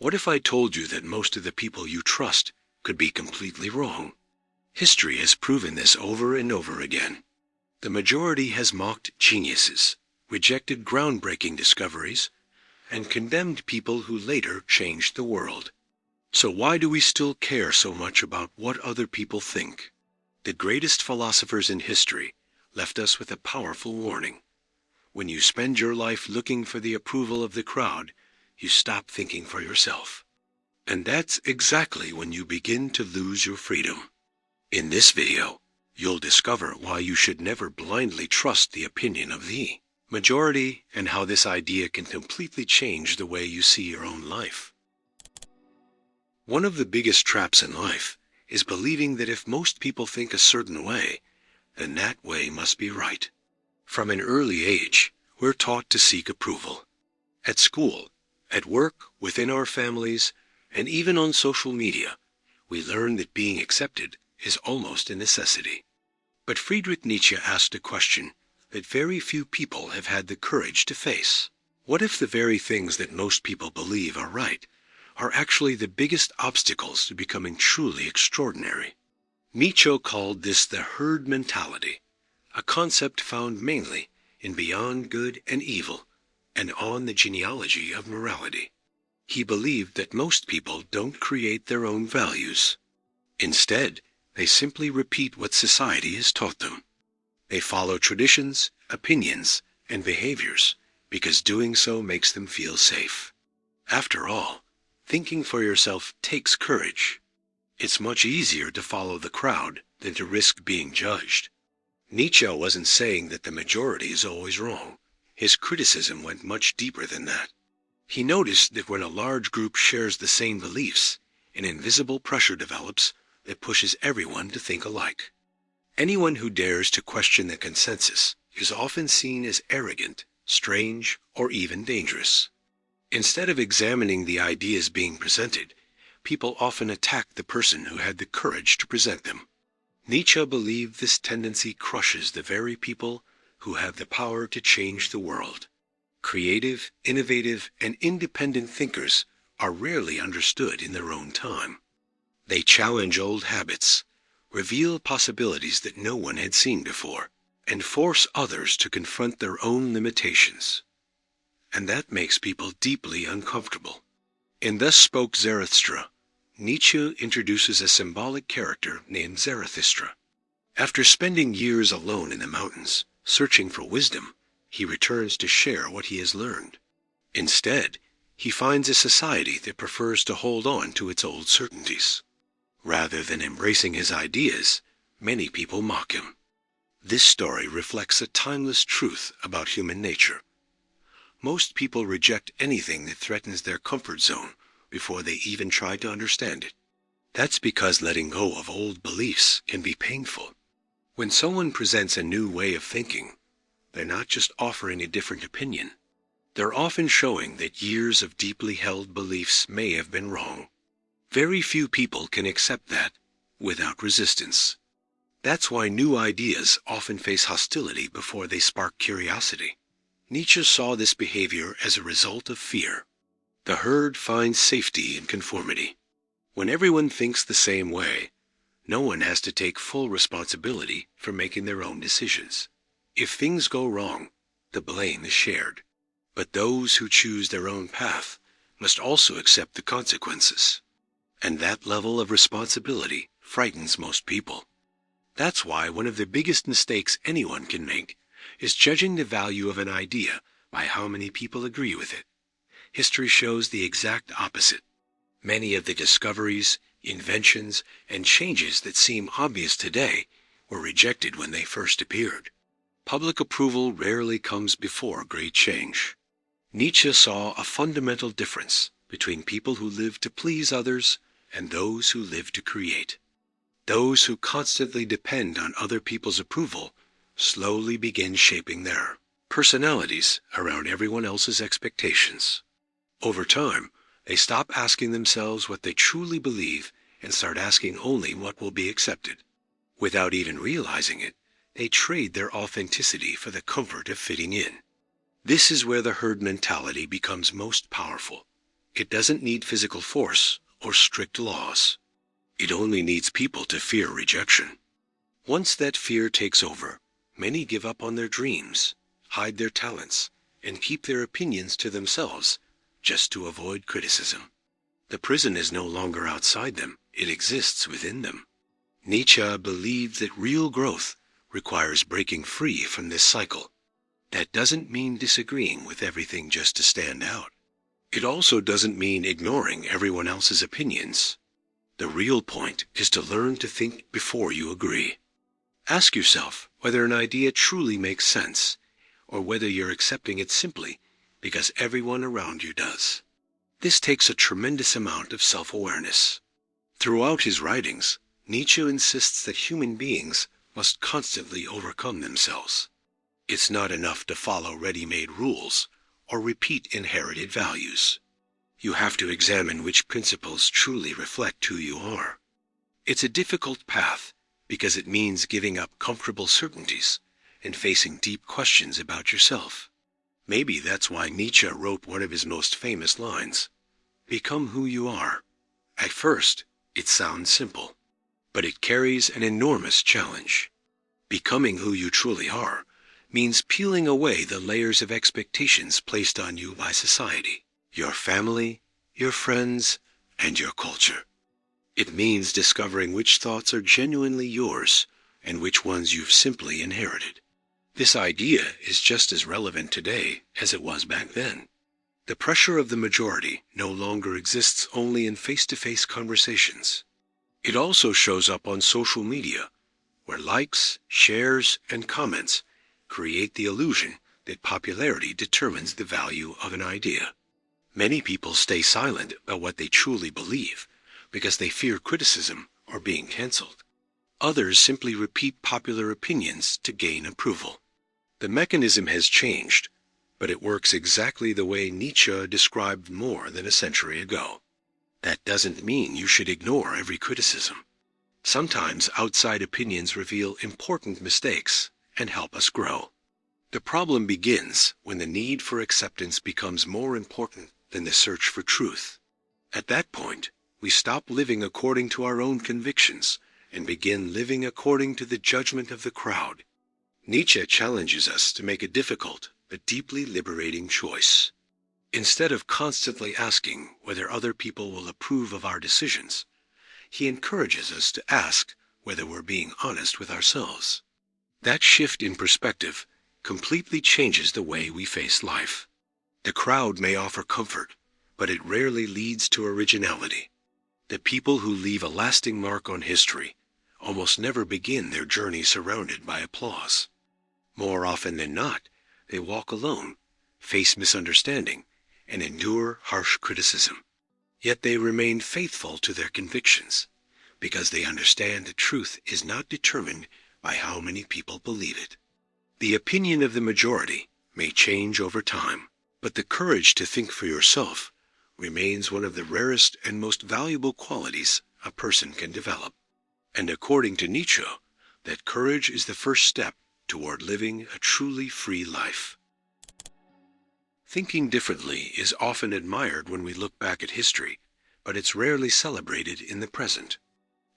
What if I told you that most of the people you trust could be completely wrong? History has proven this over and over again. The majority has mocked geniuses, rejected groundbreaking discoveries, and condemned people who later changed the world. So why do we still care so much about what other people think? The greatest philosophers in history left us with a powerful warning. When you spend your life looking for the approval of the crowd, you stop thinking for yourself. And that's exactly when you begin to lose your freedom. In this video, you'll discover why you should never blindly trust the opinion of the majority and how this idea can completely change the way you see your own life. One of the biggest traps in life is believing that if most people think a certain way, then that way must be right. From an early age, we're taught to seek approval. At school, at work, within our families, and even on social media, we learn that being accepted is almost a necessity. But Friedrich Nietzsche asked a question that very few people have had the courage to face. What if the very things that most people believe are right are actually the biggest obstacles to becoming truly extraordinary? Nietzsche called this the herd mentality, a concept found mainly in Beyond Good and Evil and On the Genealogy of Morality. He believed that most people don't create their own values. Instead, they simply repeat what society has taught them. They follow traditions, opinions, and behaviors because doing so makes them feel safe. After all, thinking for yourself takes courage. It's much easier to follow the crowd than to risk being judged. Nietzsche wasn't saying that the majority is always wrong. His criticism went much deeper than that. He noticed that when a large group shares the same beliefs, an invisible pressure develops that pushes everyone to think alike. Anyone who dares to question the consensus is often seen as arrogant, strange, or even dangerous. Instead of examining the ideas being presented, people often attack the person who had the courage to present them. Nietzsche believed this tendency crushes the very people who have the power to change the world. Creative, innovative, and independent thinkers are rarely understood in their own time. They challenge old habits, reveal possibilities that no one had seen before, and force others to confront their own limitations. And that makes people deeply uncomfortable. In Thus Spoke Zarathustra, Nietzsche introduces a symbolic character named Zarathustra. After spending years alone in the mountains, searching for wisdom, he returns to share what he has learned. Instead, he finds a society that prefers to hold on to its old certainties. Rather than embracing his ideas, many people mock him. This story reflects a timeless truth about human nature. Most people reject anything that threatens their comfort zone before they even try to understand it. That's because letting go of old beliefs can be painful. When someone presents a new way of thinking, they're not just offering a different opinion. They're often showing that years of deeply held beliefs may have been wrong. Very few people can accept that without resistance. That's why new ideas often face hostility before they spark curiosity. Nietzsche saw this behavior as a result of fear. The herd finds safety in conformity. When everyone thinks the same way, no one has to take full responsibility for making their own decisions. If things go wrong, the blame is shared. But those who choose their own path must also accept the consequences. And that level of responsibility frightens most people. That's why one of the biggest mistakes anyone can make is judging the value of an idea by how many people agree with it. History shows the exact opposite. Many of the discoveries, inventions, and changes that seem obvious today were rejected when they first appeared. Public approval rarely comes before great change. Nietzsche saw a fundamental difference between people who live to please others and those who live to create. Those who constantly depend on other people's approval slowly begin shaping their personalities around everyone else's expectations. Over time, they stop asking themselves what they truly believe and start asking only what will be accepted. Without even realizing it, they trade their authenticity for the comfort of fitting in. This is where the herd mentality becomes most powerful. It doesn't need physical force or strict laws. It only needs people to fear rejection. Once that fear takes over, many give up on their dreams, hide their talents, and keep their opinions to themselves, just to avoid criticism. The prison is no longer outside them, it exists within them. Nietzsche believed that real growth requires breaking free from this cycle. That doesn't mean disagreeing with everything just to stand out. It also doesn't mean ignoring everyone else's opinions. The real point is to learn to think before you agree. Ask yourself whether an idea truly makes sense, or whether you're accepting it simply because everyone around you does. This takes a tremendous amount of self-awareness. Throughout his writings, Nietzsche insists that human beings must constantly overcome themselves. It's not enough to follow ready-made rules or repeat inherited values. You have to examine which principles truly reflect who you are. It's a difficult path because it means giving up comfortable certainties and facing deep questions about yourself. Maybe that's why Nietzsche wrote one of his most famous lines, "Become who you are." At first, it sounds simple, but it carries an enormous challenge. Becoming who you truly are means peeling away the layers of expectations placed on you by society, your family, your friends, and your culture. It means discovering which thoughts are genuinely yours and which ones you've simply inherited. This idea is just as relevant today as it was back then. The pressure of the majority no longer exists only in face-to-face conversations. It also shows up on social media, where likes, shares, and comments create the illusion that popularity determines the value of an idea. Many people stay silent about what they truly believe because they fear criticism or being canceled. Others simply repeat popular opinions to gain approval. The mechanism has changed, but it works exactly the way Nietzsche described more than a century ago. That doesn't mean you should ignore every criticism. Sometimes outside opinions reveal important mistakes and help us grow. The problem begins when the need for acceptance becomes more important than the search for truth. At that point, we stop living according to our own convictions and begin living according to the judgment of the crowd. Nietzsche challenges us to make a difficult but deeply liberating choice. Instead of constantly asking whether other people will approve of our decisions, he encourages us to ask whether we're being honest with ourselves. That shift in perspective completely changes the way we face life. The crowd may offer comfort, but it rarely leads to originality. The people who leave a lasting mark on history almost never begin their journey surrounded by applause. More often than not, they walk alone, face misunderstanding, and endure harsh criticism. Yet they remain faithful to their convictions, because they understand the truth is not determined by how many people believe it. The opinion of the majority may change over time, but the courage to think for yourself remains one of the rarest and most valuable qualities a person can develop. And according to Nietzsche, that courage is the first step toward living a truly free life. Thinking differently is often admired when we look back at history, but it's rarely celebrated in the present.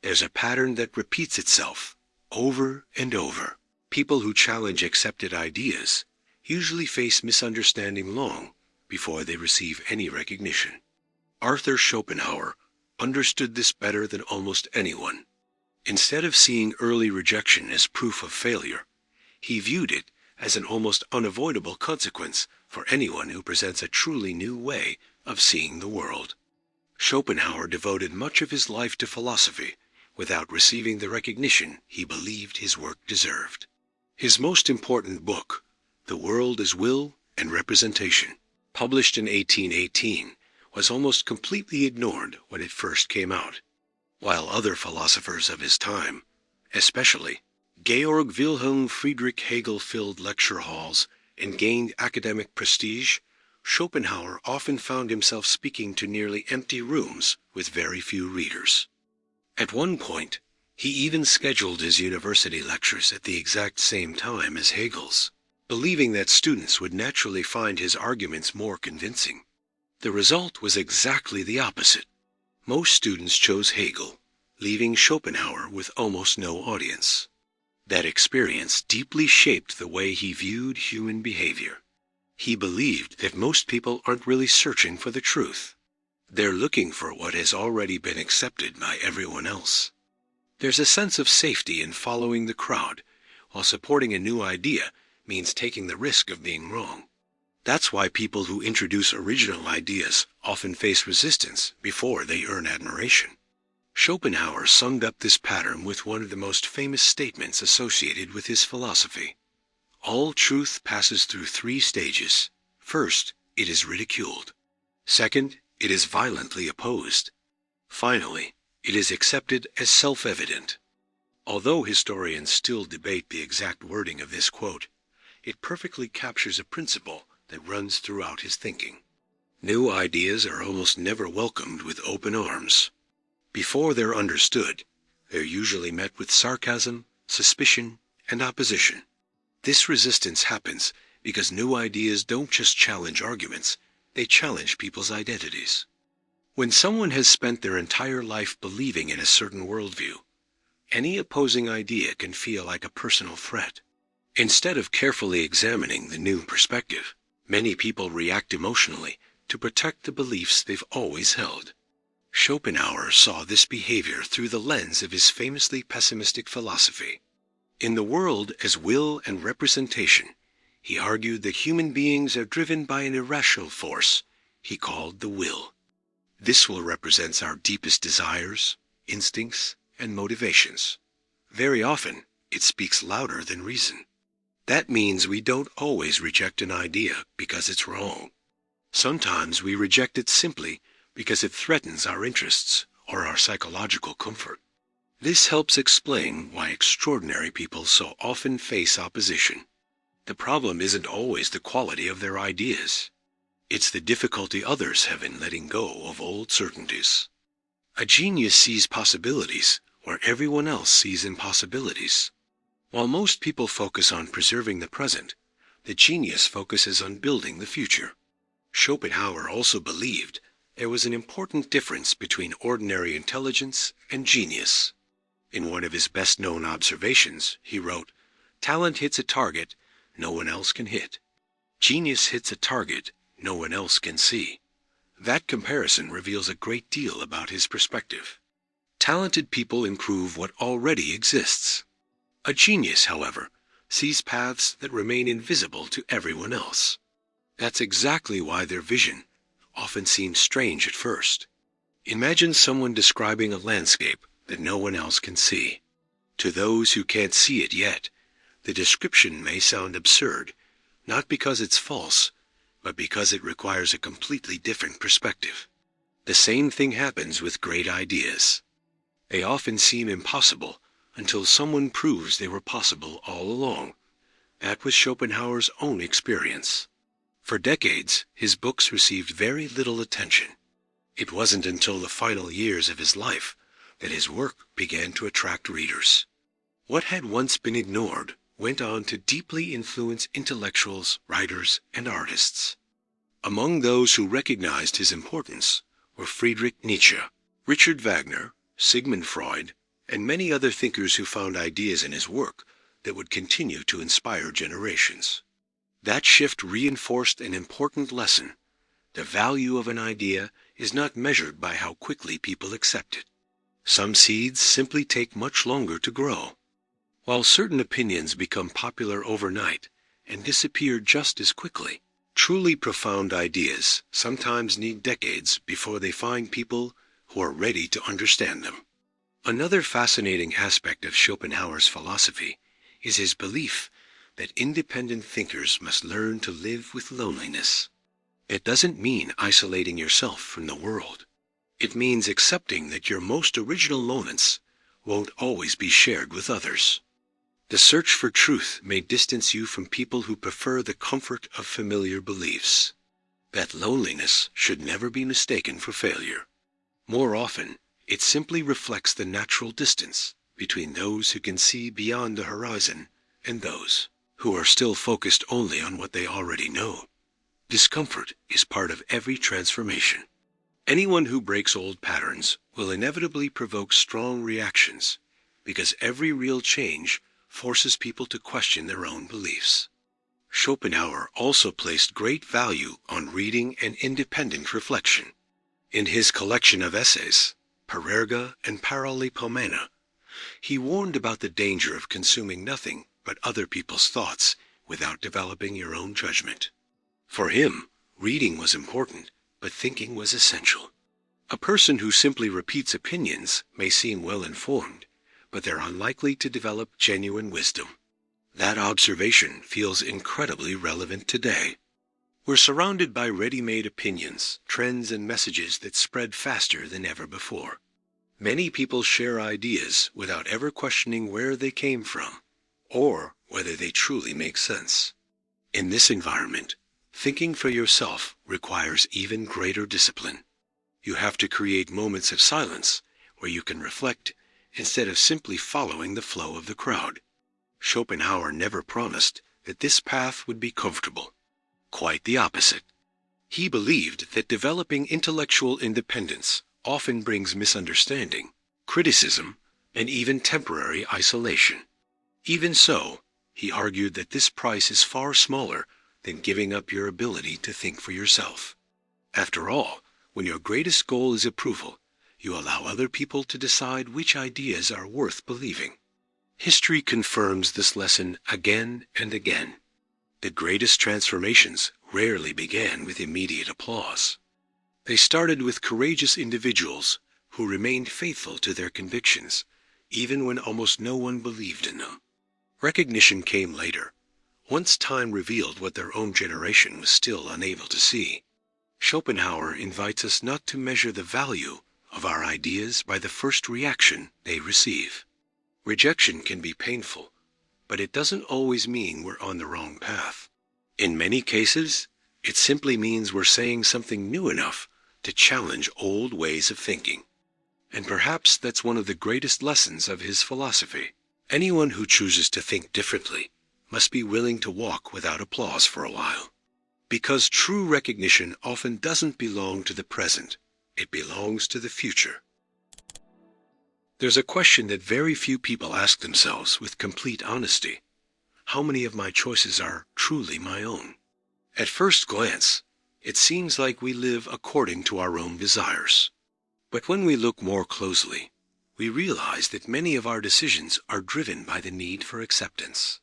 There's a pattern that repeats itself over and over. People who challenge accepted ideas usually face misunderstanding long before they receive any recognition. Arthur Schopenhauer understood this better than almost anyone. Instead of seeing early rejection as proof of failure, he viewed it as an almost unavoidable consequence for anyone who presents a truly new way of seeing the world. Schopenhauer devoted much of his life to philosophy without receiving the recognition he believed his work deserved. His most important book, The World as Will and Representation, published in 1818, was almost completely ignored when it first came out, while other philosophers of his time, especially Georg Wilhelm Friedrich Hegel, filled lecture halls and gained academic prestige, Schopenhauer often found himself speaking to nearly empty rooms with very few readers. At one point, he even scheduled his university lectures at the exact same time as Hegel's, believing that students would naturally find his arguments more convincing. The result was exactly the opposite. Most students chose Hegel, leaving Schopenhauer with almost no audience. That experience deeply shaped the way he viewed human behavior. He believed that most people aren't really searching for the truth. They're looking for what has already been accepted by everyone else. There's a sense of safety in following the crowd, while supporting a new idea means taking the risk of being wrong. That's why people who introduce original ideas often face resistance before they earn admiration. Schopenhauer summed up this pattern with one of the most famous statements associated with his philosophy. All truth passes through 3 stages. First, it is ridiculed. Second, it is violently opposed. Finally, it is accepted as self-evident. Although historians still debate the exact wording of this quote, it perfectly captures a principle that runs throughout his thinking. New ideas are almost never welcomed with open arms. Before they're understood, they're usually met with sarcasm, suspicion, and opposition. This resistance happens because new ideas don't just challenge arguments, they challenge people's identities. When someone has spent their entire life believing in a certain worldview, any opposing idea can feel like a personal threat. Instead of carefully examining the new perspective, many people react emotionally to protect the beliefs they've always held. Schopenhauer saw this behavior through the lens of his famously pessimistic philosophy. In The World as Will and Representation, he argued that human beings are driven by an irrational force he called the will. This will represents our deepest desires, instincts, and motivations. Very often, it speaks louder than reason. That means we don't always reject an idea because it's wrong. Sometimes we reject it simply because it threatens our interests or our psychological comfort. This helps explain why extraordinary people so often face opposition. The problem isn't always the quality of their ideas. It's the difficulty others have in letting go of old certainties. A genius sees possibilities where everyone else sees impossibilities. While most people focus on preserving the present, the genius focuses on building the future. Schopenhauer also believed there was an important difference between ordinary intelligence and genius. In one of his best-known observations, he wrote, "Talent hits a target no one else can hit. Genius hits a target no one else can see." That comparison reveals a great deal about his perspective. Talented people improve what already exists. A genius, however, sees paths that remain invisible to everyone else. That's exactly why their vision often seems strange at first. Imagine someone describing a landscape that no one else can see. To those who can't see it yet, the description may sound absurd, not because it's false, but because it requires a completely different perspective. The same thing happens with great ideas. They often seem impossible until someone proves they were possible all along. That was Schopenhauer's own experience. For decades, his books received very little attention. It wasn't until the final years of his life that his work began to attract readers. What had once been ignored went on to deeply influence intellectuals, writers, and artists. Among those who recognized his importance were Friedrich Nietzsche, Richard Wagner, Sigmund Freud, and many other thinkers who found ideas in his work that would continue to inspire generations. That shift reinforced an important lesson. The value of an idea is not measured by how quickly people accept it. Some seeds simply take much longer to grow. While certain opinions become popular overnight and disappear just as quickly, truly profound ideas sometimes need decades before they find people who are ready to understand them. Another fascinating aspect of Schopenhauer's philosophy is his belief that independent thinkers must learn to live with loneliness. It doesn't mean isolating yourself from the world. It means accepting that your most original moments won't always be shared with others. The search for truth may distance you from people who prefer the comfort of familiar beliefs. That loneliness should never be mistaken for failure. More often, it simply reflects the natural distance between those who can see beyond the horizon and those who are still focused only on what they already know. Discomfort is part of every transformation. Anyone who breaks old patterns will inevitably provoke strong reactions, because every real change forces people to question their own beliefs. Schopenhauer also placed great value on reading and independent reflection. In his collection of essays, Parerga and Paralipomena, he warned about the danger of consuming nothing but other people's thoughts without developing your own judgment. For him, reading was important, but thinking was essential. A person who simply repeats opinions may seem well-informed, but they're unlikely to develop genuine wisdom. That observation feels incredibly relevant today. We're surrounded by ready-made opinions, trends, and messages that spread faster than ever before. Many people share ideas without ever questioning where they came from, or whether they truly make sense. In this environment, thinking for yourself requires even greater discipline. You have to create moments of silence where you can reflect instead of simply following the flow of the crowd. Schopenhauer never promised that this path would be comfortable. Quite the opposite. He believed that developing intellectual independence often brings misunderstanding, criticism, and even temporary isolation. Even so, he argued that this price is far smaller than giving up your ability to think for yourself. After all, when your greatest goal is approval, you allow other people to decide which ideas are worth believing. History confirms this lesson again and again. The greatest transformations rarely began with immediate applause. They started with courageous individuals who remained faithful to their convictions, even when almost no one believed in them. Recognition came later, once time revealed what their own generation was still unable to see. Schopenhauer invites us not to measure the value of our ideas by the first reaction they receive. Rejection can be painful, but it doesn't always mean we're on the wrong path. In many cases, it simply means we're saying something new enough to challenge old ways of thinking. And perhaps that's one of the greatest lessons of his philosophy. Anyone who chooses to think differently must be willing to walk without applause for a while. Because true recognition often doesn't belong to the present, it belongs to the future. There's a question that very few people ask themselves with complete honesty. How many of my choices are truly my own? At first glance, it seems like we live according to our own desires. But when we look more closely, we realize that many of our decisions are driven by the need for acceptance.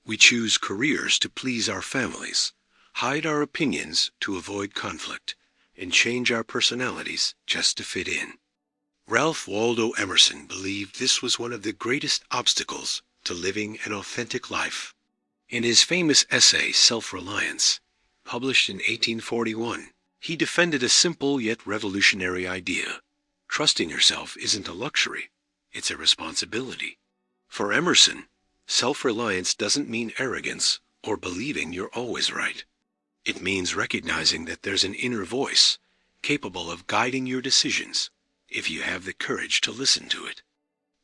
We choose careers to please our families, hide our opinions to avoid conflict, and change our personalities just to fit in. Ralph Waldo Emerson believed this was one of the greatest obstacles to living an authentic life. In his famous essay, Self-Reliance, published in 1841, he defended a simple yet revolutionary idea. Trusting yourself isn't a luxury, it's a responsibility. For Emerson, self-reliance doesn't mean arrogance or believing you're always right. It means recognizing that there's an inner voice capable of guiding your decisions if you have the courage to listen to it.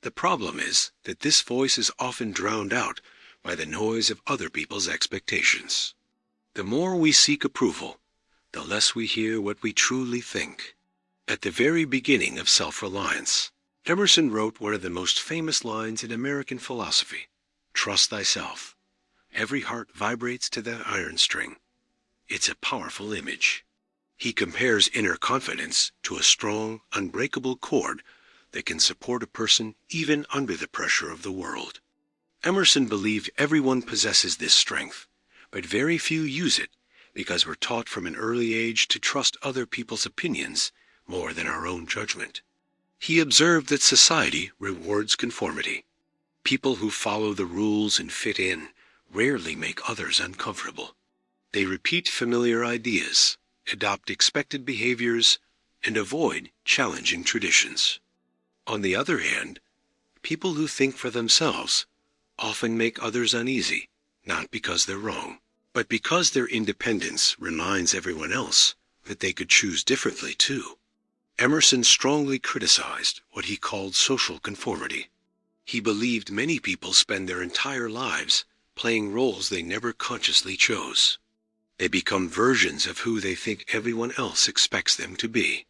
The problem is that this voice is often drowned out by the noise of other people's expectations. The more we seek approval, the less we hear what we truly think. At the very beginning of self-reliance, Emerson wrote one of the most famous lines in American philosophy: "Trust thyself. Every heart vibrates to that iron string." It's a powerful image. He compares inner confidence to a strong, unbreakable cord that can support a person even under the pressure of the world. Emerson believed everyone possesses this strength, but very few use it because we're taught from an early age to trust other people's opinions more than our own judgment. He observed that society rewards conformity. People who follow the rules and fit in rarely make others uncomfortable. They repeat familiar ideas, adopt expected behaviors, and avoid challenging traditions. On the other hand, people who think for themselves often make others uneasy, not because they're wrong, but because their independence reminds everyone else that they could choose differently too. Emerson strongly criticized what he called social conformity. He believed many people spend their entire lives playing roles they never consciously chose. They become versions of who they think everyone else expects them to be.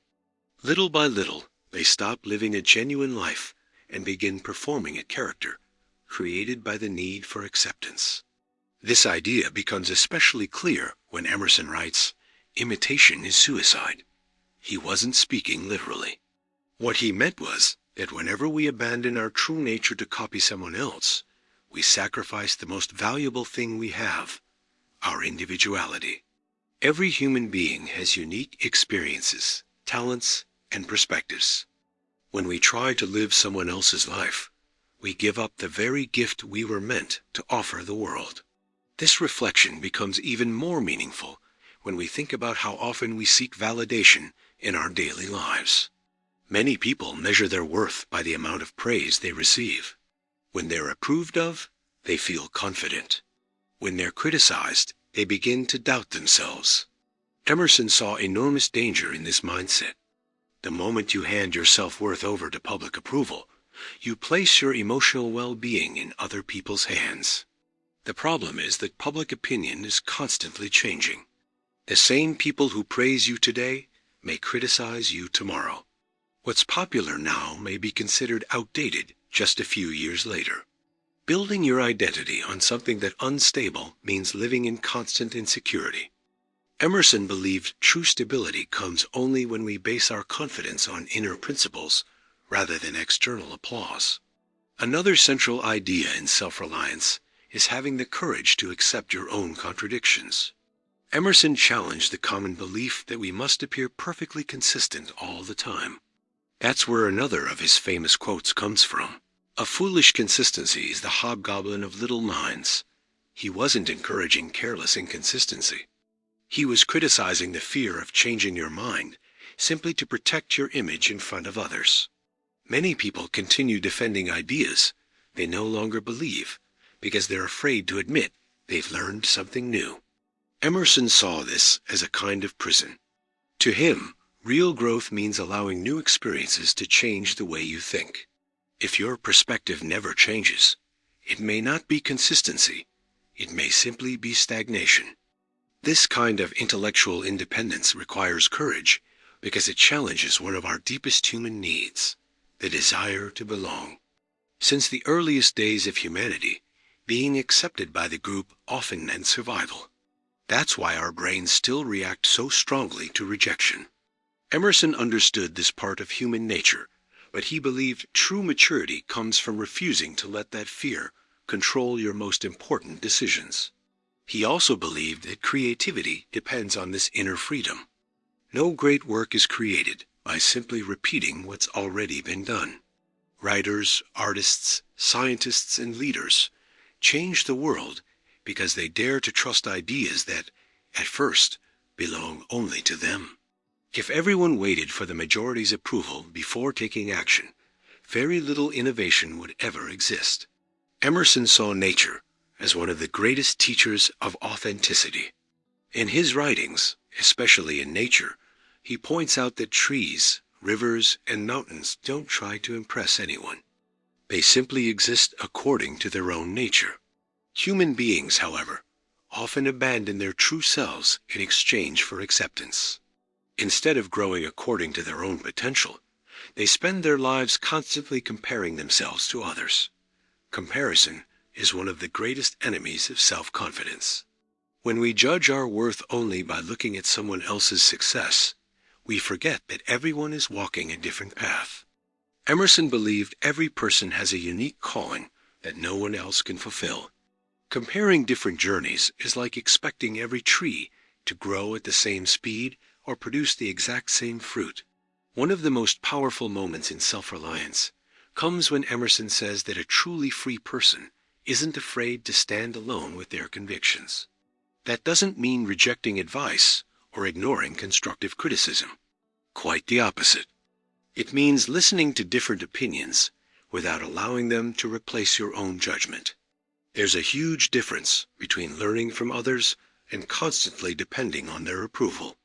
Little by little, they stop living a genuine life and begin performing a character created by the need for acceptance. This idea becomes especially clear when Emerson writes, "Imitation is suicide." He wasn't speaking literally. What he meant was that whenever we abandon our true nature to copy someone else, we sacrifice the most valuable thing we have, our individuality. Every human being has unique experiences, talents, and perspectives. When we try to live someone else's life, we give up the very gift we were meant to offer the world. This reflection becomes even more meaningful when we think about how often we seek validation in our daily lives. Many people measure their worth by the amount of praise they receive. When they're approved of, they feel confident. When they're criticized, they begin to doubt themselves. Emerson saw enormous danger in this mindset. The moment you hand your self-worth over to public approval, you place your emotional well-being in other people's hands. The problem is that public opinion is constantly changing. The same people who praise you today may criticize you tomorrow. What's popular now may be considered outdated just a few years later. Building your identity on something that unstable means living in constant insecurity. Emerson believed true stability comes only when we base our confidence on inner principles rather than external applause. Another central idea in self-reliance is having the courage to accept your own contradictions. Emerson challenged the common belief that we must appear perfectly consistent all the time. That's where another of his famous quotes comes from. "A foolish consistency is the hobgoblin of little minds." He wasn't encouraging careless inconsistency. He was criticizing the fear of changing your mind simply to protect your image in front of others. Many people continue defending ideas they no longer believe because they're afraid to admit they've learned something new. Emerson saw this as a kind of prison. To him, real growth means allowing new experiences to change the way you think. If your perspective never changes, it may not be consistency, it may simply be stagnation. This kind of intellectual independence requires courage because it challenges one of our deepest human needs, the desire to belong. Since the earliest days of humanity, being accepted by the group often meant survival. That's why our brains still react so strongly to rejection. Emerson understood this part of human nature, but he believed true maturity comes from refusing to let that fear control your most important decisions. He also believed that creativity depends on this inner freedom. No great work is created by simply repeating what's already been done. Writers, artists, scientists, and leaders change the world because they dare to trust ideas that, at first, belong only to them. If everyone waited for the majority's approval before taking action, very little innovation would ever exist. Emerson saw nature as one of the greatest teachers of authenticity. In his writings, especially in Nature, he points out that trees, rivers, and mountains don't try to impress anyone. They simply exist according to their own nature. Human beings, however, often abandon their true selves in exchange for acceptance. Instead of growing according to their own potential, they spend their lives constantly comparing themselves to others. Comparison is one of the greatest enemies of self-confidence. When we judge our worth only by looking at someone else's success, we forget that everyone is walking a different path. Emerson believed every person has a unique calling that no one else can fulfill. Comparing different journeys is like expecting every tree to grow at the same speed or produce the exact same fruit. One of the most powerful moments in self-reliance comes when Emerson says that a truly free person isn't afraid to stand alone with their convictions. That doesn't mean rejecting advice or ignoring constructive criticism. Quite the opposite. It means listening to different opinions without allowing them to replace your own judgment. There's a huge difference between learning from others and constantly depending on their approval.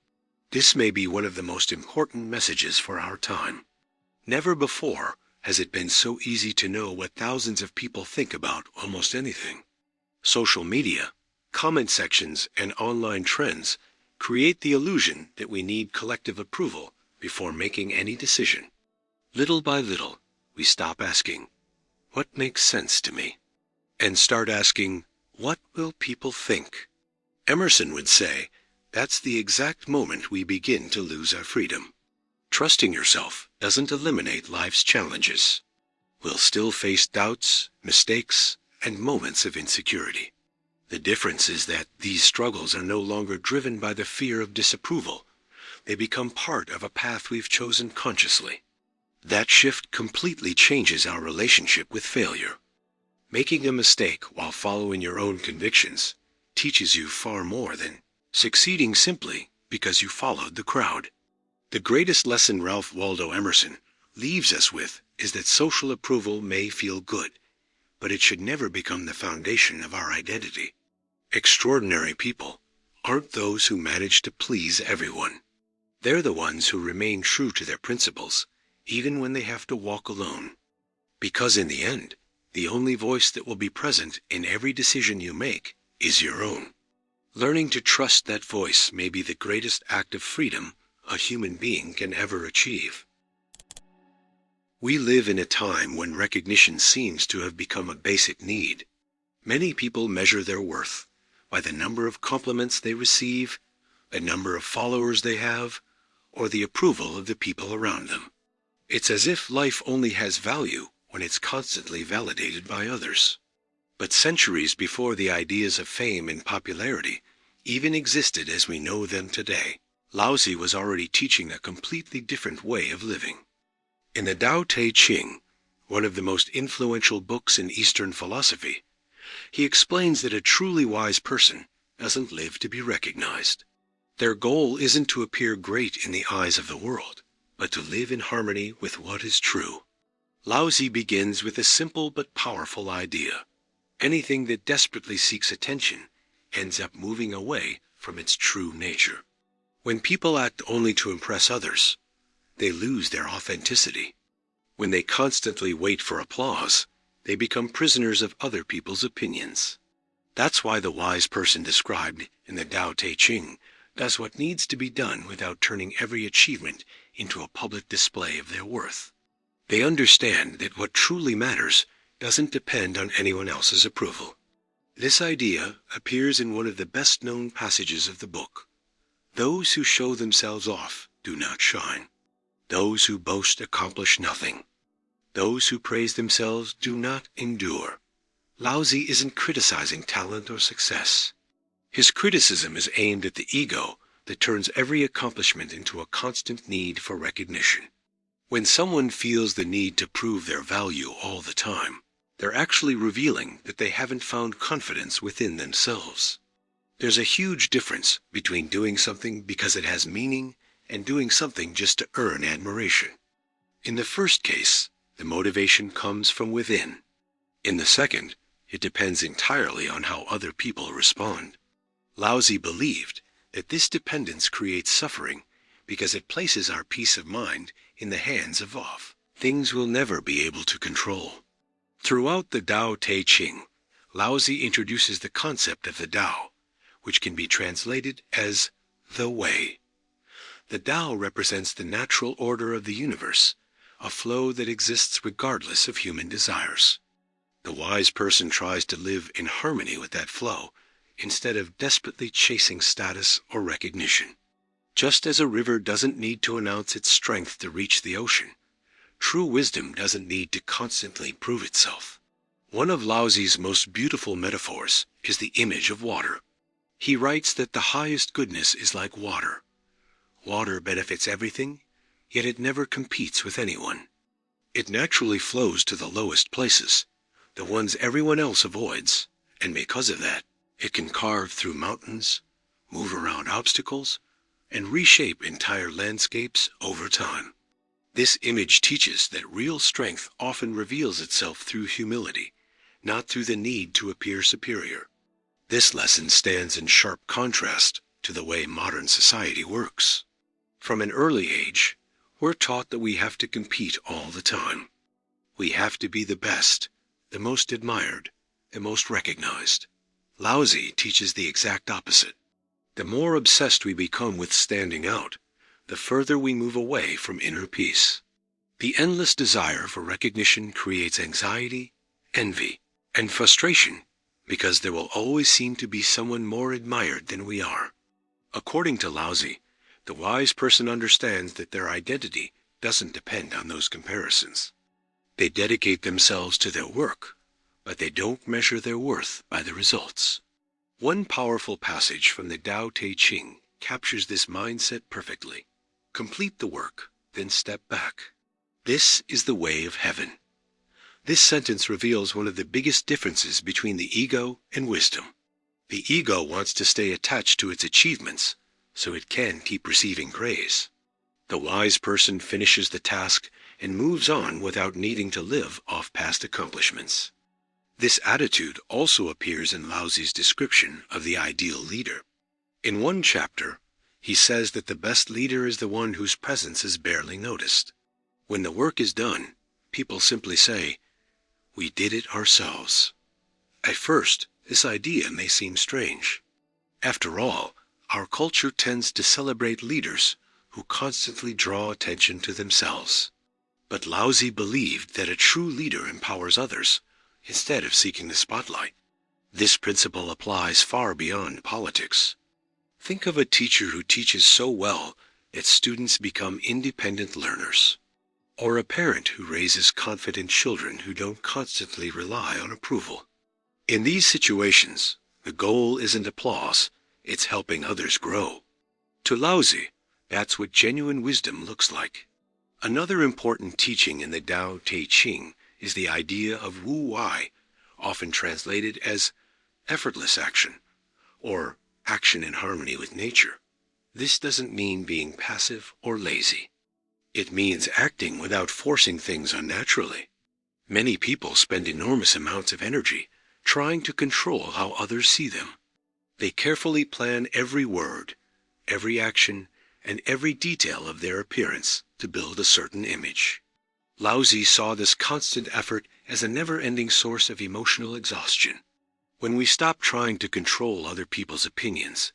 This may be one of the most important messages for our time. Never before has it been so easy to know what thousands of people think about almost anything. Social media, Comment sections and online trends create the illusion that we need collective approval before making any decision. Little by little, we stop asking, "What makes sense to me?" and start asking, "What will people think?" Emerson would say, that's the exact moment we begin to lose our freedom. Trusting yourself doesn't eliminate life's challenges. We'll still face doubts, mistakes, and moments of insecurity. The difference is that these struggles are no longer driven by the fear of disapproval. They become part of a path we've chosen consciously. That shift completely changes our relationship with failure. Making a mistake while following your own convictions teaches you far more than succeeding simply because you followed the crowd. The greatest lesson Ralph Waldo Emerson leaves us with is that social approval may feel good, but it should never become the foundation of our identity. Extraordinary people aren't those who manage to please everyone. They're the ones who remain true to their principles, even when they have to walk alone. Because in the end, the only voice that will be present in every decision you make is your own. Learning to trust that voice may be the greatest act of freedom a human being can ever achieve. We live in a time when recognition seems to have become a basic need. Many people measure their worth by the number of compliments they receive, the number of followers they have, or the approval of the people around them. It's as if life only has value when it's constantly validated by others. But centuries before the ideas of fame and popularity even existed as we know them today, Laozi was already teaching a completely different way of living. In the Tao Te Ching, one of the most influential books in Eastern philosophy, he explains that a truly wise person doesn't live to be recognized. Their goal isn't to appear great in the eyes of the world, but to live in harmony with what is true. Laozi begins with a simple but powerful idea. Anything that desperately seeks attention ends up moving away from its true nature. When people act only to impress others, they lose their authenticity. When they constantly wait for applause, they become prisoners of other people's opinions. That's why the wise person described in the Tao Te Ching does what needs to be done without turning every achievement into a public display of their worth. They understand that what truly matters doesn't depend on anyone else's approval. This idea appears in one of the best-known passages of the book. Those who show themselves off do not shine. Those who boast accomplish nothing. Those who praise themselves do not endure. Laozi isn't criticizing talent or success. His criticism is aimed at the ego that turns every accomplishment into a constant need for recognition. When someone feels the need to prove their value all the time, they're actually revealing that they haven't found confidence within themselves. There's a huge difference between doing something because it has meaning and doing something just to earn admiration. In the first case, the motivation comes from within. In the second, it depends entirely on how other people respond. Laozi believed that this dependence creates suffering because it places our peace of mind in the hands of things we'll never be able to control. Throughout the Tao Te Ching, Laozi introduces the concept of the Tao, which can be translated as the way. The Tao represents the natural order of the universe, a flow that exists regardless of human desires. The wise person tries to live in harmony with that flow, instead of desperately chasing status or recognition. Just as a river doesn't need to announce its strength to reach the ocean, true wisdom doesn't need to constantly prove itself. One of Laozi's most beautiful metaphors is the image of water. He writes that the highest goodness is like water. Water benefits everything, yet it never competes with anyone. It naturally flows to the lowest places, the ones everyone else avoids, and because of that, it can carve through mountains, move around obstacles, and reshape entire landscapes over time. This image teaches that real strength often reveals itself through humility, not through the need to appear superior. This lesson stands in sharp contrast to the way modern society works. From an early age, we're taught that we have to compete all the time. We have to be the best, the most admired, the most recognized. Laozi teaches the exact opposite. The more obsessed we become with standing out, the further we move away from inner peace. The endless desire for recognition creates anxiety, envy, and frustration because there will always seem to be someone more admired than we are. According to Laozi, the wise person understands that their identity doesn't depend on those comparisons. They dedicate themselves to their work, but they don't measure their worth by the results. One powerful passage from the Tao Te Ching captures this mindset perfectly. Complete the work, then step back. This is the way of heaven. This sentence reveals one of the biggest differences between the ego and wisdom. The ego wants to stay attached to its achievements so it can keep receiving praise. The wise person finishes the task and moves on without needing to live off past accomplishments. This attitude also appears in Laozi's description of the ideal leader. In one chapter, he says that the best leader is the one whose presence is barely noticed. When the work is done, people simply say, "We did it ourselves." At first, this idea may seem strange. After all, our culture tends to celebrate leaders who constantly draw attention to themselves. But Laozi believed that a true leader empowers others instead of seeking the spotlight. This principle applies far beyond politics. Think of a teacher who teaches so well that students become independent learners, or a parent who raises confident children who don't constantly rely on approval. In these situations, the goal isn't applause, it's helping others grow. To Laozi, that's what genuine wisdom looks like. Another important teaching in the Tao Te Ching is the idea of Wu Wai, often translated as effortless action, or action in harmony with nature. This doesn't mean being passive or lazy. It means acting without forcing things unnaturally. Many people spend enormous amounts of energy trying to control how others see them. They carefully plan every word, every action, and every detail of their appearance to build a certain image. Laozi saw this constant effort as a never-ending source of emotional exhaustion. When we stop trying to control other people's opinions,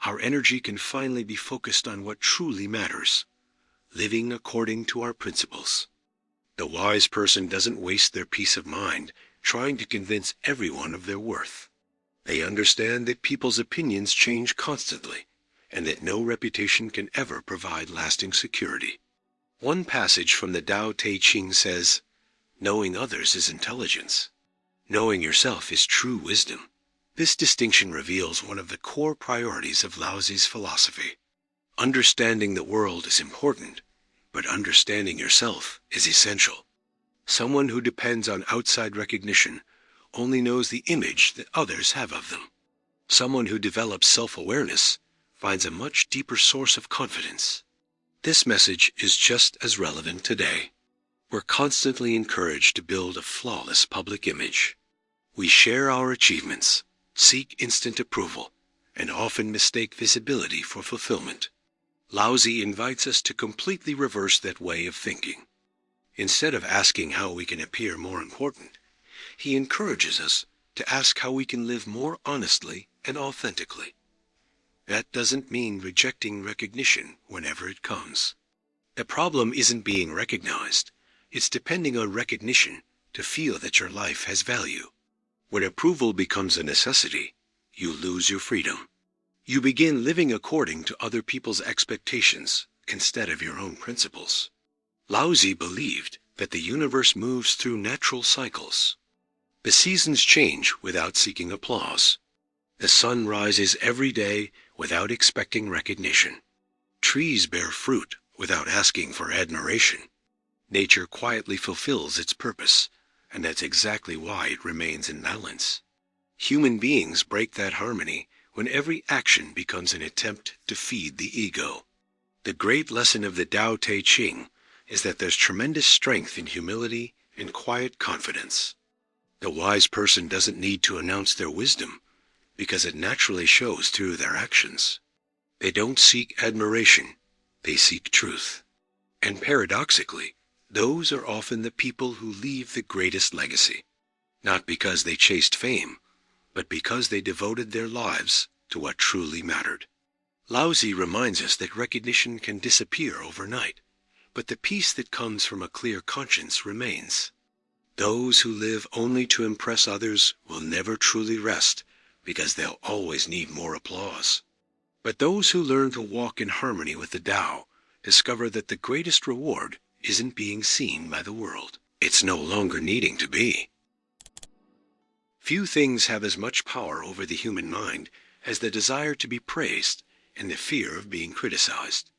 our energy can finally be focused on what truly matters, living according to our principles. The wise person doesn't waste their peace of mind trying to convince everyone of their worth. They understand that people's opinions change constantly, and that no reputation can ever provide lasting security. One passage from the Tao Te Ching says, "Knowing others is intelligence. Knowing yourself is true wisdom." This distinction reveals one of the core priorities of Laozi's philosophy. Understanding the world is important, but understanding yourself is essential. Someone who depends on outside recognition only knows the image that others have of them. Someone who develops self-awareness finds a much deeper source of confidence. This message is just as relevant today. We're constantly encouraged to build a flawless public image. We share our achievements, seek instant approval, and often mistake visibility for fulfillment. Laozi invites us to completely reverse that way of thinking. Instead of asking how we can appear more important, he encourages us to ask how we can live more honestly and authentically. That doesn't mean rejecting recognition whenever it comes. The problem isn't being recognized. It's depending on recognition to feel that your life has value. When approval becomes a necessity, you lose your freedom. You begin living according to other people's expectations instead of your own principles. Laozi believed that the universe moves through natural cycles. The seasons change without seeking applause. The sun rises every day without expecting recognition. Trees bear fruit without asking for admiration. Nature quietly fulfills its purpose, and that's exactly why it remains in balance. Human beings break that harmony when every action becomes an attempt to feed the ego. The great lesson of the Tao Te Ching is that there's tremendous strength in humility and quiet confidence. The wise person doesn't need to announce their wisdom, because it naturally shows through their actions. They don't seek admiration, they seek truth. And paradoxically, those are often the people who leave the greatest legacy, not because they chased fame, but because they devoted their lives to what truly mattered. Laozi reminds us that recognition can disappear overnight, but the peace that comes from a clear conscience remains. Those who live only to impress others will never truly rest, because they'll always need more applause. But those who learn to walk in harmony with the Tao discover that the greatest reward isn't being seen by the world. It's no longer needing to be. Few things have as much power over the human mind as the desire to be praised and the fear of being criticized.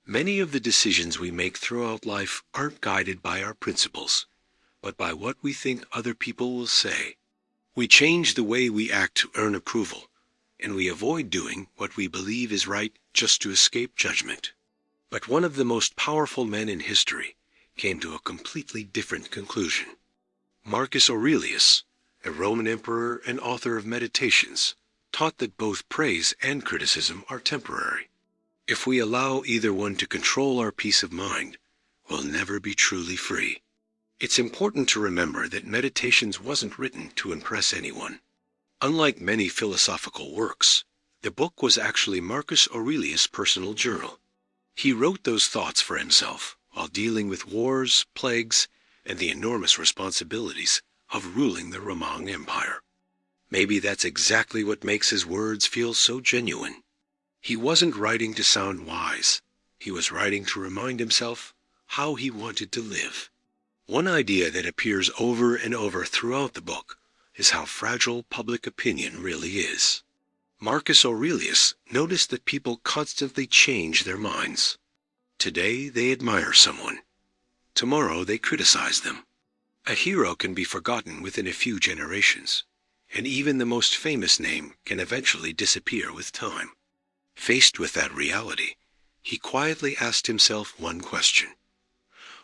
Many of the decisions we make throughout life aren't guided by our principles, but by what we think other people will say. We change the way we act to earn approval, and we avoid doing what we believe is right just to escape judgment. But one of the most powerful men in history came to a completely different conclusion. Marcus Aurelius, a Roman emperor and author of Meditations, taught that both praise and criticism are temporary. If we allow either one to control our peace of mind, we'll never be truly free. It's important to remember that Meditations wasn't written to impress anyone. Unlike many philosophical works, the book was actually Marcus Aurelius' personal journal. He wrote those thoughts for himself while dealing with wars, plagues, and the enormous responsibilities of ruling the Roman Empire. Maybe that's exactly what makes his words feel so genuine. He wasn't writing to sound wise. He was writing to remind himself how he wanted to live. One idea that appears over and over throughout the book is how fragile public opinion really is. Marcus Aurelius noticed that people constantly change their minds. Today they admire someone. Tomorrow they criticize them. A hero can be forgotten within a few generations, and even the most famous name can eventually disappear with time. Faced with that reality, he quietly asked himself one question.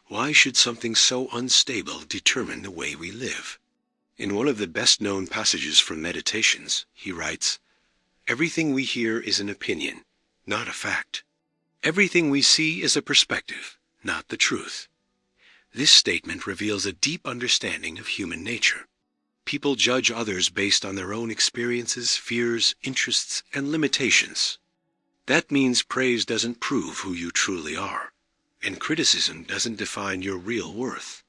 Why should something so unstable determine the way we live? In one of the best-known passages from Meditations, he writes, "Everything we hear is an opinion, not a fact. Everything we see is a perspective, not the truth." This statement reveals a deep understanding of human nature. People judge others based on their own experiences, fears, interests, and limitations. That means praise doesn't prove who you truly are, and criticism doesn't define your real worth.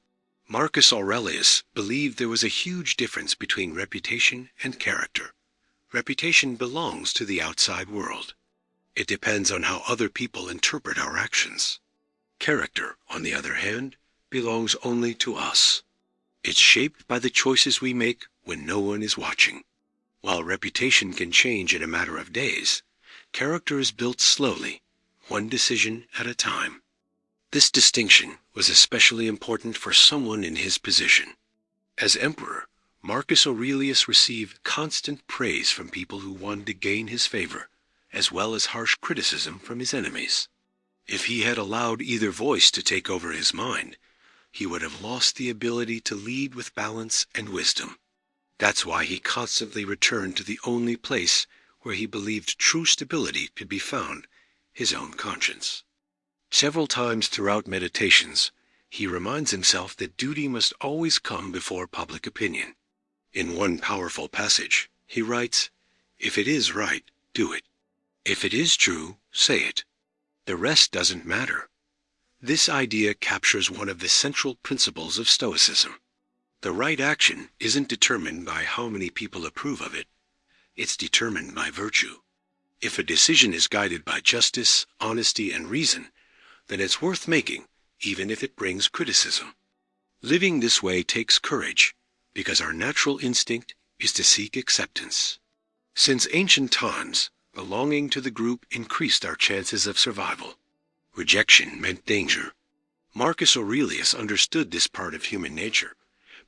Marcus Aurelius believed there was a huge difference between reputation and character. Reputation belongs to the outside world. It depends on how other people interpret our actions. Character, on the other hand, belongs only to us. It's shaped by the choices we make when no one is watching. While reputation can change in a matter of days, character is built slowly, one decision at a time. This distinction was especially important for someone in his position. As emperor, Marcus Aurelius received constant praise from people who wanted to gain his favor, as well as harsh criticism from his enemies. If he had allowed either voice to take over his mind, he would have lost the ability to lead with balance and wisdom. That's why he constantly returned to the only place where he believed true stability could be found, his own conscience. Several times throughout Meditations, he reminds himself that duty must always come before public opinion. In one powerful passage, he writes, "If it is right, do it. If it is true, say it. The rest doesn't matter." This idea captures one of the central principles of Stoicism. The right action isn't determined by how many people approve of it. It's determined by virtue. If a decision is guided by justice, honesty, and reason, then it's worth making, even if it brings criticism. Living this way takes courage, because our natural instinct is to seek acceptance. Since ancient times, belonging to the group increased our chances of survival. Rejection meant danger. Marcus Aurelius understood this part of human nature,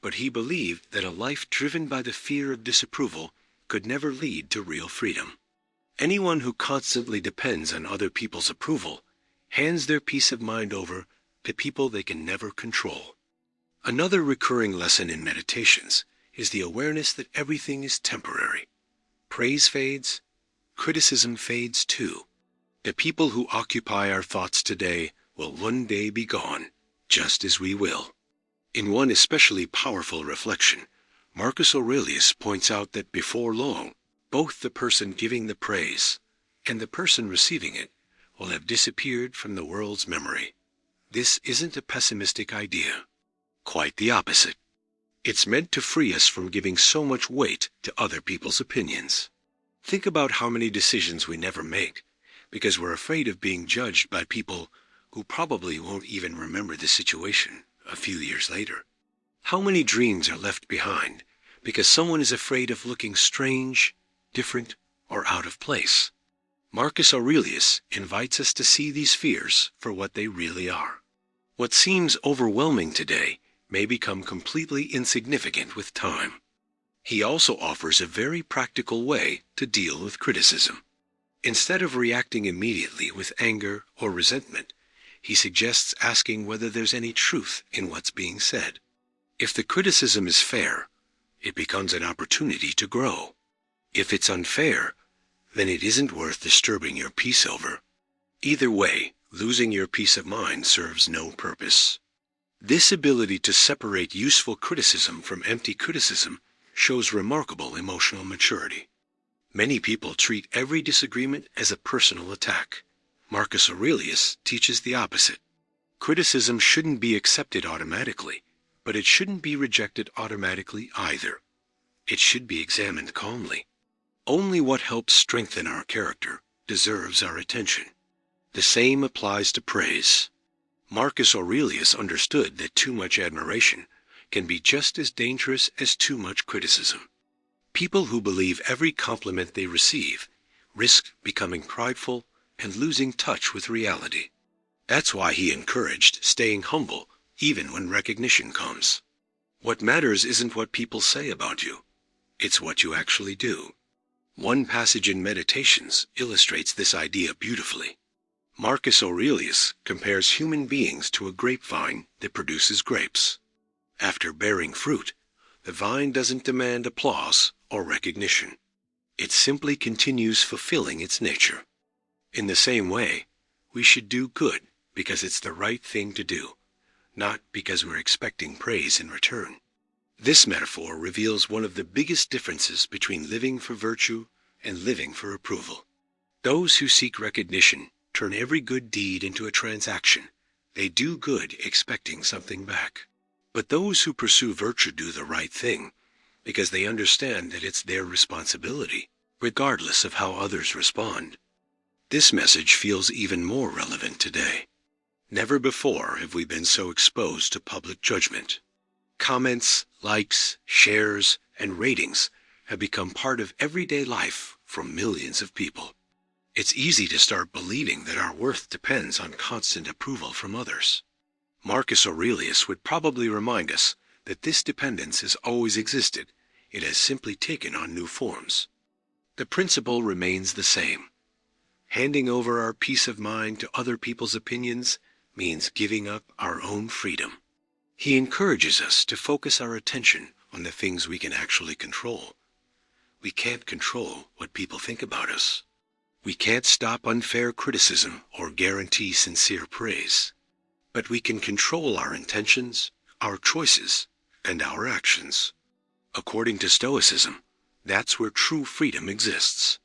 but he believed that a life driven by the fear of disapproval could never lead to real freedom. Anyone who constantly depends on other people's approval hands their peace of mind over to people they can never control. Another recurring lesson in Meditations is the awareness that everything is temporary. Praise fades, criticism fades too. The people who occupy our thoughts today will one day be gone, just as we will. In one especially powerful reflection, Marcus Aurelius points out that before long, both the person giving the praise and the person receiving it will have disappeared from the world's memory. This isn't a pessimistic idea. Quite the opposite. It's meant to free us from giving so much weight to other people's opinions. Think about how many decisions we never make because we're afraid of being judged by people who probably won't even remember the situation a few years later. How many dreams are left behind because someone is afraid of looking strange, different, or out of place? Marcus Aurelius invites us to see these fears for what they really are. What seems overwhelming today may become completely insignificant with time. He also offers a very practical way to deal with criticism. Instead of reacting immediately with anger or resentment, he suggests asking whether there's any truth in what's being said. If the criticism is fair, it becomes an opportunity to grow. If it's unfair, then it isn't worth disturbing your peace over. Either way, losing your peace of mind serves no purpose. This ability to separate useful criticism from empty criticism shows remarkable emotional maturity. Many people treat every disagreement as a personal attack. Marcus Aurelius teaches the opposite. Criticism shouldn't be accepted automatically, but it shouldn't be rejected automatically either. It should be examined calmly. Only what helps strengthen our character deserves our attention. The same applies to praise. Marcus Aurelius understood that too much admiration can be just as dangerous as too much criticism. People who believe every compliment they receive risk becoming prideful and losing touch with reality. That's why he encouraged staying humble even when recognition comes. What matters isn't what people say about you. It's what you actually do. One passage in Meditations illustrates this idea beautifully. Marcus Aurelius compares human beings to a grapevine that produces grapes. After bearing fruit, the vine doesn't demand applause or recognition. It simply continues fulfilling its nature. In the same way, we should do good because it's the right thing to do, not because we're expecting praise in return. This metaphor reveals one of the biggest differences between living for virtue and living for approval. Those who seek recognition turn every good deed into a transaction. They do good expecting something back. But those who pursue virtue do the right thing because they understand that it's their responsibility, regardless of how others respond. This message feels even more relevant today. Never before have we been so exposed to public judgment. Comments, likes, shares, and ratings have become part of everyday life for millions of people. It's easy to start believing that our worth depends on constant approval from others. Marcus Aurelius would probably remind us that this dependence has always existed. It has simply taken on new forms. The principle remains the same. Handing over our peace of mind to other people's opinions means giving up our own freedom. He encourages us to focus our attention on the things we can actually control. We can't control what people think about us. We can't stop unfair criticism or guarantee sincere praise. But we can control our intentions, our choices, and our actions. According to Stoicism, that's where true freedom exists.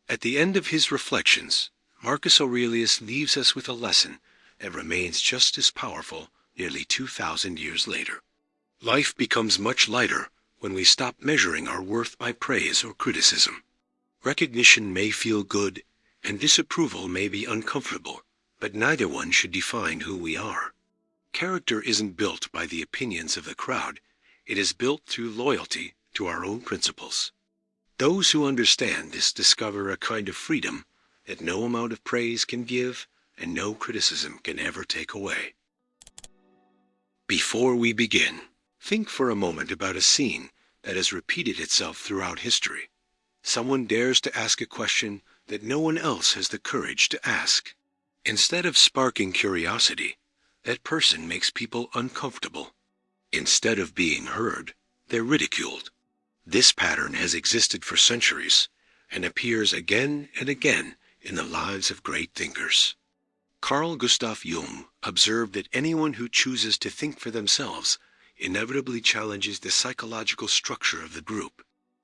At the end of his reflections, Marcus Aurelius leaves us with a lesson that remains just as powerful nearly 2,000 years later. Life becomes much lighter when we stop measuring our worth by praise or criticism. Recognition may feel good, and disapproval may be uncomfortable, but neither one should define who we are. Character isn't built by the opinions of the crowd. It is built through loyalty to our own principles. Those who understand this discover a kind of freedom that no amount of praise can give and no criticism can ever take away. Before we begin, think for a moment about a scene that has repeated itself throughout history. Someone dares to ask a question that no one else has the courage to ask. Instead of sparking curiosity, that person makes people uncomfortable. Instead of being heard, they're ridiculed. This pattern has existed for centuries and appears again and again in the lives of great thinkers. Carl Gustav Jung observed that anyone who chooses to think for themselves inevitably challenges the psychological structure of the group.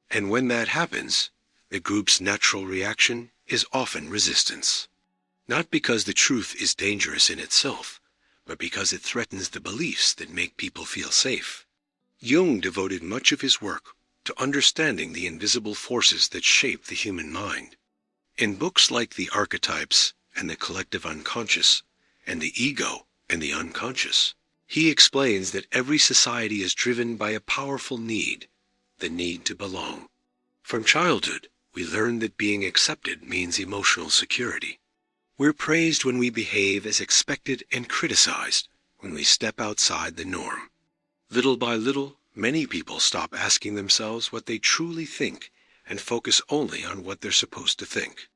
And when that happens, the group's natural reaction is often resistance. Not because the truth is dangerous in itself, but because it threatens the beliefs that make people feel safe. Jung devoted much of his work to understanding the invisible forces that shape the human mind. In books like The Archetypes and the Collective Unconscious, and The Ego and the Unconscious, he explains that every society is driven by a powerful need, the need to belong. From childhood, we learn that being accepted means emotional security. We're praised when we behave as expected and criticized when we step outside the norm. Little by little, many people stop asking themselves what they truly think and focus only on what they're supposed to think.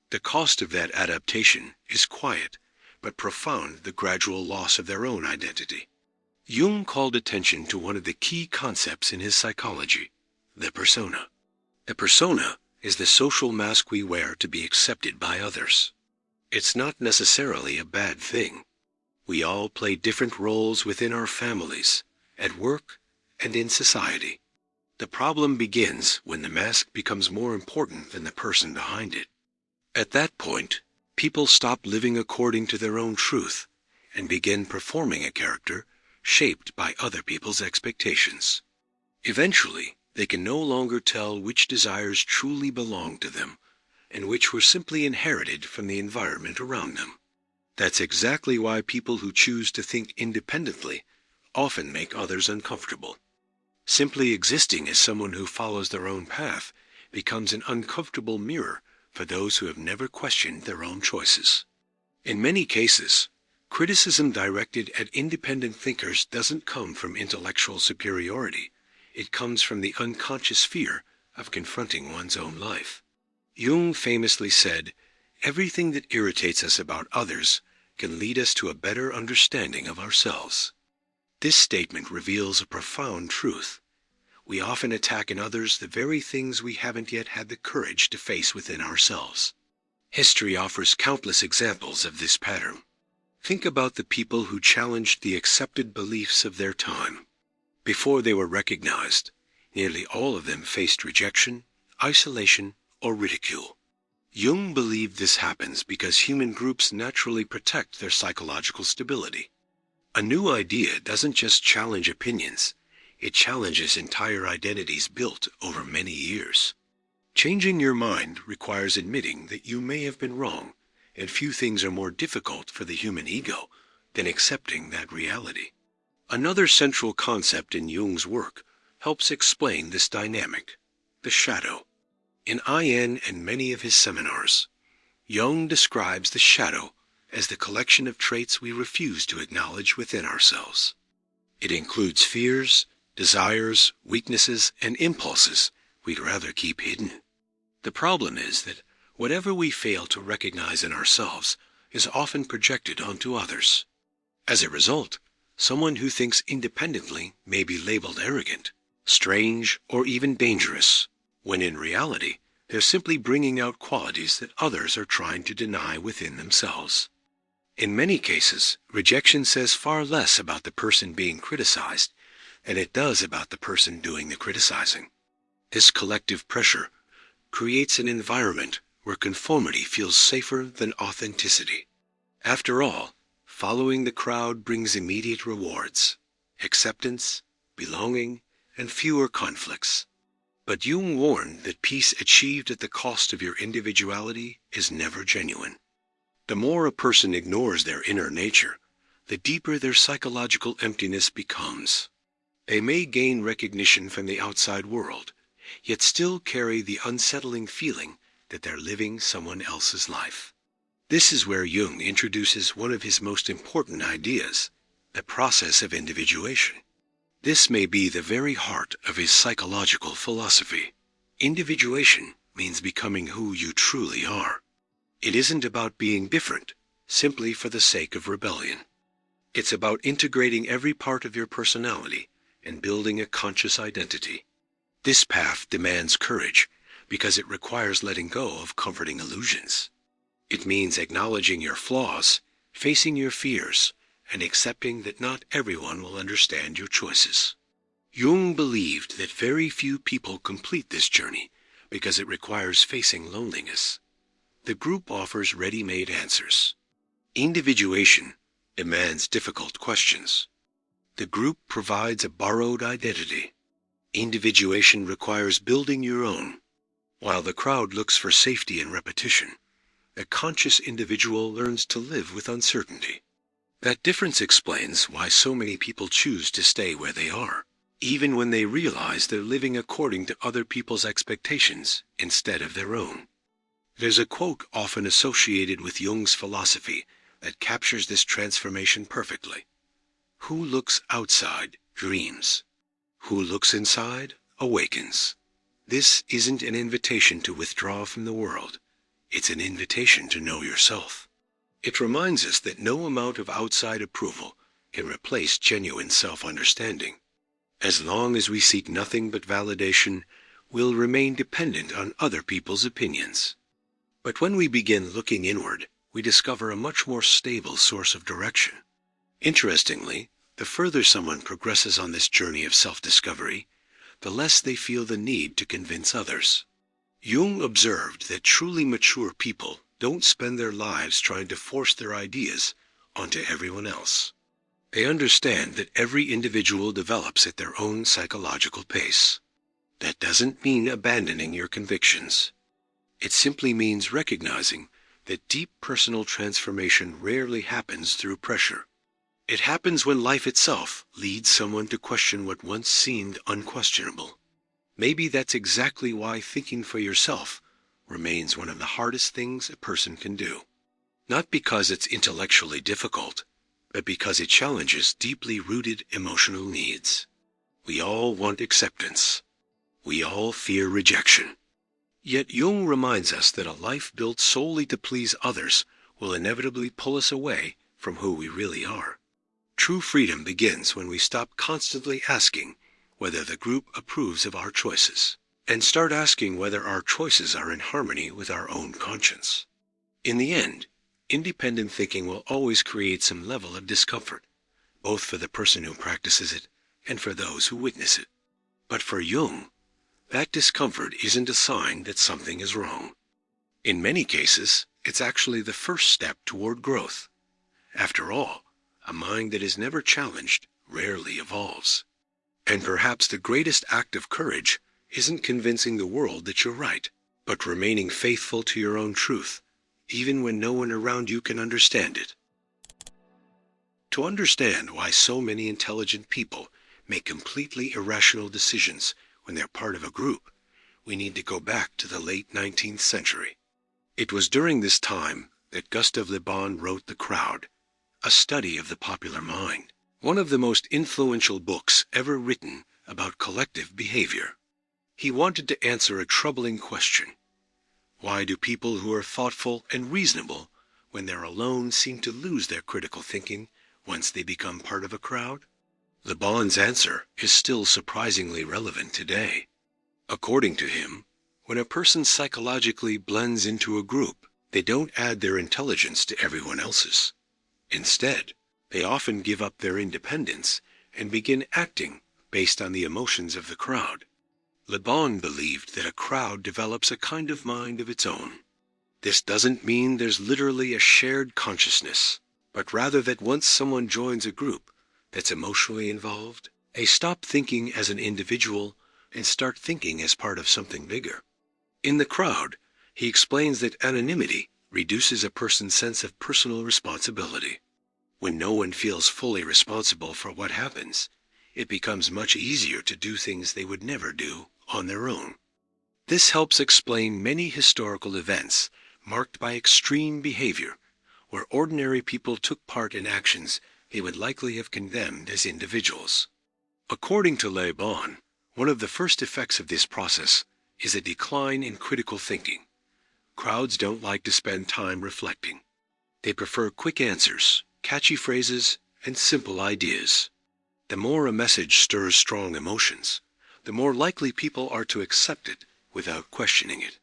The cost of that adaptation is quiet, but profound, the gradual loss of their own identity. Jung called attention to one of the key concepts in his psychology, the persona. The persona is the social mask we wear to be accepted by others. It's not necessarily a bad thing. We all play different roles within our families, at work, and in society. The problem begins when the mask becomes more important than the person behind it. At that point, people stop living according to their own truth and begin performing a character shaped by other people's expectations. Eventually, they can no longer tell which desires truly belong to them and which were simply inherited from the environment around them. That's exactly why people who choose to think independently often make others uncomfortable. Simply existing as someone who follows their own path becomes an uncomfortable mirror for those who have never questioned their own choices. In many cases, criticism directed at independent thinkers doesn't come from intellectual superiority. It comes from the unconscious fear of confronting one's own life. Jung famously said, "Everything that irritates us about others can lead us to a better understanding of ourselves." This statement reveals a profound truth. We often attack in others the very things we haven't yet had the courage to face within ourselves. History offers countless examples of this pattern. Think about the people who challenged the accepted beliefs of their time. Before they were recognized, nearly all of them faced rejection, isolation, or ridicule. Jung believed this happens because human groups naturally protect their psychological stability. A new idea doesn't just challenge opinions, it challenges entire identities built over many years. Changing your mind requires admitting that you may have been wrong, and few things are more difficult for the human ego than accepting that reality. Another central concept in Jung's work helps explain this dynamic, the shadow. In IN and many of his seminars, Jung describes the shadow as the collection of traits we refuse to acknowledge within ourselves. It includes fears, desires, weaknesses, and impulses we'd rather keep hidden. The problem is that whatever we fail to recognize in ourselves is often projected onto others. As a result, someone who thinks independently may be labeled arrogant, strange, or even dangerous, when in reality, they're simply bringing out qualities that others are trying to deny within themselves. In many cases, rejection says far less about the person being criticized than it does about the person doing the criticizing. This collective pressure creates an environment where conformity feels safer than authenticity. After all, following the crowd brings immediate rewards, acceptance, belonging, and fewer conflicts. But Jung warned that peace achieved at the cost of your individuality is never genuine. The more a person ignores their inner nature, the deeper their psychological emptiness becomes. They may gain recognition from the outside world, yet still carry the unsettling feeling that they're living someone else's life. This is where Jung introduces one of his most important ideas, the process of individuation. This may be the very heart of his psychological philosophy. Individuation means becoming who you truly are. It isn't about being different, simply for the sake of rebellion. It's about integrating every part of your personality and building a conscious identity. This path demands courage because it requires letting go of comforting illusions. It means acknowledging your flaws, facing your fears, and accepting that not everyone will understand your choices. Jung believed that very few people complete this journey because it requires facing loneliness. The group offers ready-made answers. Individuation demands difficult questions. The group provides a borrowed identity. Individuation requires building your own. While the crowd looks for safety and repetition, the conscious individual learns to live with uncertainty. That difference explains why so many people choose to stay where they are, even when they realize they're living according to other people's expectations instead of their own. There's a quote often associated with Jung's philosophy that captures this transformation perfectly. Who looks outside dreams. Who looks inside awakens. This isn't an invitation to withdraw from the world. It's an invitation to know yourself. It reminds us that no amount of outside approval can replace genuine self-understanding. As long as we seek nothing but validation, we'll remain dependent on other people's opinions. But when we begin looking inward, we discover a much more stable source of direction. Interestingly, the further someone progresses on this journey of self-discovery, the less they feel the need to convince others. Jung observed that truly mature people don't spend their lives trying to force their ideas onto everyone else. They understand that every individual develops at their own psychological pace. That doesn't mean abandoning your convictions. It simply means recognizing that deep personal transformation rarely happens through pressure. It happens when life itself leads someone to question what once seemed unquestionable. Maybe that's exactly why thinking for yourself remains one of the hardest things a person can do. Not because it's intellectually difficult, but because it challenges deeply rooted emotional needs. We all want acceptance. We all fear rejection. Yet Jung reminds us that a life built solely to please others will inevitably pull us away from who we really are. True freedom begins when we stop constantly asking whether the group approves of our choices, and start asking whether our choices are in harmony with our own conscience. In the end, independent thinking will always create some level of discomfort, both for the person who practices it and for those who witness it. But for Jung, that discomfort isn't a sign that something is wrong. In many cases, it's actually the first step toward growth. After all, a mind that is never challenged rarely evolves. And perhaps the greatest act of courage isn't convincing the world that you're right, but remaining faithful to your own truth, even when no one around you can understand it. To understand why so many intelligent people make completely irrational decisions when they're part of a group, we need to go back to the late 19th century. It was during this time that Gustave Le Bon wrote The Crowd, a study of the popular mind, one of the most influential books ever written about collective behavior. He wanted to answer a troubling question. Why do people who are thoughtful and reasonable when they're alone seem to lose their critical thinking once they become part of a crowd? Le Bon's answer is still surprisingly relevant today. According to him, when a person psychologically blends into a group, they don't add their intelligence to everyone else's. Instead, they often give up their independence and begin acting based on the emotions of the crowd. Le Bon believed that a crowd develops a kind of mind of its own. This doesn't mean there's literally a shared consciousness, but rather that once someone joins a group that's emotionally involved, they stop thinking as an individual and start thinking as part of something bigger. In The Crowd, he explains that anonymity reduces a person's sense of personal responsibility. When no one feels fully responsible for what happens, it becomes much easier to do things they would never do on their own. This helps explain many historical events marked by extreme behavior, where ordinary people took part in actions they would likely have condemned as individuals. According to Le Bon, one of the first effects of this process is a decline in critical thinking. Crowds don't like to spend time reflecting. They prefer quick answers, catchy phrases, and simple ideas. The more a message stirs strong emotions, the more likely people are to accept it without questioning it.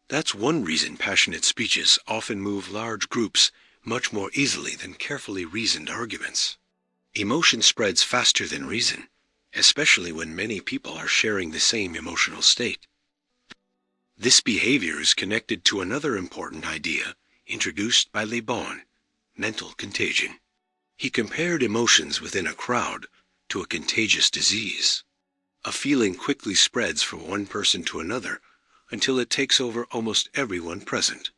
That's one reason passionate speeches often move large groups much more easily than carefully reasoned arguments. Emotion spreads faster than reason, especially when many people are sharing the same emotional state. This behavior is connected to another important idea introduced by Le Bon, mental contagion. He compared emotions within a crowd to a contagious disease. A feeling quickly spreads from one person to another until it takes over almost everyone present.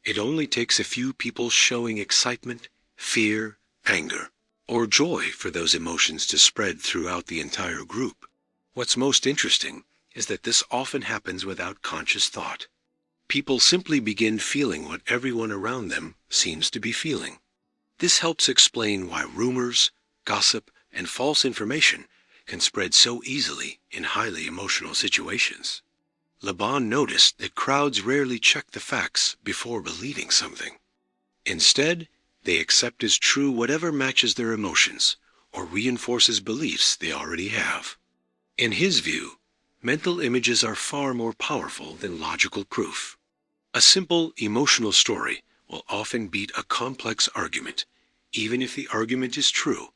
It only takes a few people showing excitement, fear, anger, or joy for those emotions to spread throughout the entire group. What's most interesting is that this often happens without conscious thought. People simply begin feeling what everyone around them seems to be feeling. This helps explain why rumors, gossip, and false information can spread so easily in highly emotional situations. Le Bon noticed that crowds rarely check the facts before believing something. Instead, they accept as true whatever matches their emotions or reinforces beliefs they already have. In his view, mental images are far more powerful than logical proof. A simple emotional story will often beat a complex argument, even if the argument is true.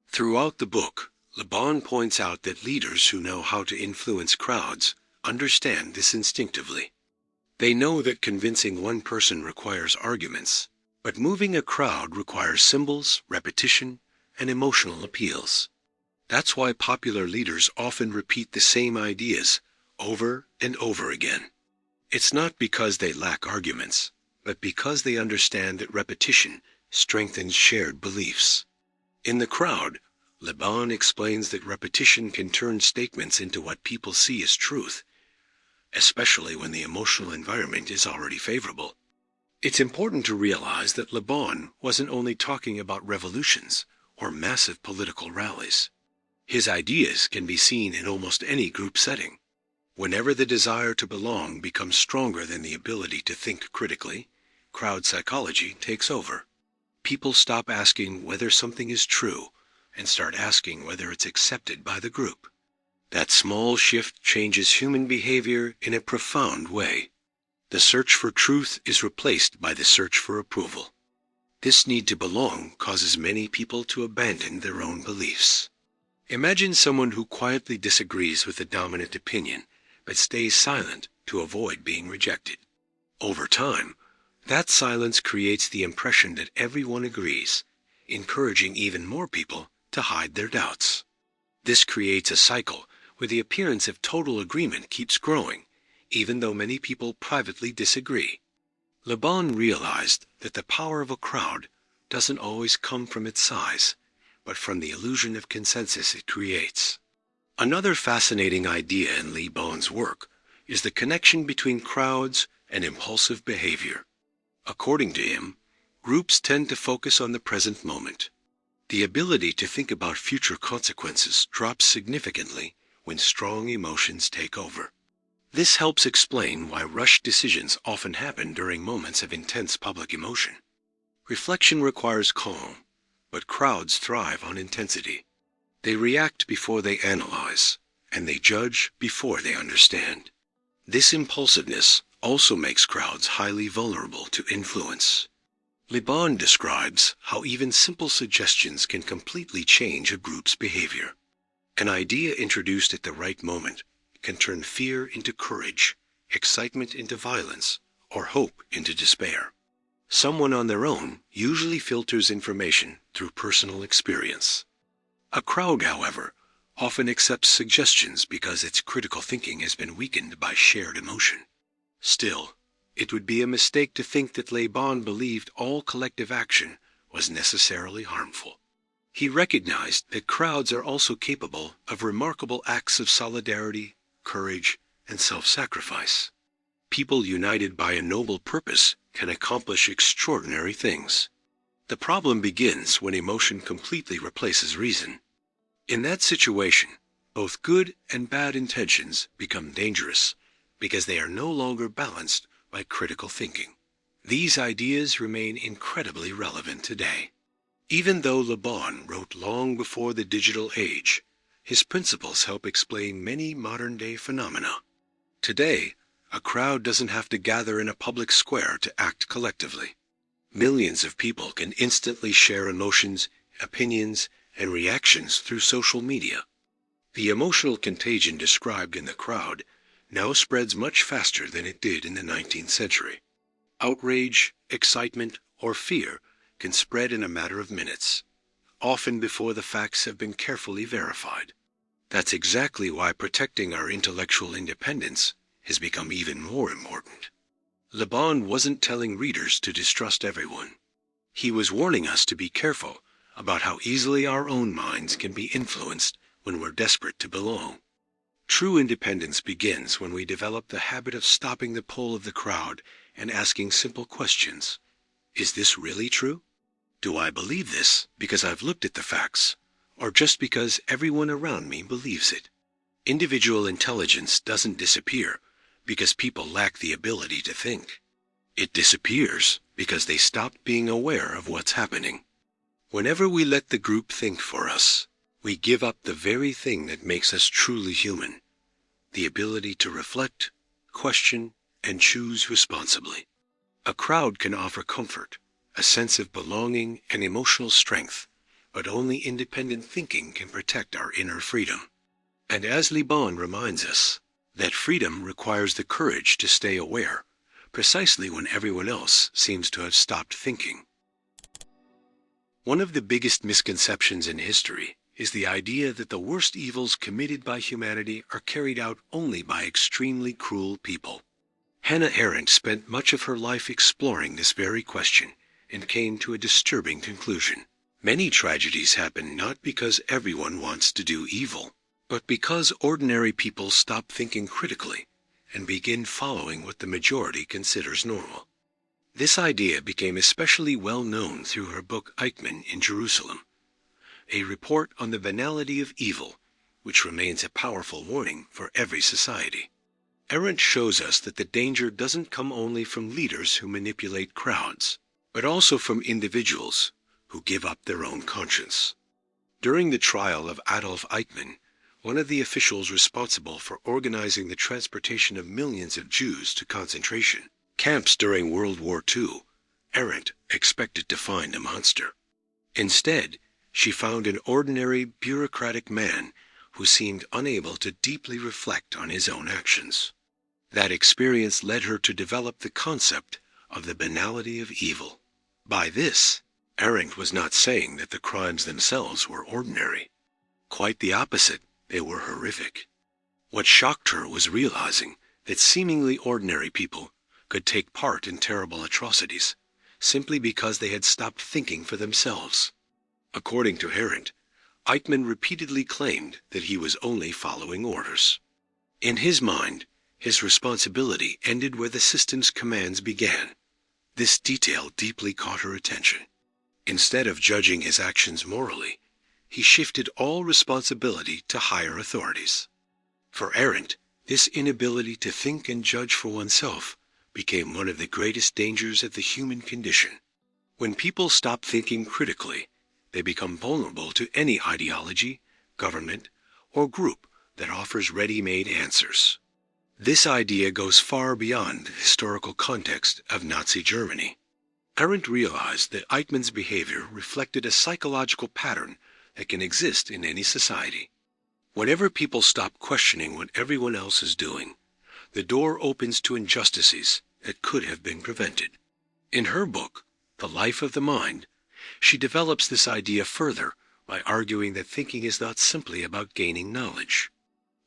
Throughout the book, Le Bon points out that leaders who know how to influence crowds understand this instinctively. They know that convincing one person requires arguments, but moving a crowd requires symbols, repetition, and emotional appeals. That's why popular leaders often repeat the same ideas over and over again. It's not because they lack arguments, but because they understand that repetition strengthens shared beliefs. In the crowd, Le Bon explains that repetition can turn statements into what people see as truth, especially when the emotional environment is already favorable. It's important to realize that Le Bon wasn't only talking about revolutions or massive political rallies. His ideas can be seen in almost any group setting. Whenever the desire to belong becomes stronger than the ability to think critically, crowd psychology takes over. People stop asking whether something is true and start asking whether it's accepted by the group. That small shift changes human behavior in a profound way. The search for truth is replaced by the search for approval. This need to belong causes many people to abandon their own beliefs. Imagine someone who quietly disagrees with the dominant opinion, but stays silent to avoid being rejected. Over time, that silence creates the impression that everyone agrees, encouraging even more people to hide their doubts. This creates a cycle where the appearance of total agreement keeps growing, even though many people privately disagree. Le Bon realized that the power of a crowd doesn't always come from its size, but from the illusion of consensus it creates. Another fascinating idea in Le Bon's work is the connection between crowds and impulsive behavior. According to him, groups tend to focus on the present moment. The ability to think about future consequences drops significantly when strong emotions take over. This helps explain why rushed decisions often happen during moments of intense public emotion. Reflection requires calm, but crowds thrive on intensity. They react before they analyze, and they judge before they understand. This impulsiveness also makes crowds highly vulnerable to influence. Le Bon describes how even simple suggestions can completely change a group's behavior. An idea introduced at the right moment can turn fear into courage, excitement into violence, or hope into despair. Someone on their own usually filters information through personal experience. A crowd, however, often accepts suggestions because its critical thinking has been weakened by shared emotion. Still, it would be a mistake to think that Le Bon believed all collective action was necessarily harmful. He recognized that crowds are also capable of remarkable acts of solidarity, courage, and self-sacrifice. People united by a noble purpose can accomplish extraordinary things. The problem begins when emotion completely replaces reason. In that situation, both good and bad intentions become dangerous because they are no longer balanced by critical thinking. These ideas remain incredibly relevant today. Even though Le Bon wrote long before the digital age, his principles help explain many modern-day phenomena. Today, a crowd doesn't have to gather in a public square to act collectively. Millions of people can instantly share emotions, opinions, and reactions through social media. The emotional contagion described in the crowd now spreads much faster than it did in the 19th century. Outrage, excitement, or fear can spread in a matter of minutes, often before the facts have been carefully verified. That's exactly why protecting our intellectual independence has become even more important. Le Bon wasn't telling readers to distrust everyone. He was warning us to be careful about how easily our own minds can be influenced when we're desperate to belong. True independence begins when we develop the habit of stopping the pull of the crowd and asking simple questions. Is this really true? Do I believe this because I've looked at the facts, or just because everyone around me believes it? Individual intelligence doesn't disappear because people lack the ability to think. It disappears because they stop being aware of what's happening. Whenever we let the group think for us, we give up the very thing that makes us truly human, the ability to reflect, question, and choose responsibly. A crowd can offer comfort, a sense of belonging, and emotional strength, but only independent thinking can protect our inner freedom. And as Le Bon reminds us, that freedom requires the courage to stay aware, precisely when everyone else seems to have stopped thinking. One of the biggest misconceptions in history is the idea that the worst evils committed by humanity are carried out only by extremely cruel people. Hannah Arendt spent much of her life exploring this very question and came to a disturbing conclusion. Many tragedies happen not because everyone wants to do evil, but because ordinary people stop thinking critically and begin following what the majority considers normal. This idea became especially well known through her book Eichmann in Jerusalem, a report on the banality of evil, which remains a powerful warning for every society. Arendt shows us that the danger doesn't come only from leaders who manipulate crowds, but also from individuals who give up their own conscience. During the trial of Adolf Eichmann, one of the officials responsible for organizing the transportation of millions of Jews to concentration camps during World War II, Arendt expected to find a monster. Instead, she found an ordinary bureaucratic man who seemed unable to deeply reflect on his own actions. That experience led her to develop the concept of the banality of evil. By this, Arendt was not saying that the crimes themselves were ordinary. Quite the opposite, they were horrific. What shocked her was realizing that seemingly ordinary people could take part in terrible atrocities simply because they had stopped thinking for themselves. According to Arendt, Eichmann repeatedly claimed that he was only following orders. In his mind, his responsibility ended where the system's commands began. This detail deeply caught her attention. Instead of judging his actions morally, he shifted all responsibility to higher authorities. For Arendt, this inability to think and judge for oneself became one of the greatest dangers of the human condition. When people stop thinking critically, they become vulnerable to any ideology, government, or group that offers ready-made answers. This idea goes far beyond the historical context of Nazi Germany. Arendt realized that Eichmann's behavior reflected a psychological pattern that can exist in any society. Whenever people stop questioning what everyone else is doing, the door opens to injustices that could have been prevented. In her book, The Life of the Mind, she develops this idea further by arguing that thinking is not simply about gaining knowledge.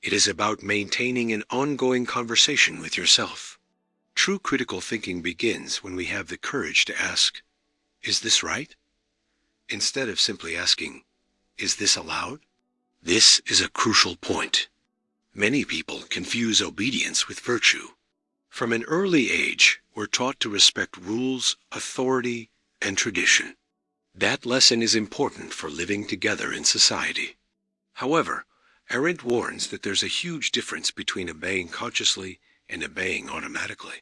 It is about maintaining an ongoing conversation with yourself. True critical thinking begins when we have the courage to ask, "Is this right?" instead of simply asking, "Is this allowed?" This is a crucial point. Many people confuse obedience with virtue. From an early age, we're taught to respect rules, authority, and tradition. That lesson is important for living together in society. However, Arendt warns that there's a huge difference between obeying consciously and obeying automatically.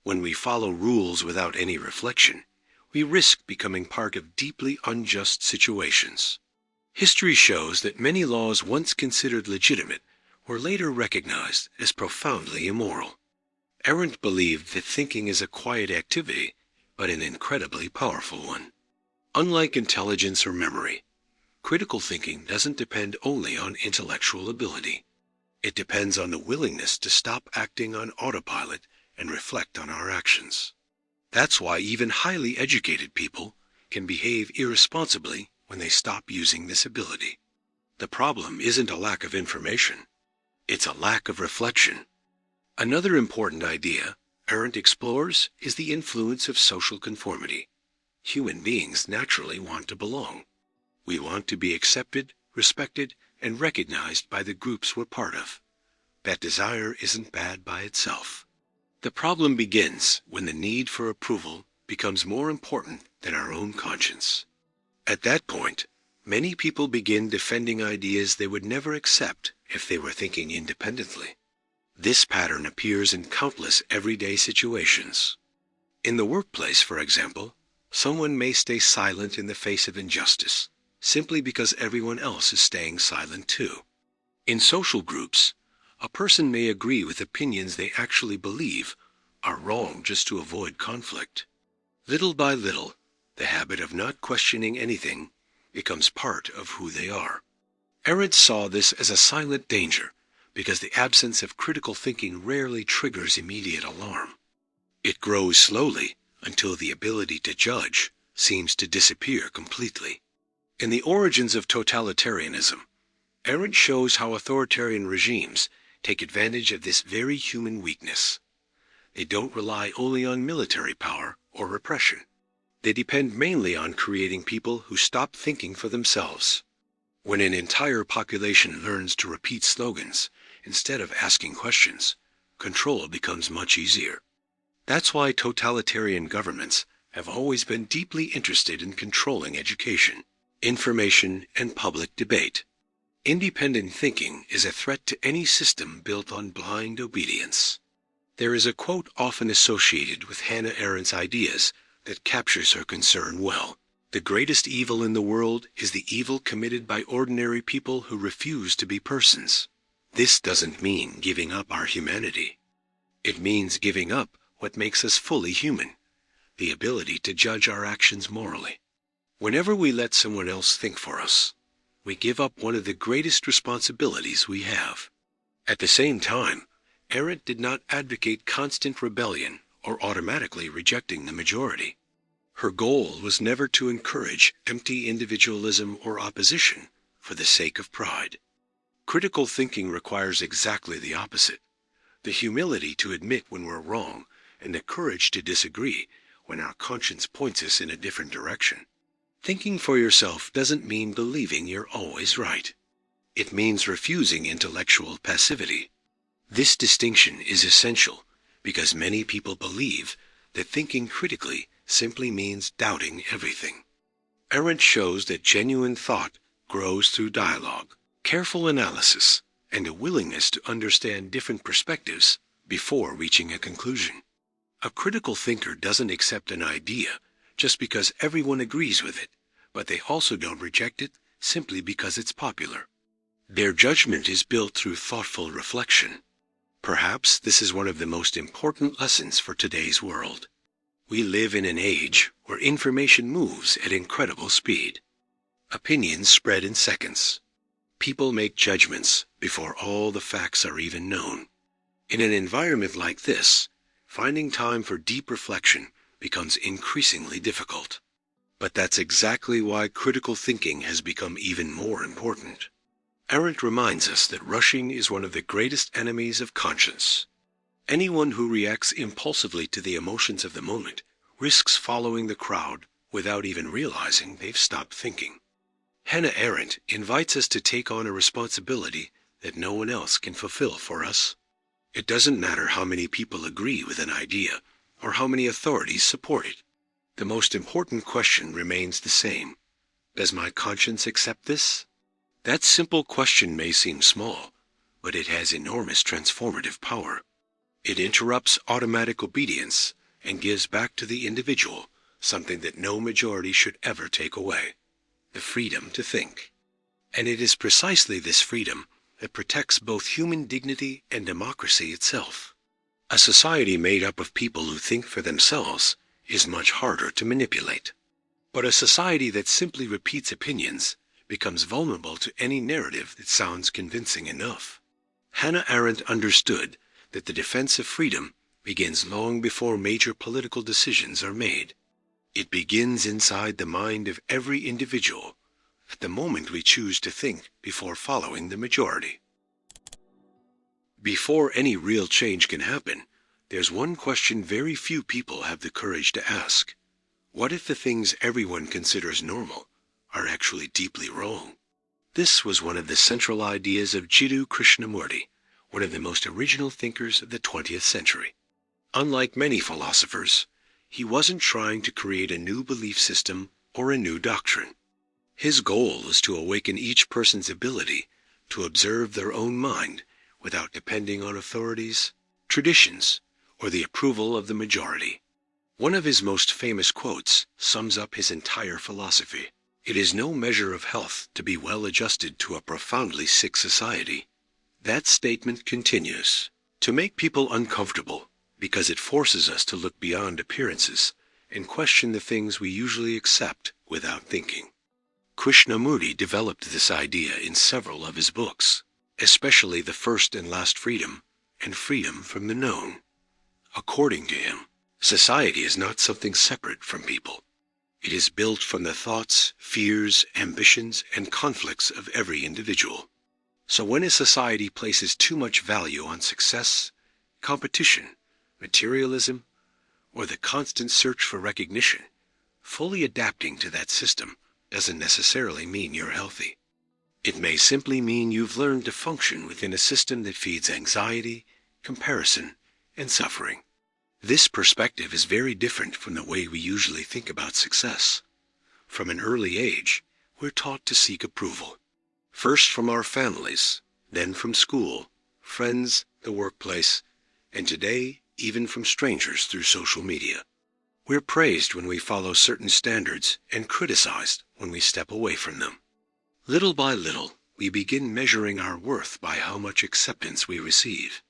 When we follow rules without any reflection, we risk becoming part of deeply unjust situations. History shows that many laws once considered legitimate were later recognized as profoundly immoral. Arendt believed that thinking is a quiet activity, but an incredibly powerful one. Unlike intelligence or memory, critical thinking doesn't depend only on intellectual ability. It depends on the willingness to stop acting on autopilot and reflect on our actions. That's why even highly educated people can behave irresponsibly when they stop using this ability. The problem isn't a lack of information. It's a lack of reflection. Another important idea Arendt explores is the influence of social conformity. Human beings naturally want to belong. We want to be accepted, respected, and recognized by the groups we're part of. That desire isn't bad by itself. The problem begins when the need for approval becomes more important than our own conscience. At that point, many people begin defending ideas they would never accept if they were thinking independently. This pattern appears in countless everyday situations. In the workplace, for example, someone may stay silent in the face of injustice, simply because everyone else is staying silent too. In social groups, a person may agree with opinions they actually believe are wrong just to avoid conflict. Little by little, the habit of not questioning anything becomes part of who they are. Arendt saw this as a silent danger because the absence of critical thinking rarely triggers immediate alarm. It grows slowly until the ability to judge seems to disappear completely. In The Origins of Totalitarianism, Arendt shows how authoritarian regimes take advantage of this very human weakness. They don't rely only on military power or repression. They depend mainly on creating people who stop thinking for themselves. When an entire population learns to repeat slogans instead of asking questions, control becomes much easier. That's why totalitarian governments have always been deeply interested in controlling education, information, and public debate. Independent thinking is a threat to any system built on blind obedience. There is a quote often associated with Hannah Arendt's ideas that captures her concern well. The greatest evil in the world is the evil committed by ordinary people who refuse to be persons. This doesn't mean giving up our humanity. It means giving up what makes us fully human, the ability to judge our actions morally. Whenever we let someone else think for us, we give up one of the greatest responsibilities we have. At the same time, Arendt did not advocate constant rebellion or automatically rejecting the majority. Her goal was never to encourage empty individualism or opposition for the sake of pride. Critical thinking requires exactly the opposite: the humility to admit when we're wrong and the courage to disagree when our conscience points us in a different direction. Thinking for yourself doesn't mean believing you're always right. It means refusing intellectual passivity. This distinction is essential because many people believe that thinking critically simply means doubting everything. Arendt shows that genuine thought grows through dialogue, careful analysis, and a willingness to understand different perspectives before reaching a conclusion. A critical thinker doesn't accept an idea just because everyone agrees with it, but they also don't reject it simply because it's popular. Their judgment is built through thoughtful reflection. Perhaps this is one of the most important lessons for today's world. We live in an age where information moves at incredible speed. Opinions spread in seconds. People make judgments before all the facts are even known. In an environment like this, finding time for deep reflection becomes increasingly difficult. But that's exactly why critical thinking has become even more important. Arendt reminds us that rushing is one of the greatest enemies of conscience. Anyone who reacts impulsively to the emotions of the moment risks following the crowd without even realizing they've stopped thinking. Hannah Arendt invites us to take on a responsibility that no one else can fulfill for us. It doesn't matter how many people agree with an idea or how many authorities support it. The most important question remains the same. Does my conscience accept this? That simple question may seem small, but it has enormous transformative power. It interrupts automatic obedience and gives back to the individual something that no majority should ever take away: the freedom to think. And it is precisely this freedom that protects both human dignity and democracy itself. A society made up of people who think for themselves is much harder to manipulate. But a society that simply repeats opinions becomes vulnerable to any narrative that sounds convincing enough. Hannah Arendt understood that the defense of freedom begins long before major political decisions are made. It begins inside the mind of every individual, at the moment we choose to think before following the majority. Before any real change can happen, there's one question very few people have the courage to ask. What if the things everyone considers normal are actually deeply wrong? This was one of the central ideas of Jiddu Krishnamurti, one of the most original thinkers of the 20th century. Unlike many philosophers, he wasn't trying to create a new belief system or a new doctrine. His goal was to awaken each person's ability to observe their own mind without depending on authorities, traditions, or the approval of the majority. One of his most famous quotes sums up his entire philosophy. It is no measure of health to be well adjusted to a profoundly sick society. That statement continues to make people uncomfortable because it forces us to look beyond appearances and question the things we usually accept without thinking. Krishnamurti developed this idea in several of his books, especially The First and Last Freedom and Freedom from the Known. According to him, society is not something separate from people. It is built from the thoughts, fears, ambitions, and conflicts of every individual. So when a society places too much value on success, competition, materialism, or the constant search for recognition, fully adapting to that system doesn't necessarily mean you're healthy. It may simply mean you've learned to function within a system that feeds anxiety, comparison, and suffering. This perspective is very different from the way we usually think about success. From an early age, we're taught to seek approval. First from our families, then from school, friends, the workplace, and today, even from strangers through social media. We're praised when we follow certain standards and criticized when we step away from them. Little by little, we begin measuring our worth by how much acceptance we receive.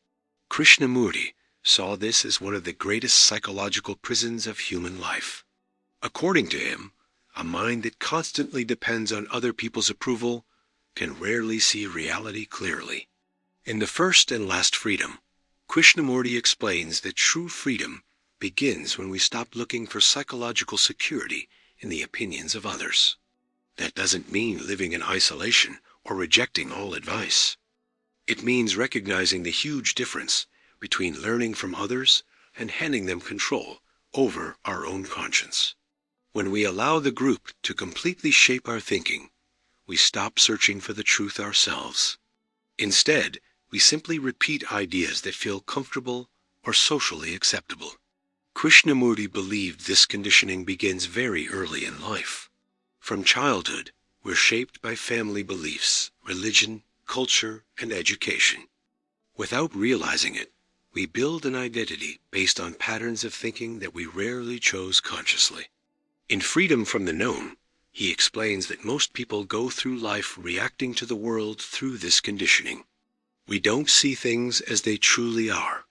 Krishnamurti saw this as one of the greatest psychological prisons of human life. According to him, a mind that constantly depends on other people's approval can rarely see reality clearly. In The First and Last Freedom, Krishnamurti explains that true freedom begins when we stop looking for psychological security in the opinions of others. That doesn't mean living in isolation or rejecting all advice. It means recognizing the huge difference between learning from others and handing them control over our own conscience. When we allow the group to completely shape our thinking, we stop searching for the truth ourselves. Instead, we simply repeat ideas that feel comfortable or socially acceptable. Krishnamurti believed this conditioning begins very early in life. From childhood, we're shaped by family beliefs, religion, culture, and education. Without realizing it, we build an identity based on patterns of thinking that we rarely chose consciously. In Freedom from the Known, he explains that most people go through life reacting to the world through this conditioning. We don't see things as they truly are.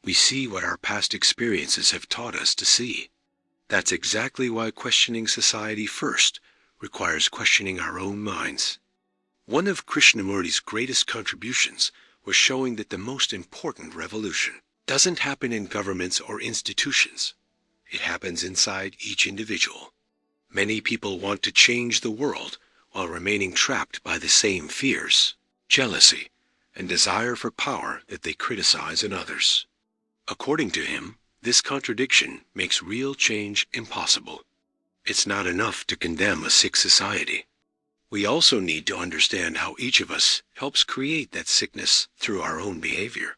We see what our past experiences have taught us to see. That's exactly why questioning society first requires questioning our own minds. One of Krishnamurti's greatest contributions was showing that the most important revolution doesn't happen in governments or institutions. It happens inside each individual. Many people want to change the world while remaining trapped by the same fears, jealousy, and desire for power that they criticize in others. According to him, this contradiction makes real change impossible. It's not enough to condemn a sick society. We also need to understand how each of us helps create that sickness through our own behavior.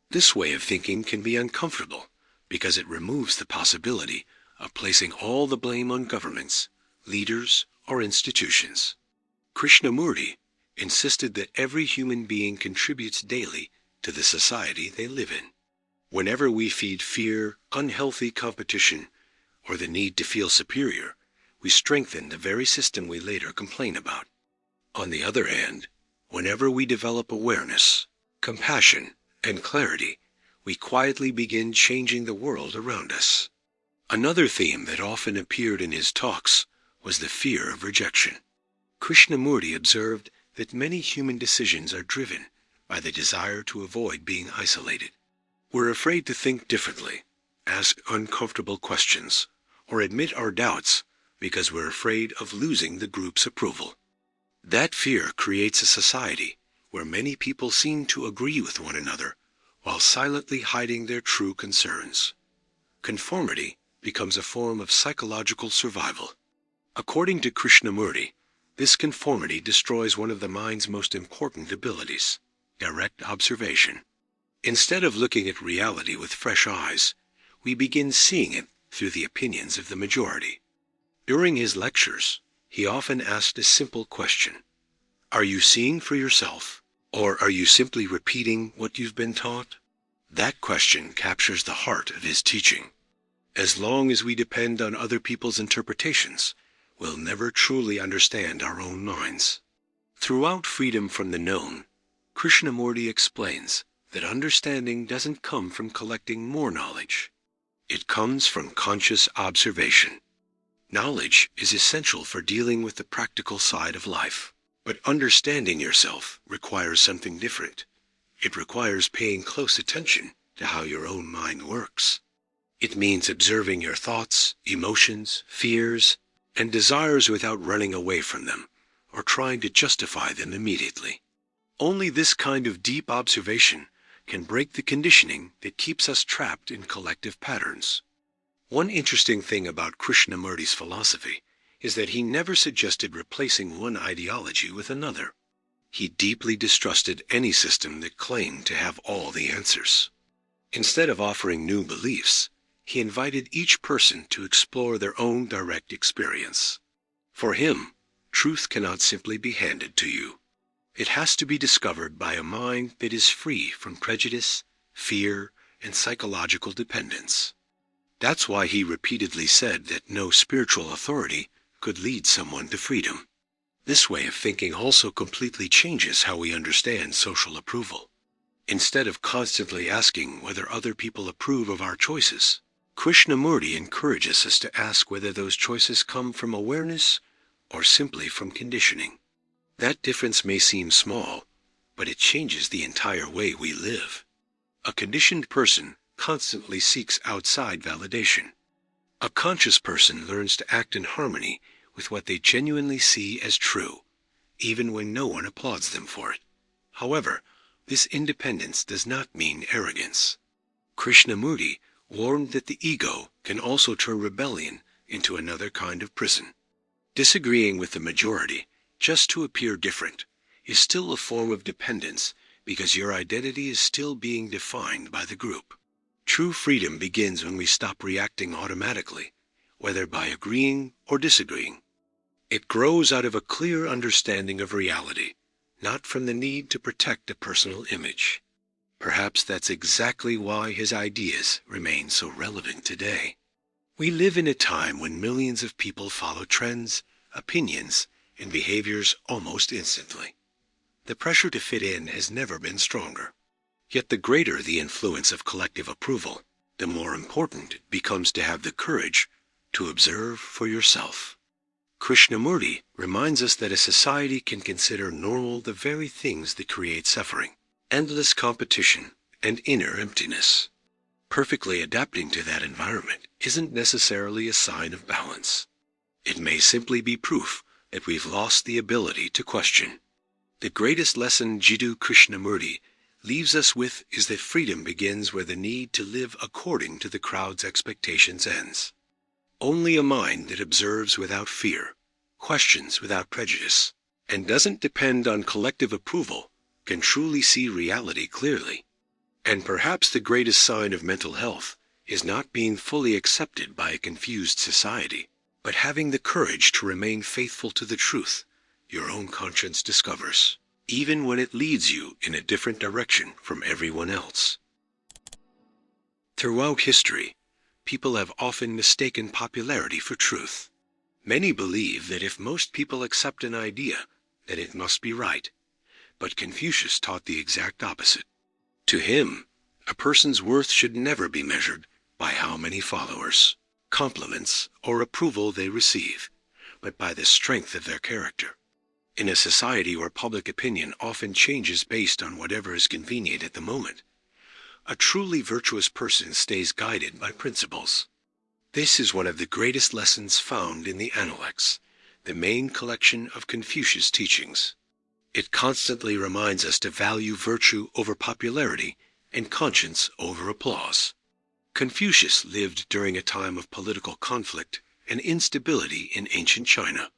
This way of thinking can be uncomfortable because it removes the possibility of placing all the blame on governments, leaders, or institutions. Krishnamurti insisted that every human being contributes daily to the society they live in. Whenever we feed fear, unhealthy competition, or the need to feel superior, we strengthen the very system we later complain about. On the other hand, whenever we develop awareness, compassion, and clarity, we quietly begin changing the world around us. Another theme that often appeared in his talks was the fear of rejection. Krishnamurti observed that many human decisions are driven by the desire to avoid being isolated. We're afraid to think differently, ask uncomfortable questions, or admit our doubts because we're afraid of losing the group's approval. That fear creates a society where many people seem to agree with one another while silently hiding their true concerns. Conformity becomes a form of psychological survival. According to Krishnamurti, this conformity destroys one of the mind's most important abilities, direct observation. Instead of looking at reality with fresh eyes, we begin seeing it through the opinions of the majority. During his lectures, he often asked a simple question: are you seeing for yourself, or are you simply repeating what you've been taught? That question captures the heart of his teaching. As long as we depend on other people's interpretations, we'll never truly understand our own minds. Throughout Freedom from the Known, Krishnamurti explains that understanding doesn't come from collecting more knowledge. It comes from conscious observation. Knowledge is essential for dealing with the practical side of life, but understanding yourself requires something different. It requires paying close attention to how your own mind works. It means observing your thoughts, emotions, fears, and desires without running away from them or trying to justify them immediately. Only this kind of deep observation can break the conditioning that keeps us trapped in collective patterns. One interesting thing about Krishnamurti's philosophy is that he never suggested replacing one ideology with another. He deeply distrusted any system that claimed to have all the answers. Instead of offering new beliefs, he invited each person to explore their own direct experience. For him, truth cannot simply be handed to you. It has to be discovered by a mind that is free from prejudice, fear, and psychological dependence. That's why he repeatedly said that no spiritual authority could lead someone to freedom. This way of thinking also completely changes how we understand social approval. Instead of constantly asking whether other people approve of our choices, Krishnamurti encourages us to ask whether those choices come from awareness or simply from conditioning. That difference may seem small, but it changes the entire way we live. A conditioned person constantly seeks outside validation. A conscious person learns to act in harmony with what they genuinely see as true, even when no one applauds them for it. However, this independence does not mean arrogance. Krishnamurti warned that the ego can also turn rebellion into another kind of prison. Disagreeing with the majority, just to appear different, is still a form of dependence because your identity is still being defined by the group. True freedom begins when we stop reacting automatically, whether by agreeing or disagreeing. It grows out of a clear understanding of reality, not from the need to protect a personal image. Perhaps that's exactly why his ideas remain so relevant today. We live in a time when millions of people follow trends, opinions, and behaviors almost instantly. The pressure to fit in has never been stronger. Yet the greater the influence of collective approval, the more important it becomes to have the courage to observe for yourself. Krishnamurti reminds us that a society can consider normal the very things that create suffering, endless competition, and inner emptiness. Perfectly adapting to that environment isn't necessarily a sign of balance. It may simply be proof that we've lost the ability to question. The greatest lesson Jiddu Krishnamurti leaves us with is that freedom begins where the need to live according to the crowd's expectations ends. Only a mind that observes without fear, questions without prejudice, and doesn't depend on collective approval can truly see reality clearly. And perhaps the greatest sign of mental health is not being fully accepted by a confused society, but having the courage to remain faithful to the truth your own conscience discovers, even when it leads you in a different direction from everyone else. Throughout history, people have often mistaken popularity for truth. Many believe that if most people accept an idea, then it must be right. But Confucius taught the exact opposite. To him, a person's worth should never be measured by how many followers. compliments, or approval they receive, but by the strength of their character. In a society where public opinion often changes based on whatever is convenient at the moment, a truly virtuous person stays guided by principles. This is one of the greatest lessons found in the Analects, the main collection of Confucius' teachings. It constantly reminds us to value virtue over popularity and conscience over applause. Confucius lived during a time of political conflict and instability in ancient China.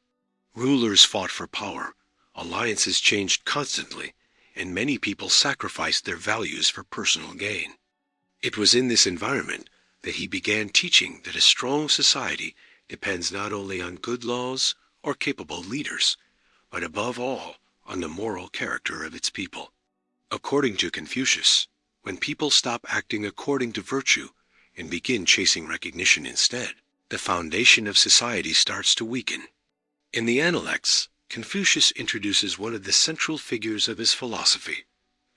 Rulers fought for power, alliances changed constantly, and many people sacrificed their values for personal gain. It was in this environment that he began teaching that a strong society depends not only on good laws or capable leaders, but above all on the moral character of its people. According to Confucius, when people stop acting according to virtue and begin chasing recognition instead, the foundation of society starts to weaken. In the Analects, Confucius introduces one of the central figures of his philosophy,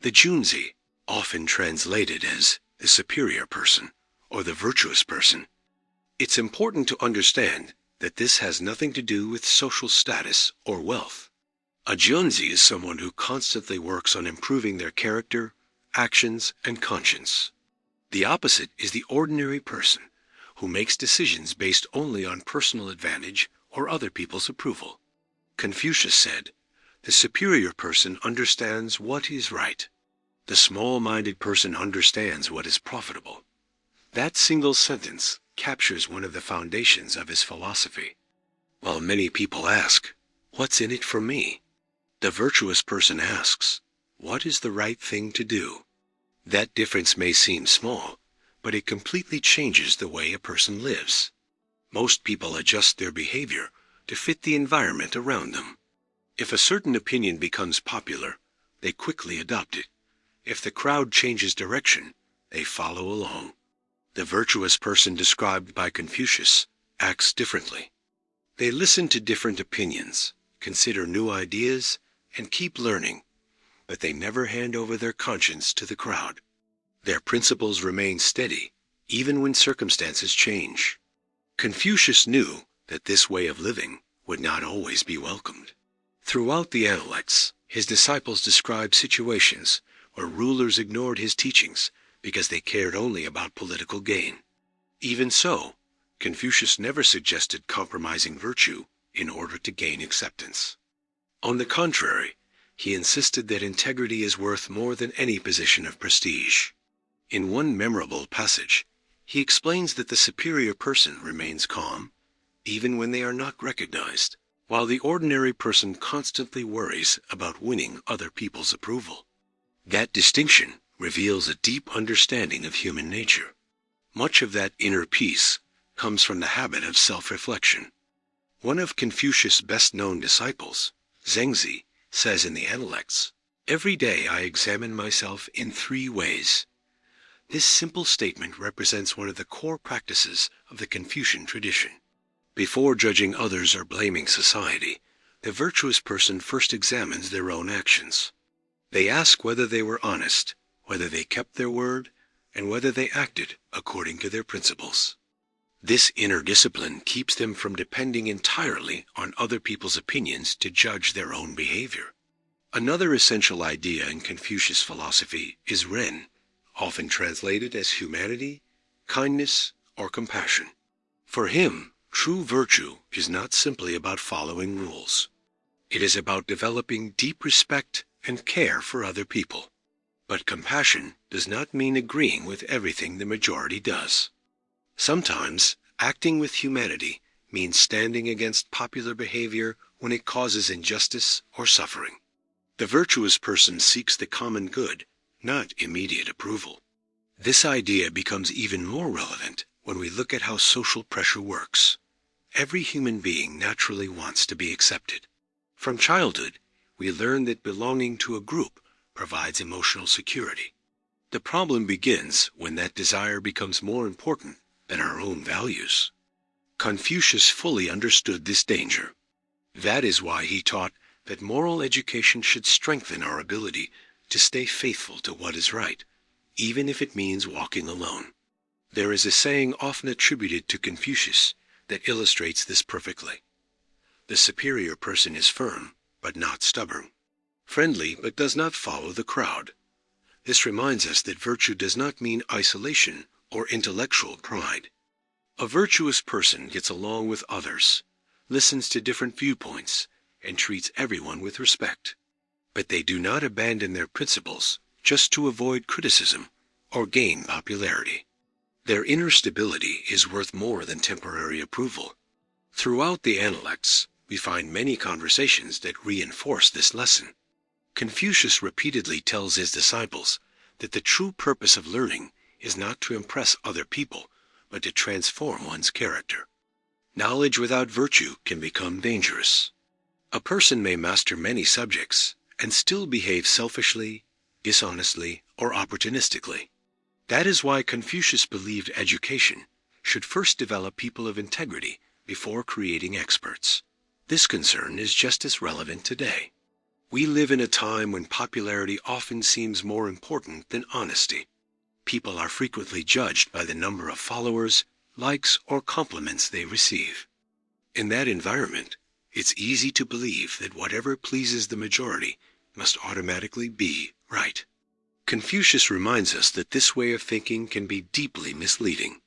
the Junzi, often translated as the superior person or the virtuous person. It's important to understand that this has nothing to do with social status or wealth. A Junzi is someone who constantly works on improving their character, actions, and conscience. The opposite is the ordinary person, who makes decisions based only on personal advantage or other people's approval. Confucius said, "The superior person understands what is right. The small-minded person understands what is profitable." That single sentence captures one of the foundations of his philosophy. While many people ask, "What's in it for me?" the virtuous person asks, "What is the right thing to do?" That difference may seem small, but it completely changes the way a person lives. Most people adjust their behavior to fit the environment around them. If a certain opinion becomes popular, they quickly adopt it. If the crowd changes direction, they follow along. The virtuous person described by Confucius acts differently. They listen to different opinions, consider new ideas, and keep learning, but they never hand over their conscience to the crowd. Their principles remain steady, even when circumstances change. Confucius knew that this way of living would not always be welcomed. Throughout the Analects, his disciples described situations where rulers ignored his teachings because they cared only about political gain. Even so, Confucius never suggested compromising virtue in order to gain acceptance. On the contrary, he insisted that integrity is worth more than any position of prestige. In one memorable passage, he explains that the superior person remains calm, even when they are not recognized, while the ordinary person constantly worries about winning other people's approval. That distinction reveals a deep understanding of human nature. Much of that inner peace comes from the habit of self-reflection. One of Confucius' best-known disciples, Zhengzi, says in the Analects, "Every day I examine myself in 3 ways." This simple statement represents one of the core practices of the Confucian tradition. Before judging others or blaming society, the virtuous person first examines their own actions. They ask whether they were honest, whether they kept their word, and whether they acted according to their principles. This inner discipline keeps them from depending entirely on other people's opinions to judge their own behavior. Another essential idea in Confucius philosophy is Ren, often translated as humanity, kindness, or compassion. For him, true virtue is not simply about following rules. It is about developing deep respect and care for other people. But compassion does not mean agreeing with everything the majority does. Sometimes, acting with humanity means standing against popular behavior when it causes injustice or suffering. The virtuous person seeks the common good, not immediate approval. This idea becomes even more relevant when we look at how social pressure works. Every human being naturally wants to be accepted. From childhood, we learn that belonging to a group provides emotional security. The problem begins when that desire becomes more important than our own values. Confucius fully understood this danger. That is why he taught that moral education should strengthen our ability to stay faithful to what is right, even if it means walking alone. There is a saying often attributed to Confucius that illustrates this perfectly. The superior person is firm, but not stubborn, friendly, but does not follow the crowd. This reminds us that virtue does not mean isolation or intellectual pride. A virtuous person gets along with others, listens to different viewpoints, and treats everyone with respect. But they do not abandon their principles just to avoid criticism or gain popularity. Their inner stability is worth more than temporary approval. Throughout the Analects, we find many conversations that reinforce this lesson. Confucius repeatedly tells his disciples that the true purpose of learning is not to impress other people, but to transform one's character. Knowledge without virtue can become dangerous. A person may master many subjects and still behave selfishly, dishonestly, or opportunistically. That is why Confucius believed education should first develop people of integrity before creating experts. This concern is just as relevant today. We live in a time when popularity often seems more important than honesty. People are frequently judged by the number of followers, likes, or compliments they receive. In that environment, it's easy to believe that whatever pleases the majority must automatically be right. Confucius reminds us that this way of thinking can be deeply misleading.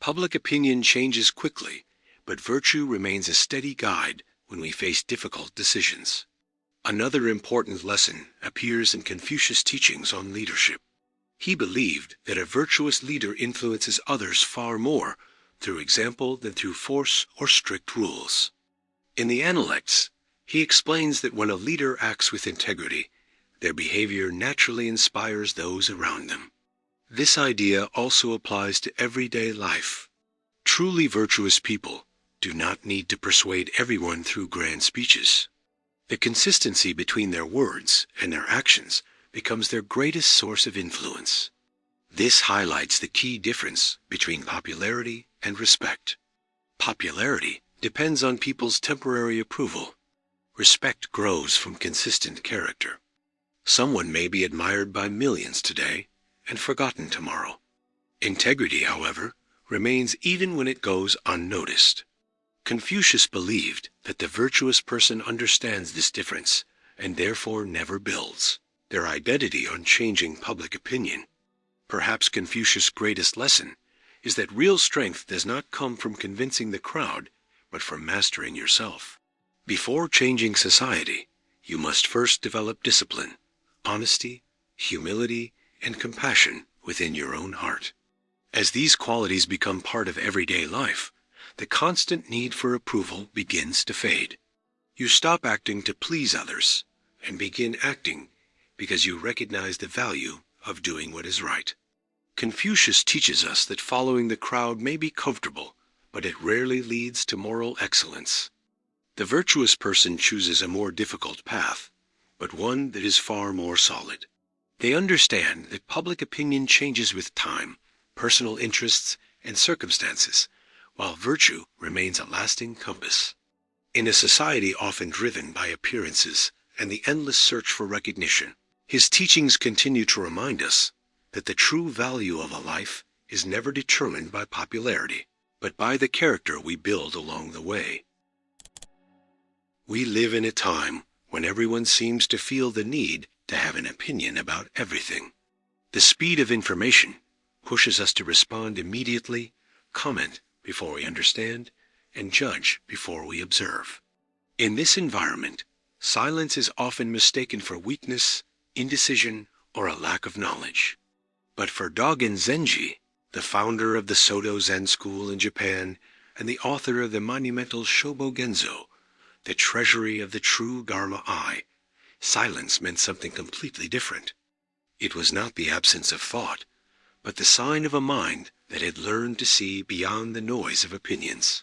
Public opinion changes quickly, but virtue remains a steady guide when we face difficult decisions. Another important lesson appears in Confucius' teachings on leadership. He believed that a virtuous leader influences others far more through example than through force or strict rules. In the Analects, he explains that when a leader acts with integrity, their behavior naturally inspires those around them. This idea also applies to everyday life. Truly virtuous people do not need to persuade everyone through grand speeches. The consistency between their words and their actions becomes their greatest source of influence. This highlights the key difference between popularity and respect. Popularity depends on people's temporary approval. Respect grows from consistent character. Someone may be admired by millions today and forgotten tomorrow. Integrity, however, remains even when it goes unnoticed. Confucius believed that the virtuous person understands this difference and therefore never builds their identity on changing public opinion. Perhaps Confucius' greatest lesson is that real strength does not come from convincing the crowd, but from mastering yourself. Before changing society, you must first develop discipline, honesty, humility, and compassion within your own heart. As these qualities become part of everyday life, the constant need for approval begins to fade. You stop acting to please others and begin acting because you recognize the value of doing what is right. Confucius teaches us that following the crowd may be comfortable, but it rarely leads to moral excellence. The virtuous person chooses a more difficult path, but one that is far more solid. They understand that public opinion changes with time, personal interests, and circumstances, while virtue remains a lasting compass. In a society often driven by appearances and the endless search for recognition, his teachings continue to remind us that the true value of a life is never determined by popularity, but by the character we build along the way. We live in a time when everyone seems to feel the need to have an opinion about everything. The speed of information pushes us to respond immediately, comment before we understand, and judge before we observe. In this environment, silence is often mistaken for weakness, indecision, or a lack of knowledge. But for Dogen Zenji, the founder of the Soto Zen school in Japan and the author of the monumental Shobogenzo, the treasury of the true Dharma eye, silence meant something completely different. It was not the absence of thought, but the sign of a mind that had learned to see beyond the noise of opinions.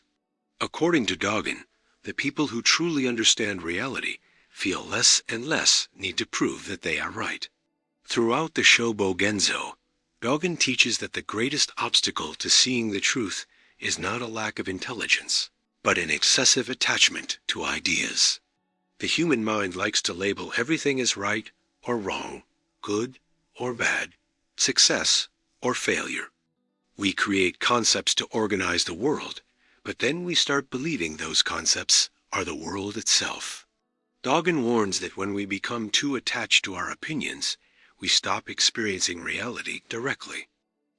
According to Dogen, the people who truly understand reality feel less and less need to prove that they are right. Throughout the Shobogenzo, Dogen teaches that the greatest obstacle to seeing the truth is not a lack of intelligence, but an excessive attachment to ideas. The human mind likes to label everything as right or wrong, good or bad, success or failure. We create concepts to organize the world, but then we start believing those concepts are the world itself. Dogen warns that when we become too attached to our opinions, we stop experiencing reality directly.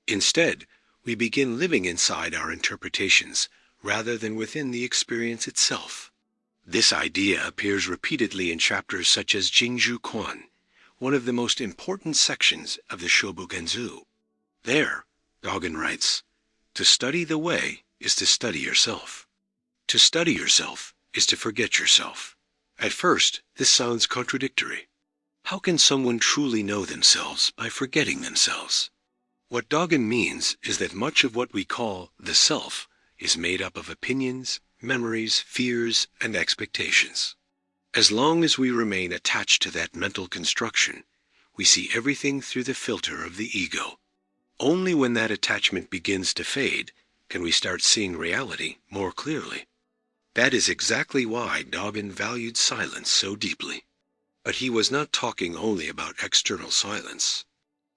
Instead, we begin living inside our interpretations rather than within the experience itself. This idea appears repeatedly in chapters such as Jingzhu Quan, one of the most important sections of the Shobogenzo. There, Dogen writes, "To study the way is to study yourself. To study yourself is to forget yourself." At first, this sounds contradictory. How can someone truly know themselves by forgetting themselves? What Dogen means is that much of what we call the self is made up of opinions, memories, fears, and expectations. As long as we remain attached to that mental construction, we see everything through the filter of the ego. Only when that attachment begins to fade can we start seeing reality more clearly. That is exactly why Dogen valued silence so deeply. But he was not talking only about external silence.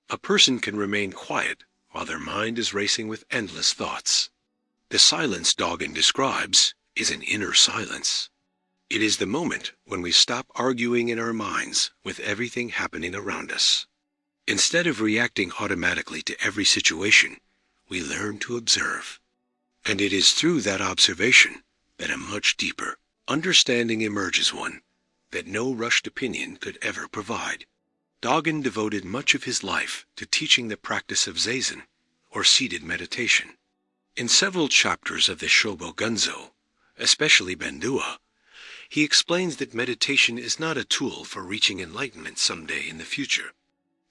A person can remain quiet while their mind is racing with endless thoughts. The silence Dogen describes is an inner silence. It is the moment when we stop arguing in our minds with everything happening around us. Instead of reacting automatically to every situation, we learn to observe. And it is through that observation that a much deeper understanding emerges, one that no rushed opinion could ever provide. Dogen devoted much of his life to teaching the practice of Zazen, or seated meditation. In several chapters of the Shobogenzo, especially Bendua, he explains that meditation is not a tool for reaching enlightenment someday in the future.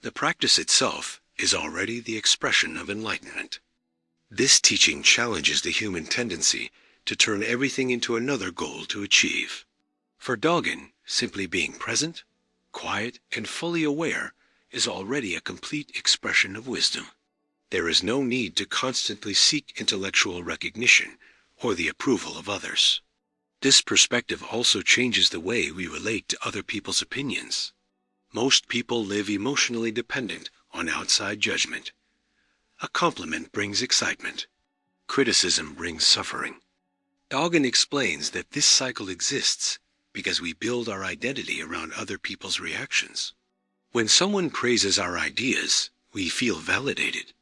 The practice itself is already the expression of enlightenment. This teaching challenges the human tendency to turn everything into another goal to achieve. For Dogen, simply being present, quiet, and fully aware is already a complete expression of wisdom. There is no need to constantly seek intellectual recognition or the approval of others. This perspective also changes the way we relate to other people's opinions. Most people live emotionally dependent on outside judgment. A compliment brings excitement. Criticism brings suffering. Dogen explains that this cycle exists because we build our identity around other people's reactions. When someone praises our ideas, we feel validated.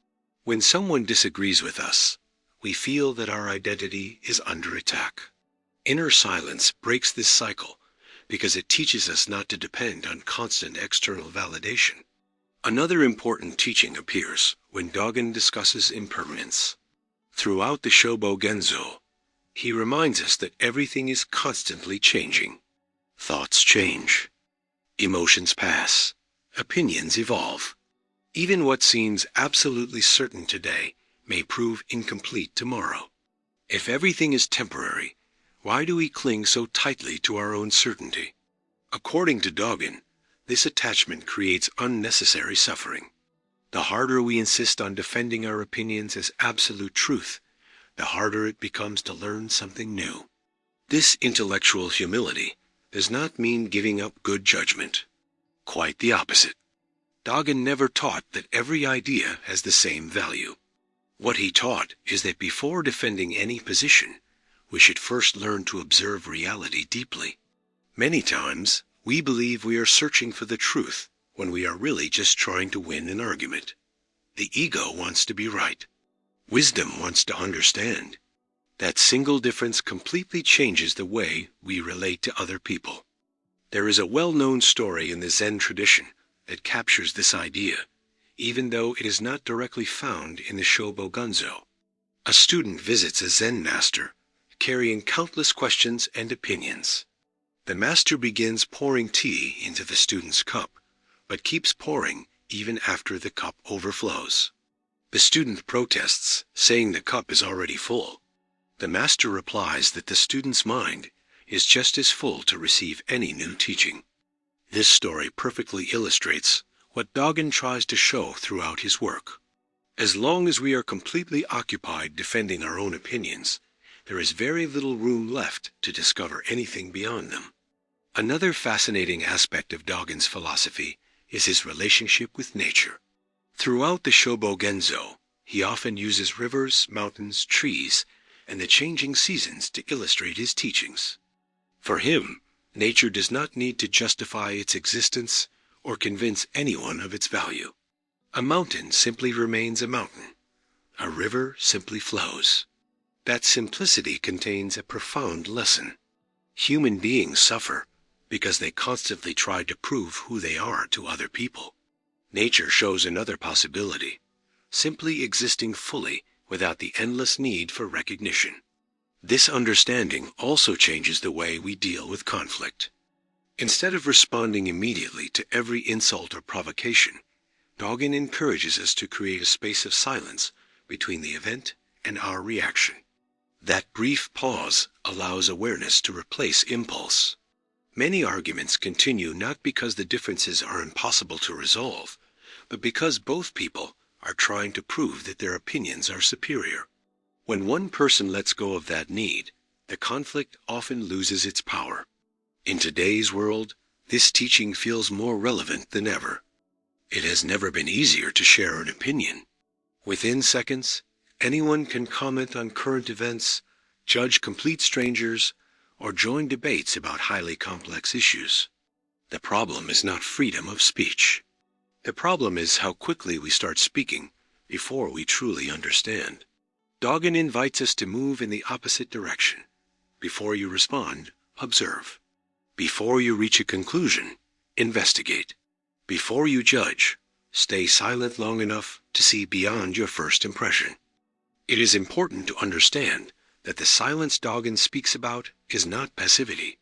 When someone disagrees with us, we feel that our identity is under attack. Inner silence breaks this cycle because it teaches us not to depend on constant external validation. Another important teaching appears when Dogen discusses impermanence. Throughout the Shobogenzo, he reminds us that everything is constantly changing. Thoughts change. Emotions pass. Opinions evolve. Even what seems absolutely certain today may prove incomplete tomorrow. If everything is temporary, why do we cling so tightly to our own certainty? According to Dogen, this attachment creates unnecessary suffering. The harder we insist on defending our opinions as absolute truth, the harder it becomes to learn something new. This intellectual humility does not mean giving up good judgment. Quite the opposite. Dogen never taught that every idea has the same value. What he taught is that before defending any position, we should first learn to observe reality deeply. Many times, we believe we are searching for the truth when we are really just trying to win an argument. The ego wants to be right. Wisdom wants to understand. That single difference completely changes the way we relate to other people. There is a well-known story in the Zen tradition that captures this idea, even though it is not directly found in the Shobogenzo. A student visits a Zen master, carrying countless questions and opinions. The master begins pouring tea into the student's cup, but keeps pouring even after the cup overflows. The student protests, saying the cup is already full. The master replies that the student's mind is just as full to receive any new teaching. This story perfectly illustrates what Dogen tries to show throughout his work. As long as we are completely occupied defending our own opinions, there is very little room left to discover anything beyond them. Another fascinating aspect of Dogen's philosophy is his relationship with nature. Throughout the Shobogenzo, He often uses rivers, mountains, trees, and the changing seasons to illustrate his teachings. For him, nature does not need to justify its existence or convince anyone of its value. A mountain simply remains a mountain. A river simply flows. That simplicity contains a profound lesson. Human beings suffer because they constantly try to prove who they are to other people. Nature shows another possibility, simply existing fully without the endless need for recognition. This understanding also changes the way we deal with conflict. Instead of responding immediately to every insult or provocation, Dogen encourages us to create a space of silence between the event and our reaction. That brief pause allows awareness to replace impulse. Many arguments continue not because the differences are impossible to resolve, but because both people are trying to prove that their opinions are superior. When one person lets go of that need, the conflict often loses its power. In today's world, this teaching feels more relevant than ever. It has never been easier to share an opinion. Within seconds, anyone can comment on current events, judge complete strangers, or join debates about highly complex issues. The problem is not freedom of speech. The problem is how quickly we start speaking before we truly understand. Dogen invites us to move in the opposite direction. Before you respond, observe. Before you reach a conclusion, investigate. Before you judge, stay silent long enough to see beyond your first impression. It is important to understand that the silence Dogen speaks about is not passivity.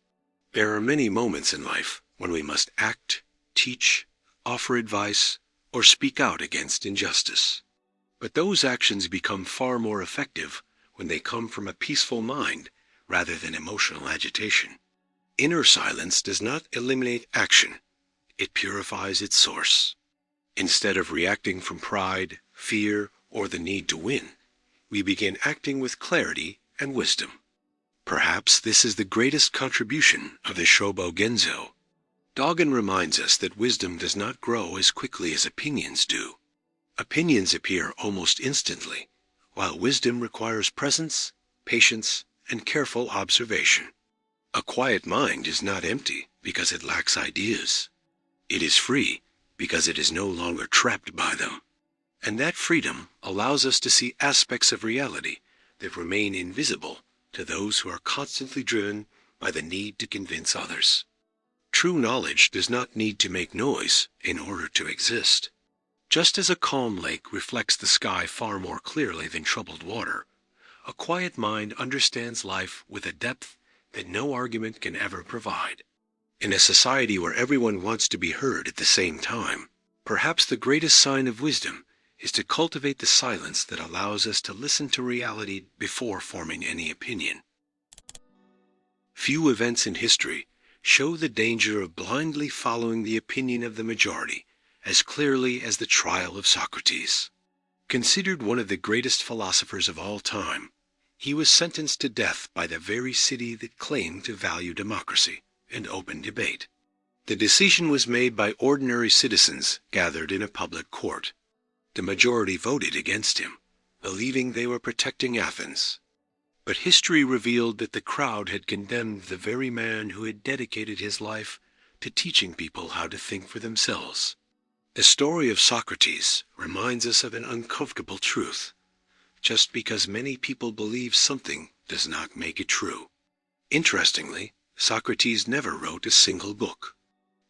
There are many moments in life when we must act, teach, offer advice, or speak out against injustice. But those actions become far more effective when they come from a peaceful mind rather than emotional agitation. Inner silence does not eliminate action. It purifies its source. Instead of reacting from pride, fear, or the need to win, we begin acting with clarity and wisdom. Perhaps this is the greatest contribution of the Shobo Genzo. Dogen reminds us that wisdom does not grow as quickly as opinions do. Opinions appear almost instantly, while wisdom requires presence, patience, and careful observation. A quiet mind is not empty because it lacks ideas. It is free because it is no longer trapped by them. And that freedom allows us to see aspects of reality that remain invisible to those who are constantly driven by the need to convince others. True knowledge does not need to make noise in order to exist. Just as a calm lake reflects the sky far more clearly than troubled water, a quiet mind understands life with a depth that no argument can ever provide. In a society where everyone wants to be heard at the same time, perhaps the greatest sign of wisdom is to cultivate the silence that allows us to listen to reality before forming any opinion. Few events in history show the danger of blindly following the opinion of the majority as clearly as the trial of Socrates. Considered one of the greatest philosophers of all time, he was sentenced to death by the very city that claimed to value democracy and open debate. The decision was made by ordinary citizens gathered in a public court. The majority voted against him, believing they were protecting Athens. But history revealed that the crowd had condemned the very man who had dedicated his life to teaching people how to think for themselves. The story of Socrates reminds us of an uncomfortable truth. Just because many people believe something does not make it true. Interestingly, Socrates never wrote a single book.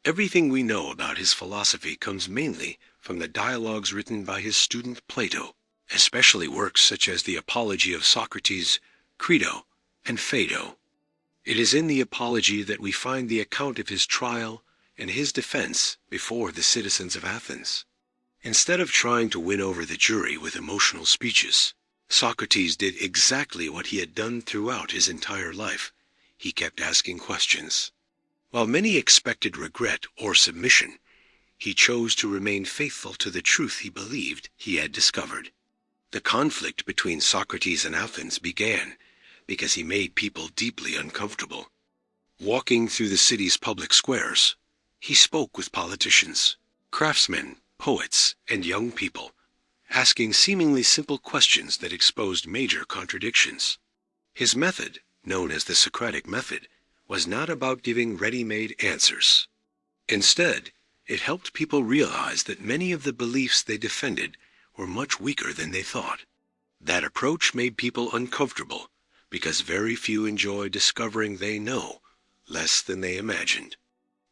Everything we know about his philosophy comes mainly from the dialogues written by his student Plato, especially works such as the Apology of Socrates, Crito, and Phaedo. It is in the Apology that we find the account of his trial and his defense before the citizens of Athens. Instead of trying to win over the jury with emotional speeches, Socrates did exactly what he had done throughout his entire life. He kept asking questions. While many expected regret or submission, he chose to remain faithful to the truth he believed he had discovered. The conflict between Socrates and Athens began because he made people deeply uncomfortable. Walking through the city's public squares, he spoke with politicians, craftsmen, poets, and young people, asking seemingly simple questions that exposed major contradictions. His method, known as the Socratic method, was not about giving ready-made answers. Instead, it helped people realize that many of the beliefs they defended were much weaker than they thought. That approach made people uncomfortable because very few enjoy discovering they know less than they imagined.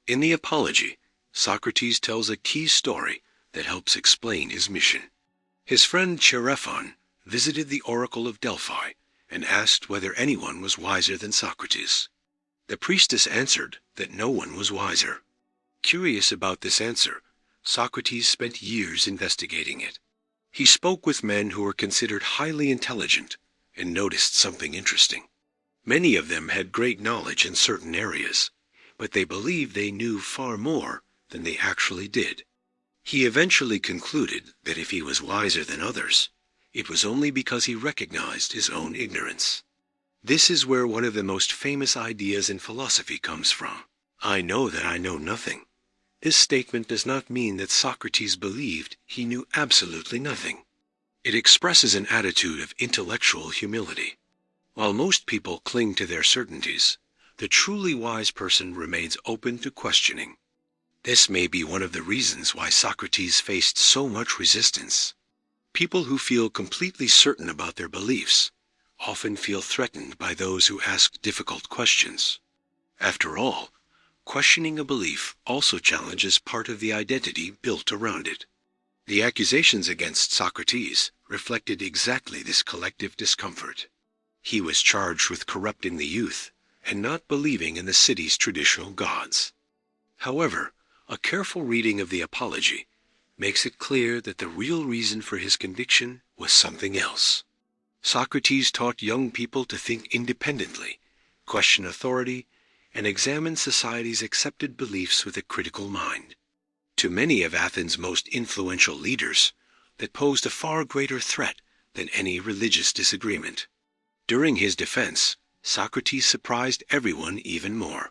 In the Apology, Socrates tells a key story that helps explain his mission. His friend Chaerephon visited the oracle of Delphi and asked whether anyone was wiser than Socrates. The priestess answered that no one was wiser. Curious about this answer, Socrates spent years investigating it. He spoke with men who were considered highly intelligent and noticed something interesting. Many of them had great knowledge in certain areas, but they believed they knew far more than they actually did. He eventually concluded that if he was wiser than others, it was only because he recognized his own ignorance. This is where one of the most famous ideas in philosophy comes from. I know that I know nothing. This statement does not mean that Socrates believed he knew absolutely nothing. It expresses an attitude of intellectual humility. While most people cling to their certainties, the truly wise person remains open to questioning. This may be one of the reasons why Socrates faced so much resistance. People who feel completely certain about their beliefs often feel threatened by those who ask difficult questions. After all, questioning a belief also challenges part of the identity built around it. The accusations against Socrates reflected exactly this collective discomfort. He was charged with corrupting the youth and not believing in the city's traditional gods. However, a careful reading of the Apology makes it clear that the real reason for his conviction was something else. Socrates taught young people to think independently, question authority, and examine society's accepted beliefs with a critical mind. To many of Athens' most influential leaders, that posed a far greater threat than any religious disagreement. During his defense, Socrates surprised everyone even more.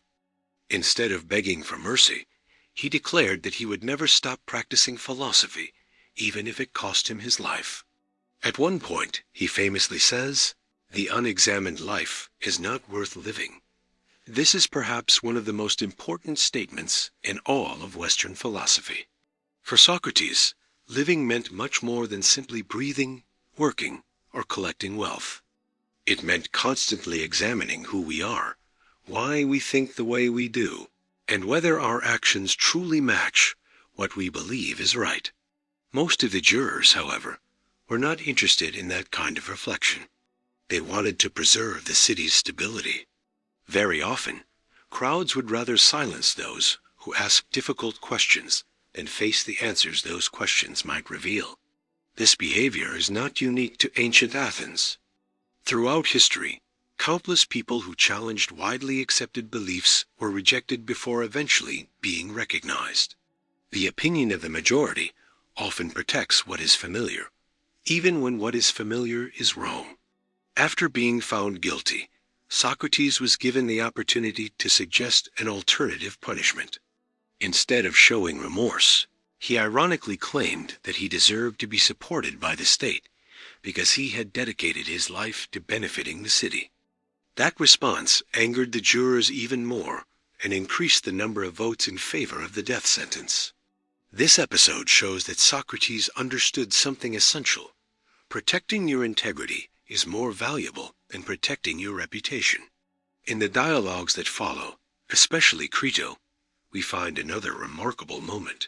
Instead of begging for mercy, he declared that he would never stop practicing philosophy, even if it cost him his life. At one point, he famously says, "The unexamined life is not worth living." This is perhaps one of the most important statements in all of Western philosophy. For Socrates, living meant much more than simply breathing, working, or collecting wealth. It meant constantly examining who we are, why we think the way we do, and whether our actions truly match what we believe is right. Most of the jurors, however, were not interested in that kind of reflection. They wanted to preserve the city's stability. Very often, crowds would rather silence those who asked difficult questions than face the answers those questions might reveal. This behavior is not unique to ancient Athens. Throughout history, countless people who challenged widely accepted beliefs were rejected before eventually being recognized. The opinion of the majority often protects what is familiar, even when what is familiar is wrong. After being found guilty, Socrates was given the opportunity to suggest an alternative punishment. Instead of showing remorse, he ironically claimed that he deserved to be supported by the state because he had dedicated his life to benefiting the city. That response angered the jurors even more and increased the number of votes in favor of the death sentence. This episode shows that Socrates understood something essential. Protecting your integrity is more valuable than protecting your reputation. In the dialogues that follow, especially Crito, we find another remarkable moment.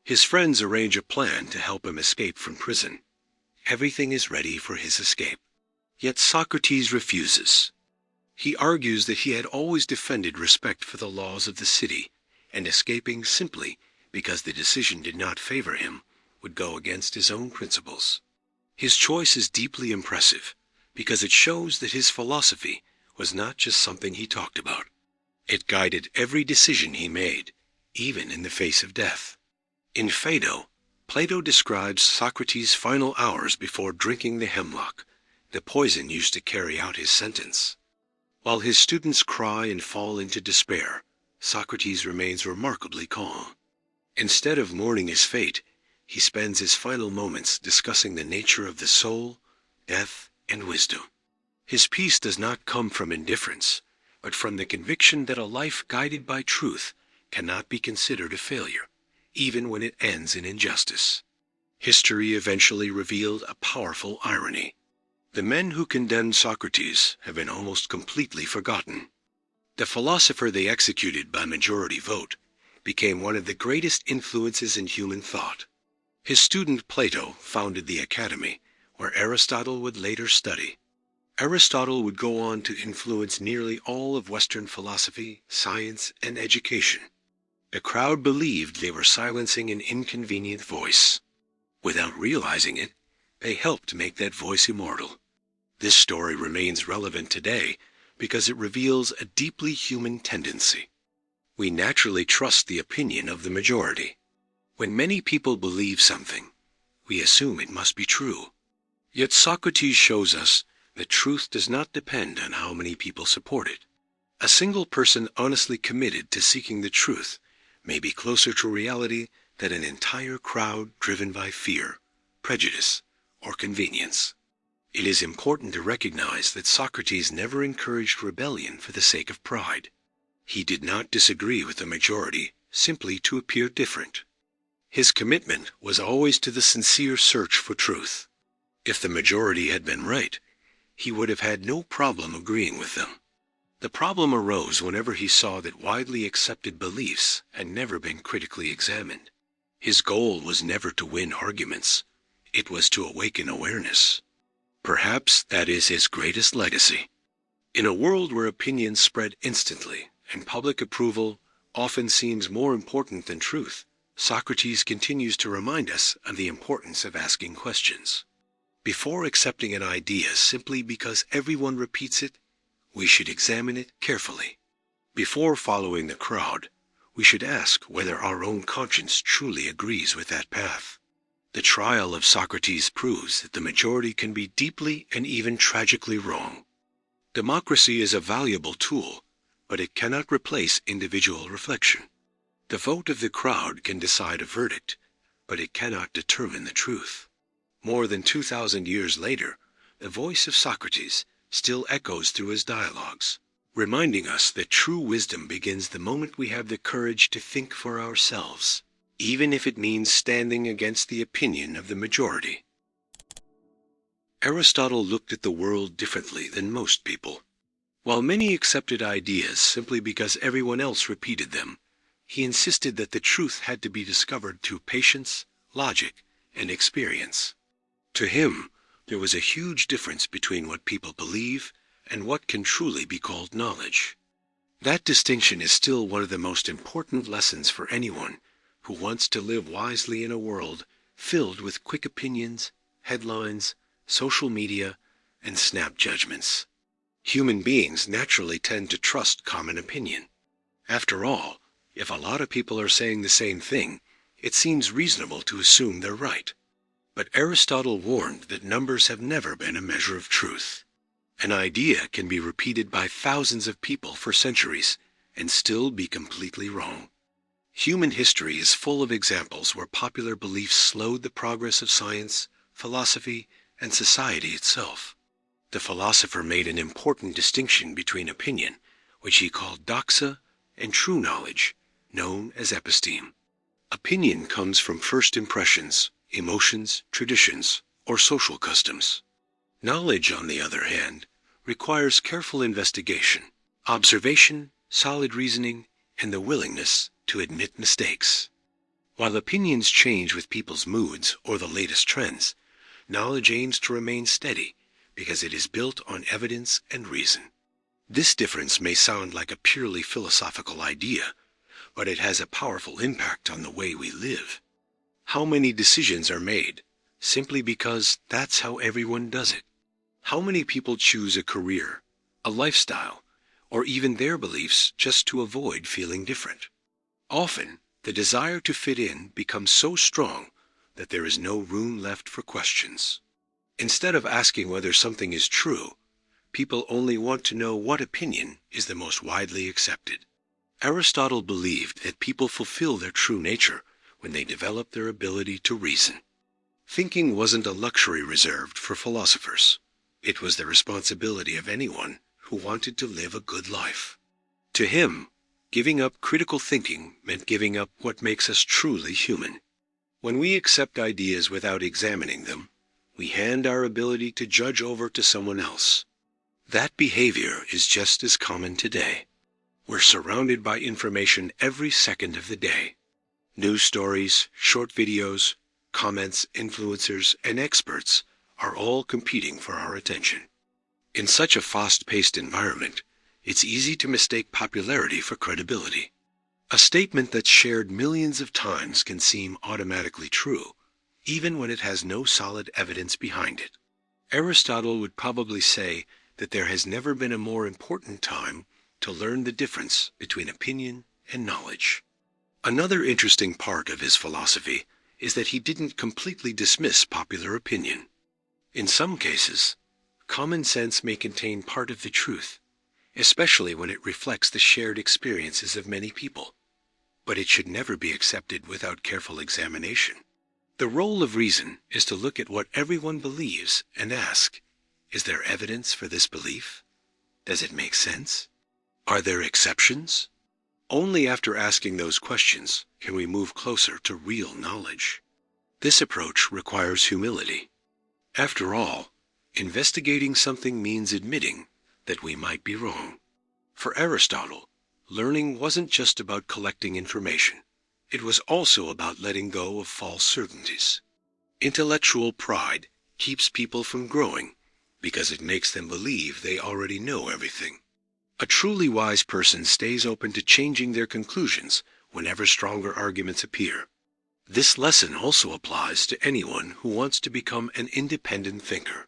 His friends arrange a plan to help him escape from prison. Everything is ready for his escape. Yet Socrates refuses. He argues that he had always defended respect for the laws of the city, and escaping simply because the decision did not favor him would go against his own principles. His choice is deeply impressive because it shows that his philosophy was not just something he talked about. It guided every decision he made, even in the face of death. In Phaedo, Plato describes Socrates' final hours before drinking the hemlock, the poison used to carry out his sentence. While his students cry and fall into despair, Socrates remains remarkably calm. Instead of mourning his fate, he spends his final moments discussing the nature of the soul, death, and wisdom. His peace does not come from indifference, but from the conviction that a life guided by truth cannot be considered a failure, even when it ends in injustice. History eventually revealed a powerful irony. The men who condemned Socrates have been almost completely forgotten. The philosopher they executed by majority vote became one of the greatest influences in human thought. His student Plato founded the academy, where Aristotle would later study. Aristotle would go on to influence nearly all of Western philosophy, science, and education. The crowd believed they were silencing an inconvenient voice. Without realizing it, they helped make that voice immortal. This story remains relevant today because it reveals a deeply human tendency. We naturally trust the opinion of the majority. When many people believe something, we assume it must be true. Yet Socrates shows us that truth does not depend on how many people support it. A single person honestly committed to seeking the truth may be closer to reality than an entire crowd driven by fear, prejudice, or convenience. It is important to recognize that Socrates never encouraged rebellion for the sake of pride. He did not disagree with the majority simply to appear different. His commitment was always to the sincere search for truth. If the majority had been right, he would have had no problem agreeing with them. The problem arose whenever he saw that widely accepted beliefs had never been critically examined. His goal was never to win arguments. It was to awaken awareness. Perhaps that is his greatest legacy. In a world where opinions spread instantly and public approval often seems more important than truth, Socrates continues to remind us of the importance of asking questions. Before accepting an idea simply because everyone repeats it, we should examine it carefully. Before following the crowd, we should ask whether our own conscience truly agrees with that path. The trial of Socrates proves that the majority can be deeply and even tragically wrong. Democracy is a valuable tool, but it cannot replace individual reflection. The vote of the crowd can decide a verdict, but it cannot determine the truth. More than 2,000 years later, the voice of Socrates still echoes through his dialogues, reminding us that true wisdom begins the moment we have the courage to think for ourselves, even if it means standing against the opinion of the majority. Aristotle looked at the world differently than most people. While many accepted ideas simply because everyone else repeated them, he insisted that the truth had to be discovered through patience, logic, and experience. To him, there was a huge difference between what people believe and what can truly be called knowledge. That distinction is still one of the most important lessons for anyone who wants to live wisely in a world filled with quick opinions, headlines, social media, and snap judgments. Human beings naturally tend to trust common opinion. After all, if a lot of people are saying the same thing, it seems reasonable to assume they're right. But Aristotle warned that numbers have never been a measure of truth. An idea can be repeated by thousands of people for centuries and still be completely wrong. Human history is full of examples where popular beliefs slowed the progress of science, philosophy, and society itself. The philosopher made an important distinction between opinion, which he called doxa, and true knowledge, known as episteme. Opinion comes from first impressions, emotions, traditions, or social customs. Knowledge, on the other hand, requires careful investigation, observation, solid reasoning, and the willingness to admit mistakes. While opinions change with people's moods or the latest trends, knowledge aims to remain steady because it is built on evidence and reason. This difference may sound like a purely philosophical idea, but it has a powerful impact on the way we live. How many decisions are made simply because that's how everyone does it? How many people choose a career, a lifestyle, or even their beliefs just to avoid feeling different? Often, the desire to fit in becomes so strong that there is no room left for questions. Instead of asking whether something is true, people only want to know what opinion is the most widely accepted. Aristotle believed that people fulfill their true nature when they developed their ability to reason. Thinking wasn't a luxury reserved for philosophers. It was the responsibility of anyone who wanted to live a good life. To him, giving up critical thinking meant giving up what makes us truly human. When we accept ideas without examining them, we hand our ability to judge over to someone else. That behavior is just as common today. We're surrounded by information every second of the day. News stories, short videos, comments, influencers, and experts are all competing for our attention. In such a fast-paced environment, it's easy to mistake popularity for credibility. A statement that's shared millions of times can seem automatically true, even when it has no solid evidence behind it. Aristotle would probably say that there has never been a more important time to learn the difference between opinion and knowledge. Another interesting part of his philosophy is that he didn't completely dismiss popular opinion. In some cases, common sense may contain part of the truth, especially when it reflects the shared experiences of many people. But it should never be accepted without careful examination. The role of reason is to look at what everyone believes and ask, is there evidence for this belief? Does it make sense? Are there exceptions? Only after asking those questions can we move closer to real knowledge. This approach requires humility. After all, investigating something means admitting that we might be wrong. For Aristotle, learning wasn't just about collecting information. It was also about letting go of false certainties. Intellectual pride keeps people from growing because it makes them believe they already know everything. A truly wise person stays open to changing their conclusions whenever stronger arguments appear. This lesson also applies to anyone who wants to become an independent thinker.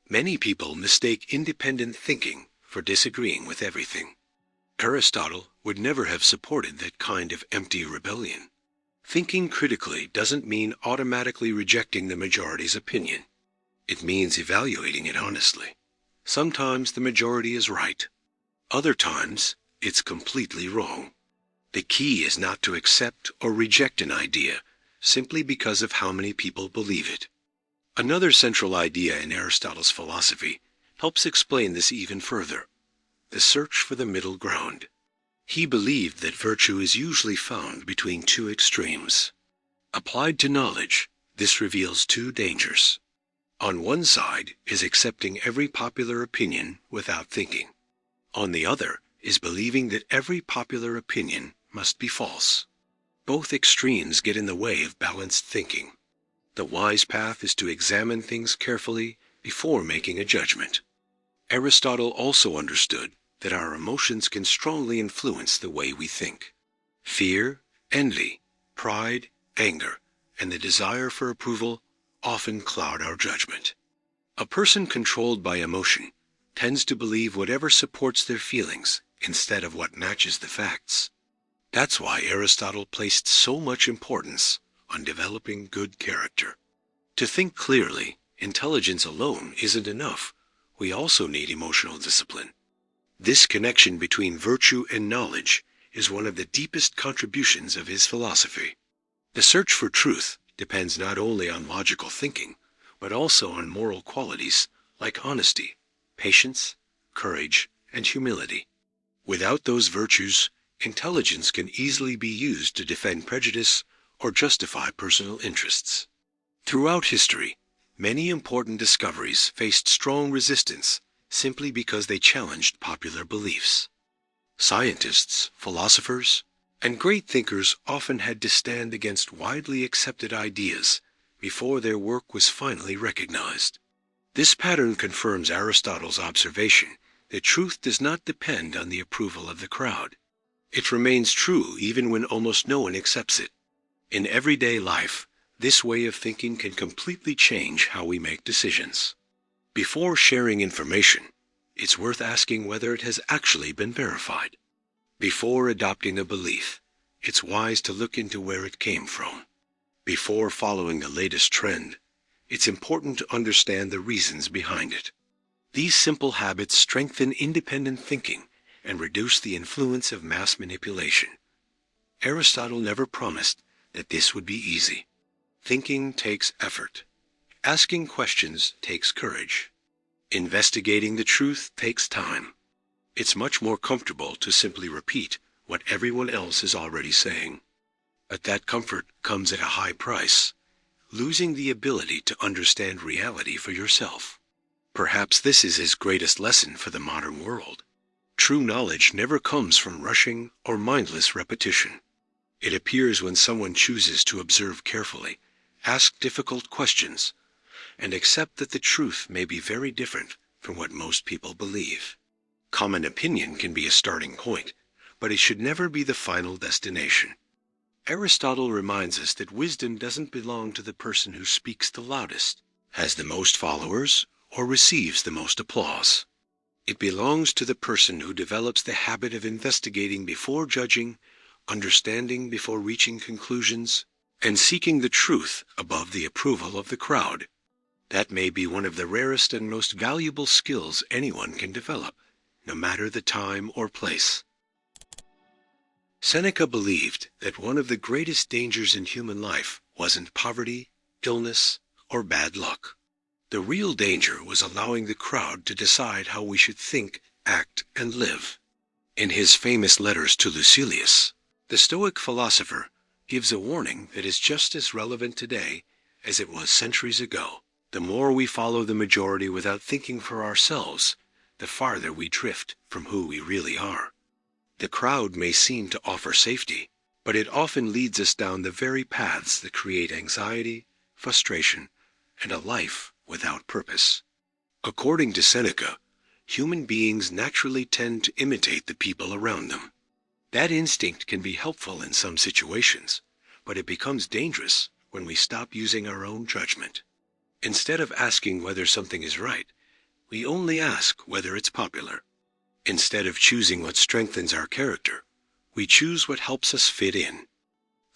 Many people mistake independent thinking for disagreeing with everything. Aristotle would never have supported that kind of empty rebellion. Thinking critically doesn't mean automatically rejecting the majority's opinion. It means evaluating it honestly. Sometimes the majority is right. Other times, it's completely wrong. The key is not to accept or reject an idea simply because of how many people believe it. Another central idea in Aristotle's philosophy helps explain this even further: the search for the middle ground. He believed that virtue is usually found between two extremes. Applied to knowledge, this reveals two dangers. On one side is accepting every popular opinion without thinking. On the other is believing that every popular opinion must be false. Both extremes get in the way of balanced thinking. The wise path is to examine things carefully before making a judgment. Aristotle also understood that our emotions can strongly influence the way we think. Fear, envy, pride, anger, and the desire for approval often cloud our judgment. A person controlled by emotion tends to believe whatever supports their feelings instead of what matches the facts. That's why Aristotle placed so much importance on developing good character. To think clearly, intelligence alone isn't enough. We also need emotional discipline. This connection between virtue and knowledge is one of the deepest contributions of his philosophy. The search for truth depends not only on logical thinking, but also on moral qualities like honesty, patience, courage, and humility. Without those virtues, intelligence can easily be used to defend prejudice or justify personal interests. Throughout history, many important discoveries faced strong resistance simply because they challenged popular beliefs. Scientists, philosophers, and great thinkers often had to stand against widely accepted ideas before their work was finally recognized. This pattern confirms Aristotle's observation that truth does not depend on the approval of the crowd. It remains true even when almost no one accepts it. In everyday life, this way of thinking can completely change how we make decisions. Before sharing information, it's worth asking whether it has actually been verified. Before adopting a belief, it's wise to look into where it came from. Before following the latest trend, it's important to understand the reasons behind it. These simple habits strengthen independent thinking and reduce the influence of mass manipulation. Aristotle never promised that this would be easy. Thinking takes effort. Asking questions takes courage. Investigating the truth takes time. It's much more comfortable to simply repeat what everyone else is already saying. But that comfort comes at a high price, losing the ability to understand reality for yourself. Perhaps this is his greatest lesson for the modern world. True knowledge never comes from rushing or mindless repetition. It appears when someone chooses to observe carefully, ask difficult questions, and accept that the truth may be very different from what most people believe. Common opinion can be a starting point, but it should never be the final destination. Aristotle reminds us that wisdom doesn't belong to the person who speaks the loudest, has the most followers, or receives the most applause. It belongs to the person who develops the habit of investigating before judging, understanding before reaching conclusions, and seeking the truth above the approval of the crowd. That may be one of the rarest and most valuable skills anyone can develop, no matter the time or place. Seneca believed that one of the greatest dangers in human life wasn't poverty, illness, or bad luck. The real danger was allowing the crowd to decide how we should think, act, and live. In his famous letters to Lucilius, the Stoic philosopher gives a warning that is just as relevant today as it was centuries ago. The more we follow the majority without thinking for ourselves, the farther we drift from who we really are. The crowd may seem to offer safety, but it often leads us down the very paths that create anxiety, frustration, and a life without purpose. According to Seneca, human beings naturally tend to imitate the people around them. That instinct can be helpful in some situations, but it becomes dangerous when we stop using our own judgment. Instead of asking whether something is right, we only ask whether it's popular. Instead of choosing what strengthens our character, we choose what helps us fit in.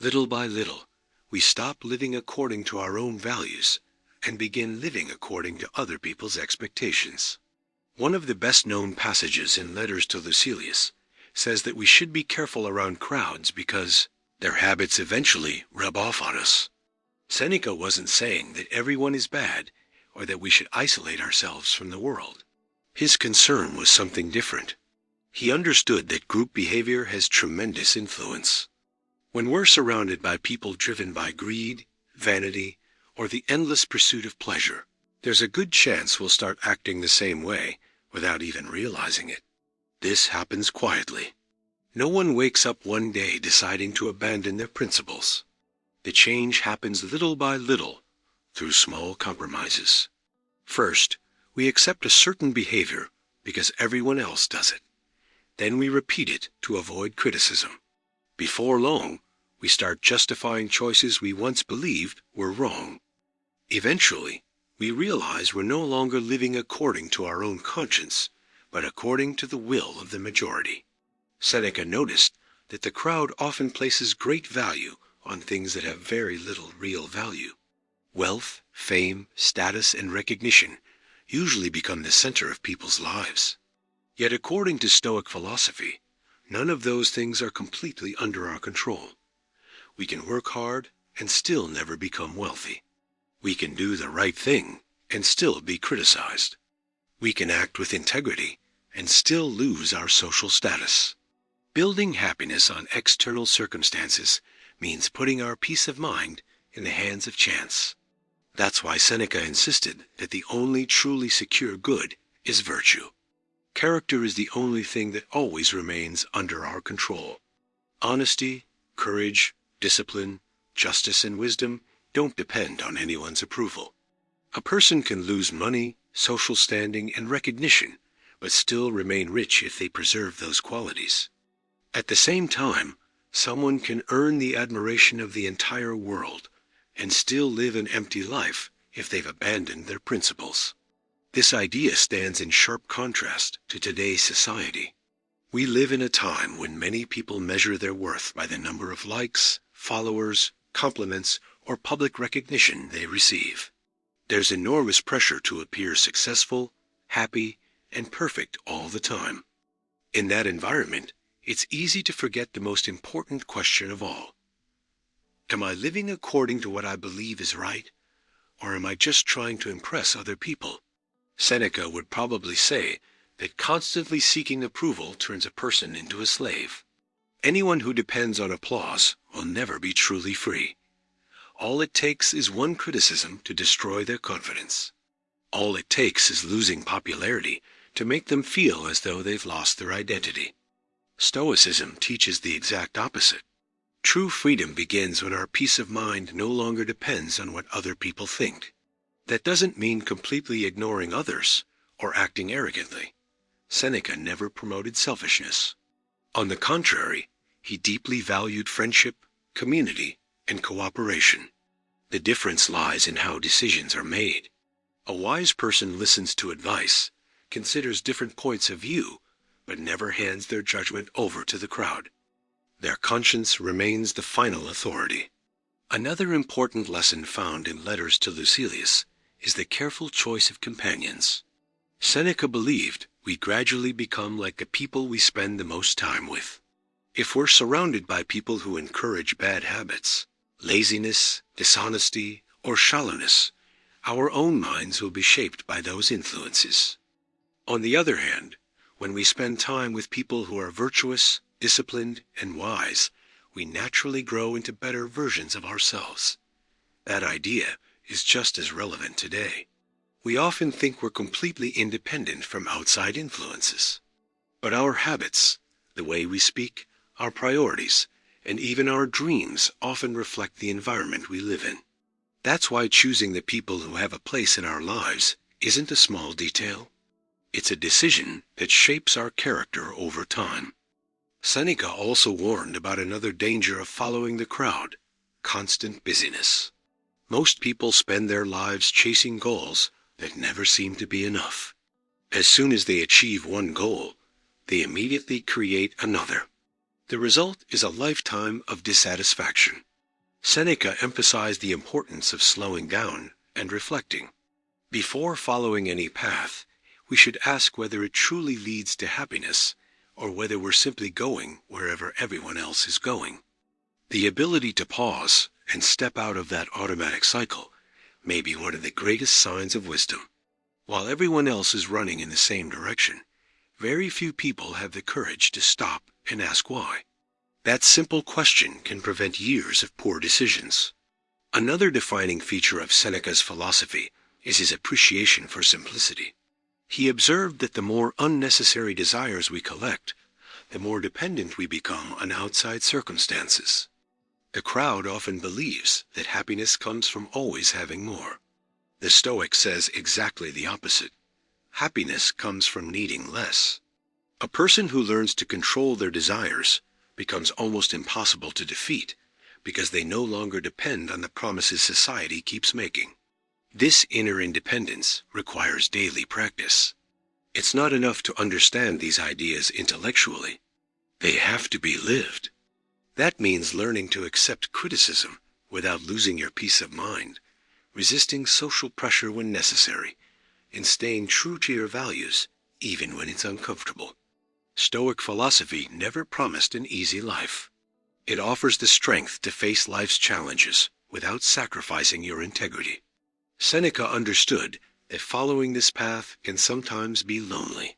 Little by little, we stop living according to our own values and begin living according to other people's expectations. One of the best-known passages in letters to Lucilius says that we should be careful around crowds because their habits eventually rub off on us. Seneca wasn't saying that everyone is bad or that we should isolate ourselves from the world. His concern was something different. He understood that group behavior has tremendous influence. When we're surrounded by people driven by greed, vanity, or the endless pursuit of pleasure, there's a good chance we'll start acting the same way without even realizing it. This happens quietly. No one wakes up one day deciding to abandon their principles. The change happens little by little through small compromises. First, we accept a certain behavior because everyone else does it. Then we repeat it to avoid criticism. Before long, we start justifying choices we once believed were wrong. Eventually, we realize we're no longer living according to our own conscience, but according to the will of the majority. Seneca noticed that the crowd often places great value on things that have very little real value. Wealth, fame, status, and recognition usually become the center of people's lives. Yet according to Stoic philosophy, none of those things are completely under our control. We can work hard and still never become wealthy. We can do the right thing and still be criticized. We can act with integrity and still lose our social status. Building happiness on external circumstances means putting our peace of mind in the hands of chance. That's why Seneca insisted that the only truly secure good is virtue. Character is the only thing that always remains under our control. Honesty, courage, discipline, justice, and wisdom don't depend on anyone's approval. A person can lose money, social standing, and recognition, but still remain rich if they preserve those qualities. At the same time, someone can earn the admiration of the entire world and still live an empty life if they've abandoned their principles. This idea stands in sharp contrast to today's society. We live in a time when many people measure their worth by the number of likes, followers, compliments, or public recognition they receive. There's enormous pressure to appear successful, happy, and perfect all the time. In that environment, it's easy to forget the most important question of all. Am I living according to what I believe is right, or am I just trying to impress other people? Seneca would probably say that constantly seeking approval turns a person into a slave. Anyone who depends on applause will never be truly free. All it takes is one criticism to destroy their confidence. All it takes is losing popularity to make them feel as though they've lost their identity. Stoicism teaches the exact opposite. True freedom begins when our peace of mind no longer depends on what other people think. That doesn't mean completely ignoring others or acting arrogantly. Seneca never promoted selfishness. On the contrary, he deeply valued friendship, community, and cooperation. The difference lies in how decisions are made. A wise person listens to advice, considers different points of view, but never hands their judgment over to the crowd. Their conscience remains the final authority. Another important lesson found in letters to Lucilius is the careful choice of companions. Seneca believed we gradually become like the people we spend the most time with. If we're surrounded by people who encourage bad habits, laziness, dishonesty, or shallowness, our own minds will be shaped by those influences. On the other hand, when we spend time with people who are virtuous, disciplined, and wise, we naturally grow into better versions of ourselves. That idea is just as relevant today. We often think we're completely independent from outside influences. But our habits, the way we speak, our priorities, and even our dreams often reflect the environment we live in. That's why choosing the people who have a place in our lives isn't a small detail. It's a decision that shapes our character over time. Seneca also warned about another danger of following the crowd: constant busyness. Most people spend their lives chasing goals that never seem to be enough. As soon as they achieve one goal, they immediately create another. The result is a lifetime of dissatisfaction. Seneca emphasized the importance of slowing down and reflecting. Before following any path, we should ask whether it truly leads to happiness, or whether we're simply going wherever everyone else is going. The ability to pause and step out of that automatic cycle may be one of the greatest signs of wisdom. While everyone else is running in the same direction, very few people have the courage to stop and ask why. That simple question can prevent years of poor decisions. Another defining feature of Seneca's philosophy is his appreciation for simplicity. He observed that the more unnecessary desires we collect, the more dependent we become on outside circumstances. The crowd often believes that happiness comes from always having more. The Stoic says exactly the opposite. Happiness comes from needing less. A person who learns to control their desires becomes almost impossible to defeat because they no longer depend on the promises society keeps making. This inner independence requires daily practice. It's not enough to understand these ideas intellectually. They have to be lived. That means learning to accept criticism without losing your peace of mind, resisting social pressure when necessary, and staying true to your values even when it's uncomfortable. Stoic philosophy never promised an easy life. It offers the strength to face life's challenges without sacrificing your integrity. Seneca understood that following this path can sometimes be lonely.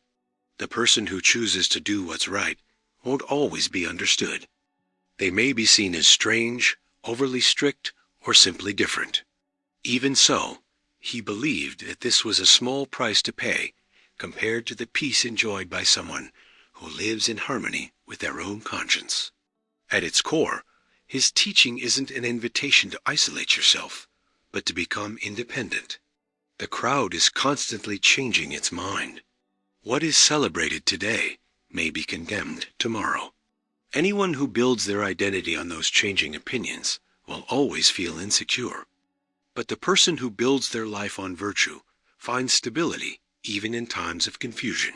The person who chooses to do what's right won't always be understood. They may be seen as strange, overly strict, or simply different. Even so, he believed that this was a small price to pay compared to the peace enjoyed by someone who lives in harmony with their own conscience. At its core, his teaching isn't an invitation to isolate yourself, but to become independent. The crowd is constantly changing its mind. What is celebrated today may be condemned tomorrow. Anyone who builds their identity on those changing opinions will always feel insecure. But the person who builds their life on virtue finds stability even in times of confusion.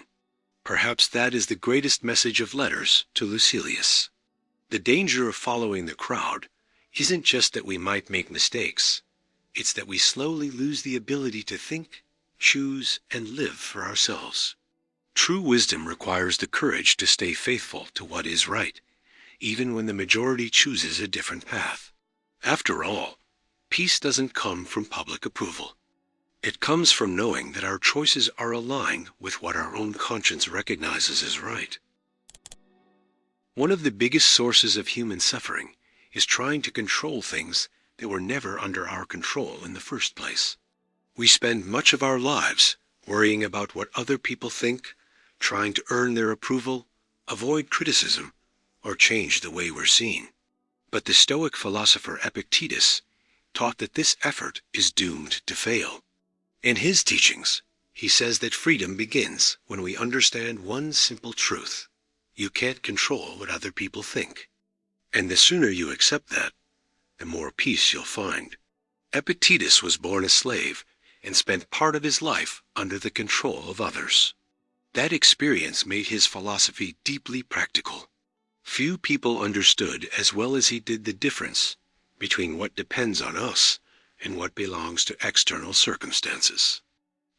Perhaps that is the greatest message of letters to Lucilius. The danger of following the crowd isn't just that we might make mistakes. It's that we slowly lose the ability to think, choose, and live for ourselves. True wisdom requires the courage to stay faithful to what is right, even when the majority chooses a different path. After all, peace doesn't come from public approval. It comes from knowing that our choices are aligned with what our own conscience recognizes as right. One of the biggest sources of human suffering is trying to control things that were never under our control in the first place. We spend much of our lives worrying about what other people think, trying to earn their approval, avoid criticism, or change the way we're seen. But the Stoic philosopher Epictetus taught that this effort is doomed to fail. In his teachings, he says that freedom begins when we understand one simple truth. You can't control what other people think. And the sooner you accept that, the more peace you'll find. Epictetus was born a slave and spent part of his life under the control of others. That experience made his philosophy deeply practical. Few people understood as well as he did the difference between what depends on us and what belongs to external circumstances.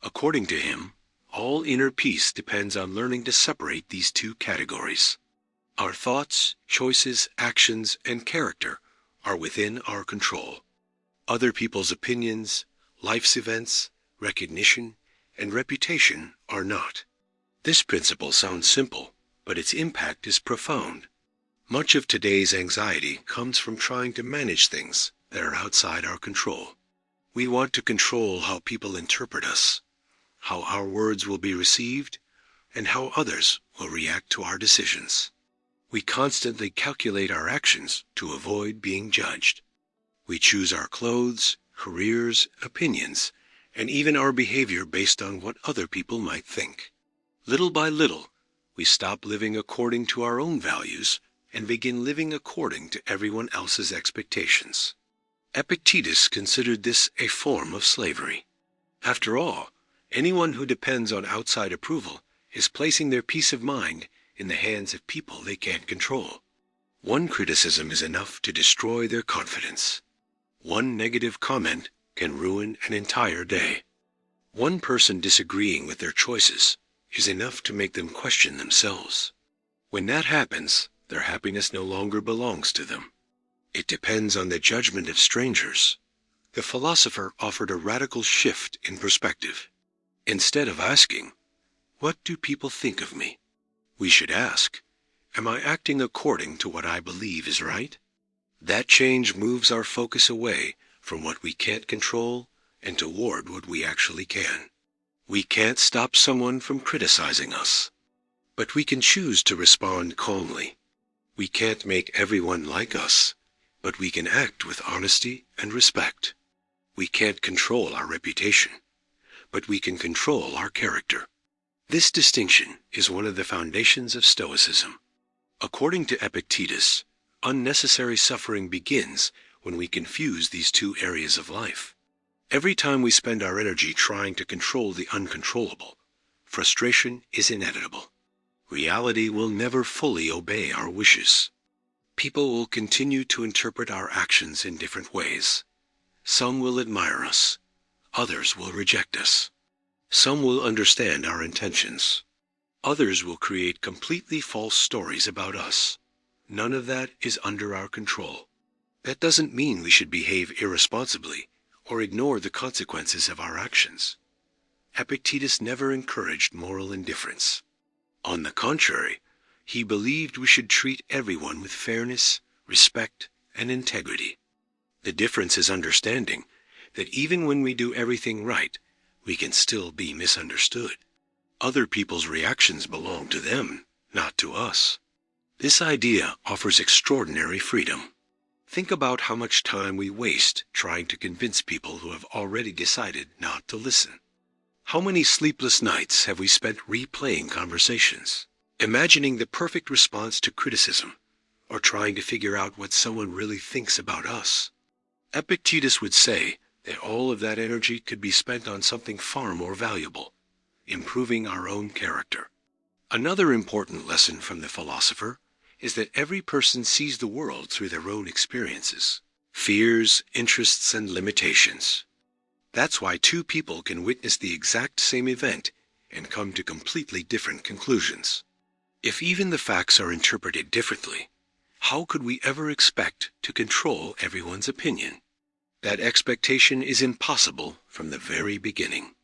According to him, all inner peace depends on learning to separate these two categories. Our thoughts, choices, actions, and character are within our control. Other people's opinions, life's events, recognition, and reputation are not. This principle sounds simple, but its impact is profound. Much of today's anxiety comes from trying to manage things that are outside our control. We want to control how people interpret us, how our words will be received, and how others will react to our decisions. We constantly calculate our actions to avoid being judged. We choose our clothes, careers, opinions, and even our behavior based on what other people might think. Little by little, we stop living according to our own values and begin living according to everyone else's expectations. Epictetus considered this a form of slavery. After all, anyone who depends on outside approval is placing their peace of mind in the hands of people they can't control. One criticism is enough to destroy their confidence. One negative comment can ruin an entire day. One person disagreeing with their choices is enough to make them question themselves. When that happens, their happiness no longer belongs to them. It depends on the judgment of strangers. The philosopher offered a radical shift in perspective. Instead of asking, "What do people think of me?" we should ask, "Am I acting according to what I believe is right?" That change moves our focus away from what we can't control and toward what we actually can. We can't stop someone from criticizing us, but we can choose to respond calmly. We can't make everyone like us, but we can act with honesty and respect. We can't control our reputation, but we can control our character. This distinction is one of the foundations of Stoicism. According to Epictetus, unnecessary suffering begins when we confuse these two areas of life. Every time we spend our energy trying to control the uncontrollable, frustration is inevitable. Reality will never fully obey our wishes. People will continue to interpret our actions in different ways. Some will admire us. Others will reject us. Some will understand our intentions. Others will create completely false stories about us. None of that is under our control. That doesn't mean we should behave irresponsibly or ignore the consequences of our actions. Epictetus never encouraged moral indifference. On the contrary, he believed we should treat everyone with fairness, respect, and integrity. The difference is understanding that even when we do everything right, we can still be misunderstood. Other people's reactions belong to them, not to us. This idea offers extraordinary freedom. Think about how much time we waste trying to convince people who have already decided not to listen. How many sleepless nights have we spent replaying conversations, imagining the perfect response to criticism, or trying to figure out what someone really thinks about us? Epictetus would say that all of that energy could be spent on something far more valuable, improving our own character. Another important lesson from the philosopher is that every person sees the world through their own experiences, fears, interests, and limitations. That's why two people can witness the exact same event and come to completely different conclusions. If even the facts are interpreted differently, How could we ever expect to control everyone's opinion? That expectation is impossible from the very beginning.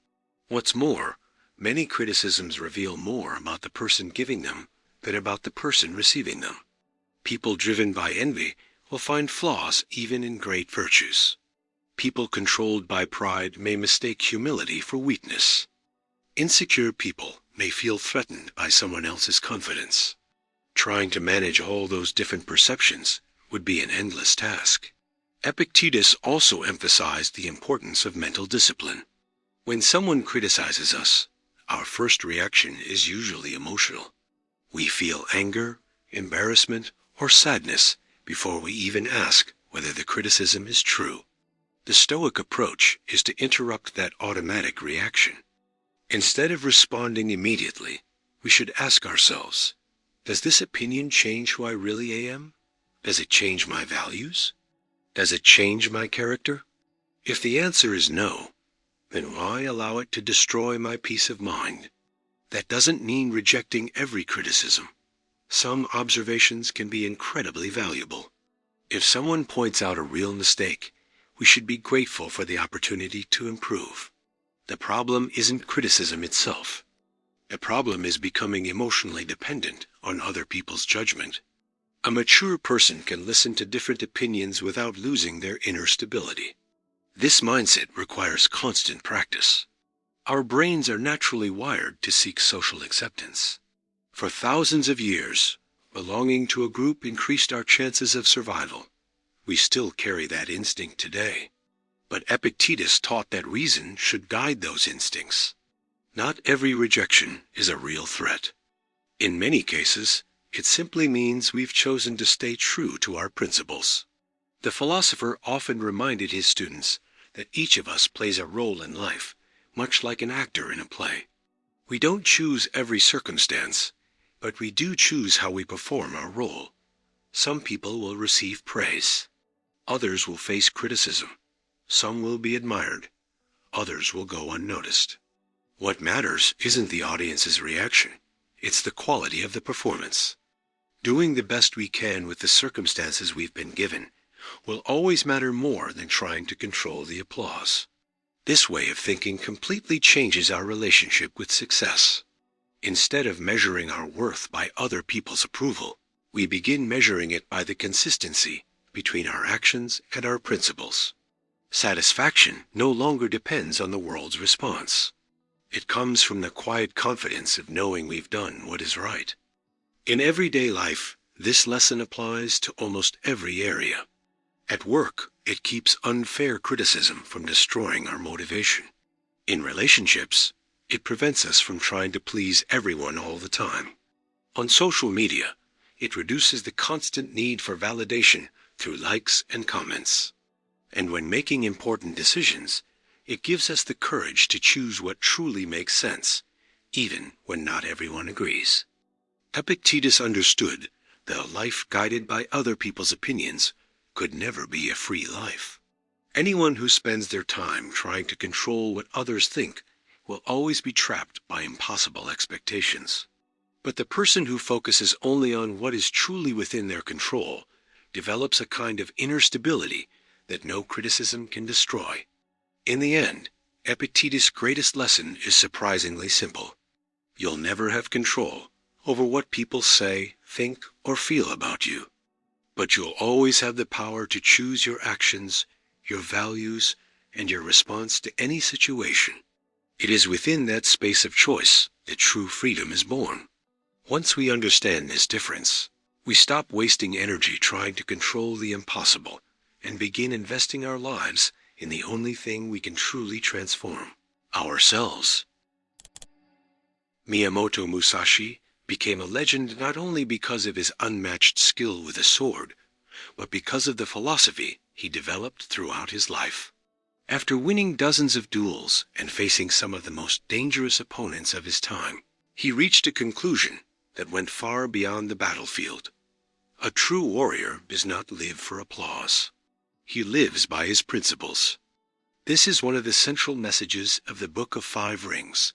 What's more, many criticisms reveal more about the person giving them than about the person receiving them. People driven by envy will find flaws even in great virtues. People controlled by pride may mistake humility for weakness. Insecure people may feel threatened by someone else's confidence. Trying to manage all those different perceptions would be an endless task. Epictetus also emphasized the importance of mental discipline. When someone criticizes us, our first reaction is usually emotional. We feel anger, embarrassment, or sadness before we even ask whether the criticism is true. The Stoic approach is to interrupt that automatic reaction. Instead of responding immediately, we should ask ourselves, does this opinion change who I really am? Does it change my values? Does it change my character? If the answer is no, then why allow it to destroy my peace of mind? That doesn't mean rejecting every criticism. Some observations can be incredibly valuable. If someone points out a real mistake, we should be grateful for the opportunity to improve. The problem isn't criticism itself. The problem is becoming emotionally dependent on other people's judgment. A mature person can listen to different opinions without losing their inner stability. This mindset requires constant practice. Our brains are naturally wired to seek social acceptance. For thousands of years, belonging to a group increased our chances of survival. We still carry that instinct today. But Epictetus taught that reason should guide those instincts. Not every rejection is a real threat. In many cases, it simply means we've chosen to stay true to our principles. The philosopher often reminded his students that each of us plays a role in life, much like an actor in a play. We don't choose every circumstance, but we do choose how we perform our role. Some people will receive praise. Others will face criticism. Some will be admired. Others will go unnoticed. What matters isn't the audience's reaction. It's the quality of the performance. Doing the best we can with the circumstances we've been given will always matter more than trying to control the applause. This way of thinking completely changes our relationship with success. Instead of measuring our worth by other people's approval, we begin measuring it by the consistency between our actions and our principles. Satisfaction no longer depends on the world's response. It comes from the quiet confidence of knowing we've done what is right. In everyday life, this lesson applies to almost every area. At work, it keeps unfair criticism from destroying our motivation. In relationships, it prevents us from trying to please everyone all the time. On social media, it reduces the constant need for validation through likes and comments. And when making important decisions, it gives us the courage to choose what truly makes sense, even when not everyone agrees. Epictetus understood that a life guided by other people's opinions could never be a free life. Anyone who spends their time trying to control what others think will always be trapped by impossible expectations. But the person who focuses only on what is truly within their control develops a kind of inner stability that no criticism can destroy. In the end, Epictetus' greatest lesson is surprisingly simple. You'll never have control over what people say, think, or feel about you. But you'll always have the power to choose your actions, your values, and your response to any situation. It is within that space of choice that true freedom is born. Once we understand this difference, we stop wasting energy trying to control the impossible and begin investing our lives in the only thing we can truly transform: ourselves. Miyamoto Musashi became a legend not only because of his unmatched skill with a sword, but because of the philosophy he developed throughout his life. After winning dozens of duels and facing some of the most dangerous opponents of his time, he reached a conclusion that went far beyond the battlefield. A true warrior does not live for applause. He lives by his principles. This is one of the central messages of the Book of Five Rings,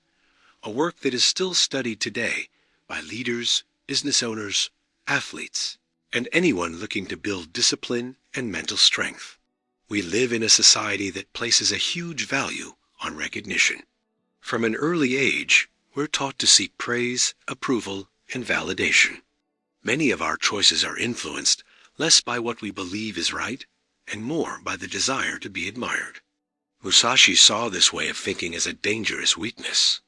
a work that is still studied today by leaders, business owners, athletes, and anyone looking to build discipline and mental strength. We live in a society that places a huge value on recognition. From an early age, we're taught to seek praise, approval, and validation. Many of our choices are influenced less by what we believe is right and more by the desire to be admired. Musashi saw this way of thinking as a dangerous weakness.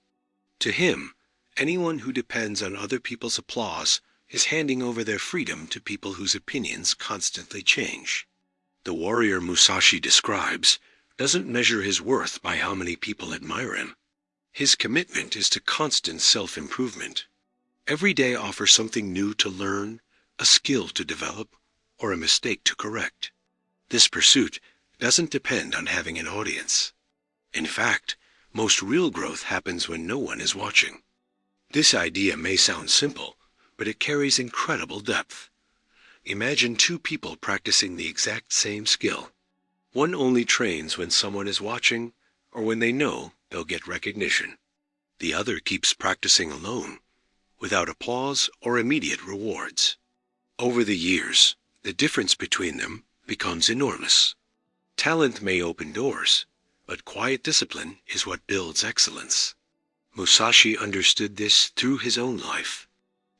To him, anyone who depends on other people's applause is handing over their freedom to people whose opinions constantly change. The warrior Musashi describes doesn't measure his worth by how many people admire him. His commitment is to constant self-improvement. Every day offers something new to learn, a skill to develop, or a mistake to correct. This pursuit doesn't depend on having an audience. In fact, most real growth happens when no one is watching. This idea may sound simple, but it carries incredible depth. Imagine two people practicing the exact same skill. One only trains when someone is watching or when they know they'll get recognition. The other keeps practicing alone, without applause or immediate rewards. Over the years, the difference between them becomes enormous. Talent may open doors, but quiet discipline is what builds excellence. Musashi understood this through his own life.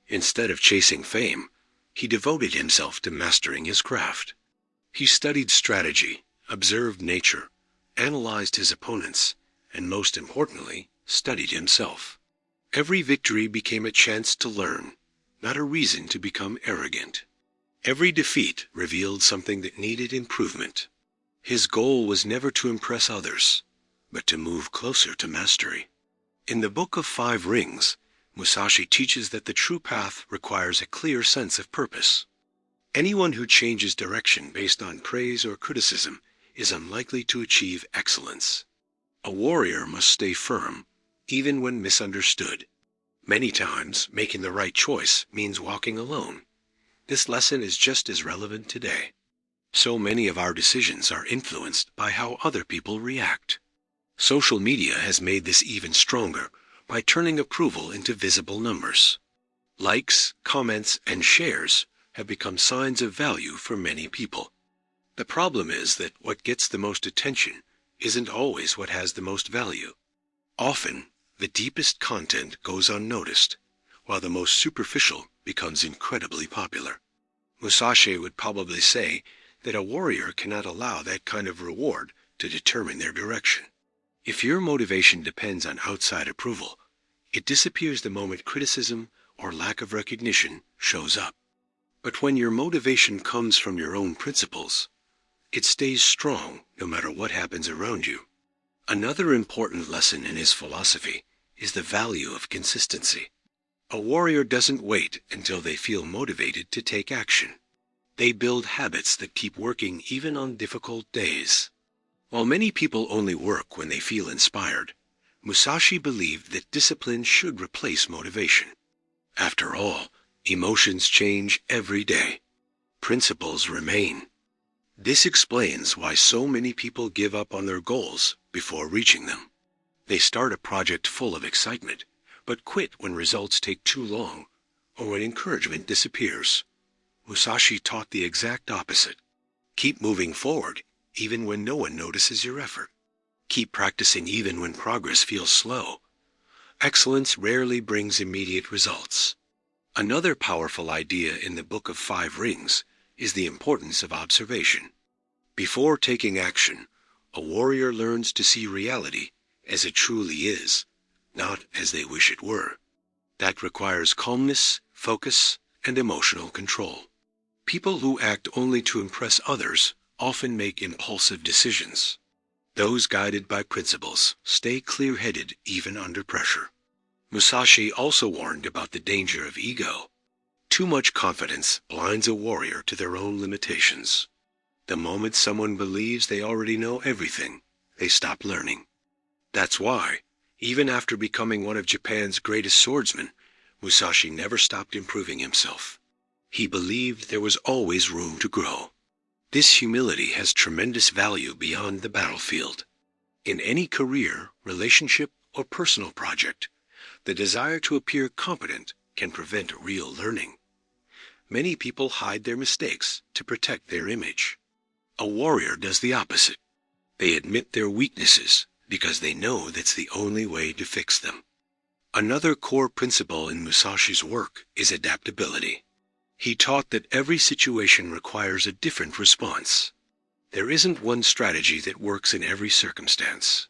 Instead of chasing fame, he devoted himself to mastering his craft. He studied strategy, observed nature, analyzed his opponents, and most importantly, studied himself. Every victory became a chance to learn, not a reason to become arrogant. Every defeat revealed something that needed improvement. His goal was never to impress others, but to move closer to mastery. In the Book of 5 Rings, Musashi teaches that the true path requires a clear sense of purpose. Anyone who changes direction based on praise or criticism is unlikely to achieve excellence. A warrior must stay firm, even when misunderstood. Many times, making the right choice means walking alone. This lesson is just as relevant today. So many of our decisions are influenced by how other people react. Social media has made this even stronger by turning approval into visible numbers. Likes, comments, and shares have become signs of value for many people. The problem is that what gets the most attention isn't always what has the most value. Often, the deepest content goes unnoticed, while the most superficial becomes incredibly popular. Musashi would probably say that a warrior cannot allow that kind of reward to determine their direction. If your motivation depends on outside approval, it disappears the moment criticism or lack of recognition shows up. But when your motivation comes from your own principles, it stays strong no matter what happens around you. Another important lesson in his philosophy is the value of consistency. A warrior doesn't wait until they feel motivated to take action. They build habits that keep working even on difficult days. While many people only work when they feel inspired, Musashi believed that discipline should replace motivation. After all, emotions change every day. Principles remain. This explains why so many people give up on their goals before reaching them. They start a project full of excitement, but quit when results take too long or when encouragement disappears. Musashi taught the exact opposite. Keep moving forward even when no one notices your effort. Keep practicing even when progress feels slow. Excellence rarely brings immediate results. Another powerful idea in the Book of 5 Rings is the importance of observation. Before taking action, a warrior learns to see reality as it truly is, not as they wish it were. That requires calmness, focus, and emotional control. People who act only to impress others often make impulsive decisions. Those guided by principles stay clear-headed even under pressure. Musashi also warned about the danger of ego. Too much confidence blinds a warrior to their own limitations. The moment someone believes they already know everything, they stop learning. That's why, even after becoming one of Japan's greatest swordsmen, Musashi never stopped improving himself. He believed there was always room to grow. This humility has tremendous value beyond the battlefield. In any career, relationship, or personal project, the desire to appear competent can prevent real learning. Many people hide their mistakes to protect their image. A warrior does the opposite. They admit their weaknesses because they know that's the only way to fix them. Another core principle in Musashi's work is adaptability. He taught that every situation requires a different response. There isn't one strategy that works in every circumstance.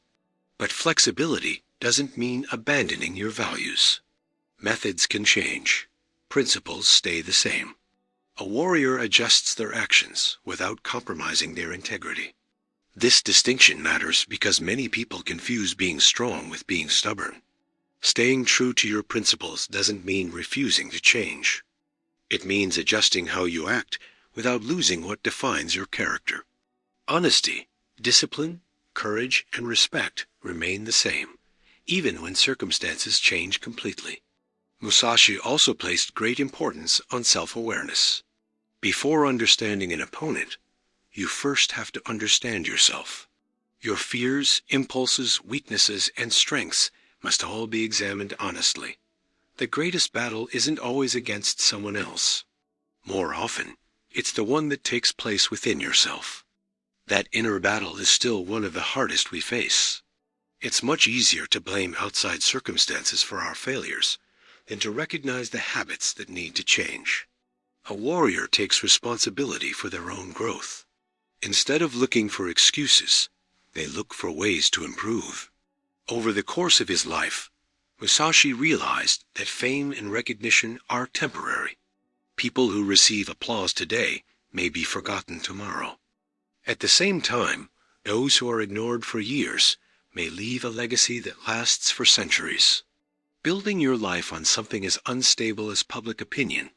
But flexibility doesn't mean abandoning your values. Methods can change. Principles stay the same. A warrior adjusts their actions without compromising their integrity. This distinction matters because many people confuse being strong with being stubborn. Staying true to your principles doesn't mean refusing to change. It means adjusting how you act without losing what defines your character. Honesty, discipline, courage, and respect remain the same, even when circumstances change completely. Musashi also placed great importance on self-awareness. Before understanding an opponent, you first have to understand yourself. Your fears, impulses, weaknesses, and strengths must all be examined honestly. The greatest battle isn't always against someone else. More often, it's the one that takes place within yourself. That inner battle is still one of the hardest we face. It's much easier to blame outside circumstances for our failures than to recognize the habits that need to change. A warrior takes responsibility for their own growth. Instead of looking for excuses, they look for ways to improve. Over the course of his life, Musashi realized that fame and recognition are temporary. People who receive applause today may be forgotten tomorrow. At the same time, those who are ignored for years may leave a legacy that lasts for centuries. Building your life on something as unstable as public opinion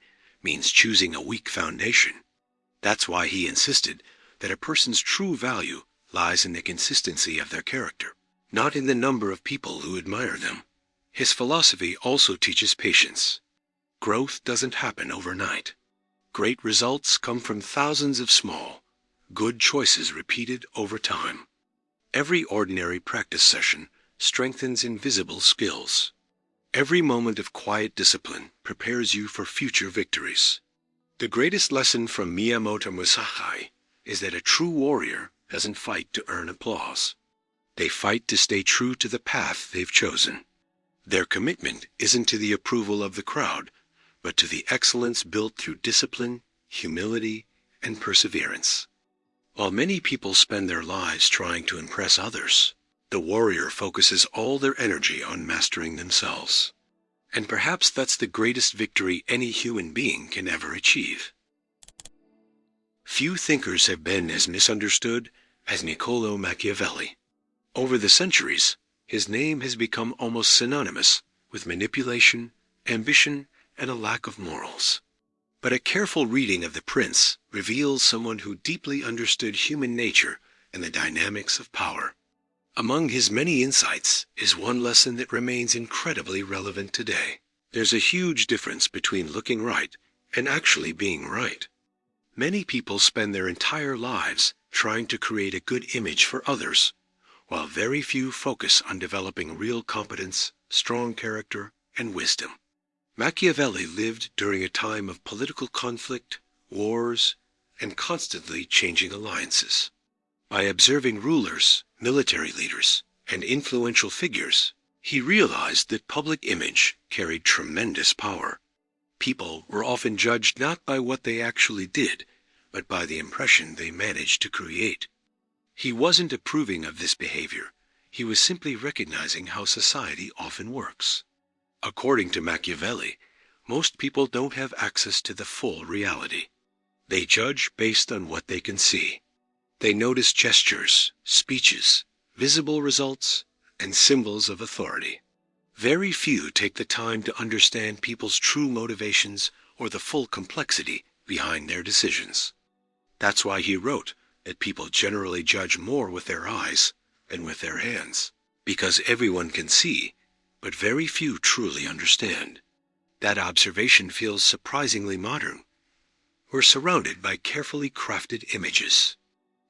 means choosing a weak foundation. That's why he insisted that a person's true value lies in the consistency of their character, not in the number of people who admire them. His philosophy also teaches patience. Growth doesn't happen overnight. Great results come from thousands of small, good choices repeated over time. Every ordinary practice session strengthens invisible skills. Every moment of quiet discipline prepares you for future victories. The greatest lesson from Miyamoto Musashi is that a true warrior doesn't fight to earn applause. They fight to stay true to the path they've chosen. Their commitment isn't to the approval of the crowd, but to the excellence built through discipline, humility, and perseverance. While many people spend their lives trying to impress others, the warrior focuses all their energy on mastering themselves. And perhaps that's the greatest victory any human being can ever achieve. Few thinkers have been as misunderstood as Niccolò Machiavelli. Over the centuries, his name has become almost synonymous with manipulation, ambition, and a lack of morals. But a careful reading of The Prince reveals someone who deeply understood human nature and the dynamics of power. Among his many insights is one lesson that remains incredibly relevant today. There's a huge difference between looking right and actually being right. Many people spend their entire lives trying to create a good image for others, while very few focus on developing real competence, strong character, and wisdom. Machiavelli lived during a time of political conflict, wars, and constantly changing alliances. By observing rulers, military leaders, and influential figures, he realized that public image carried tremendous power. People were often judged not by what they actually did, but by the impression they managed to create. He wasn't approving of this behavior. He was simply recognizing how society often works. According to Machiavelli, most people don't have access to the full reality. They judge based on what they can see. They notice gestures, speeches, visible results, and symbols of authority. Very few take the time to understand people's true motivations or the full complexity behind their decisions. That's why he wrote that people generally judge more with their eyes than with their hands, because everyone can see, but very few truly understand. That observation feels surprisingly modern. We're surrounded by carefully crafted images.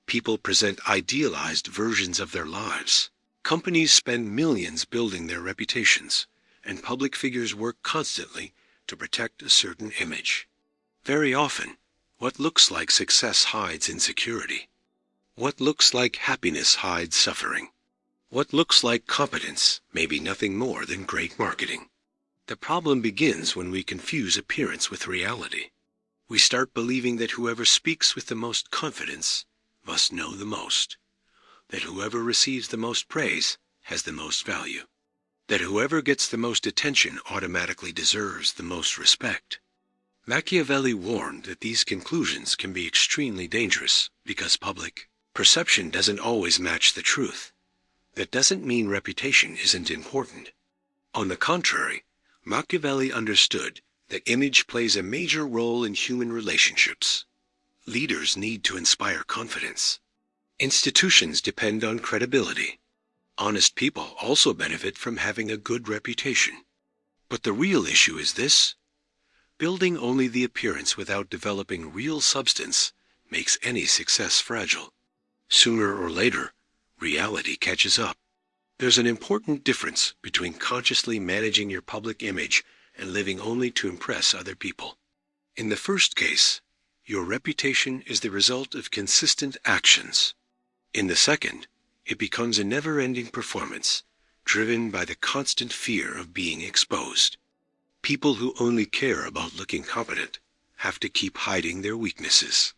People present idealized versions of their lives. Companies spend millions building their reputations, and public figures work constantly to protect a certain image. Very often, what looks like success hides insecurity. What looks like happiness hides suffering. What looks like competence may be nothing more than great marketing. The problem begins when we confuse appearance with reality. We start believing that whoever speaks with the most confidence must know the most, that whoever receives the most praise has the most value, that whoever gets the most attention automatically deserves the most respect. Machiavelli warned that these conclusions can be extremely dangerous because public perception doesn't always match the truth. That doesn't mean reputation isn't important. On the contrary, Machiavelli understood that image plays a major role in human relationships. Leaders need to inspire confidence. Institutions depend on credibility. Honest people also benefit from having a good reputation. But the real issue is this: building only the appearance without developing real substance makes any success fragile. Sooner or later, reality catches up. There's an important difference between consciously managing your public image and living only to impress other people. In the first case, your reputation is the result of consistent actions. In the second, it becomes a never-ending performance, driven by the constant fear of being exposed. People who only care about looking competent have to keep hiding their weaknesses.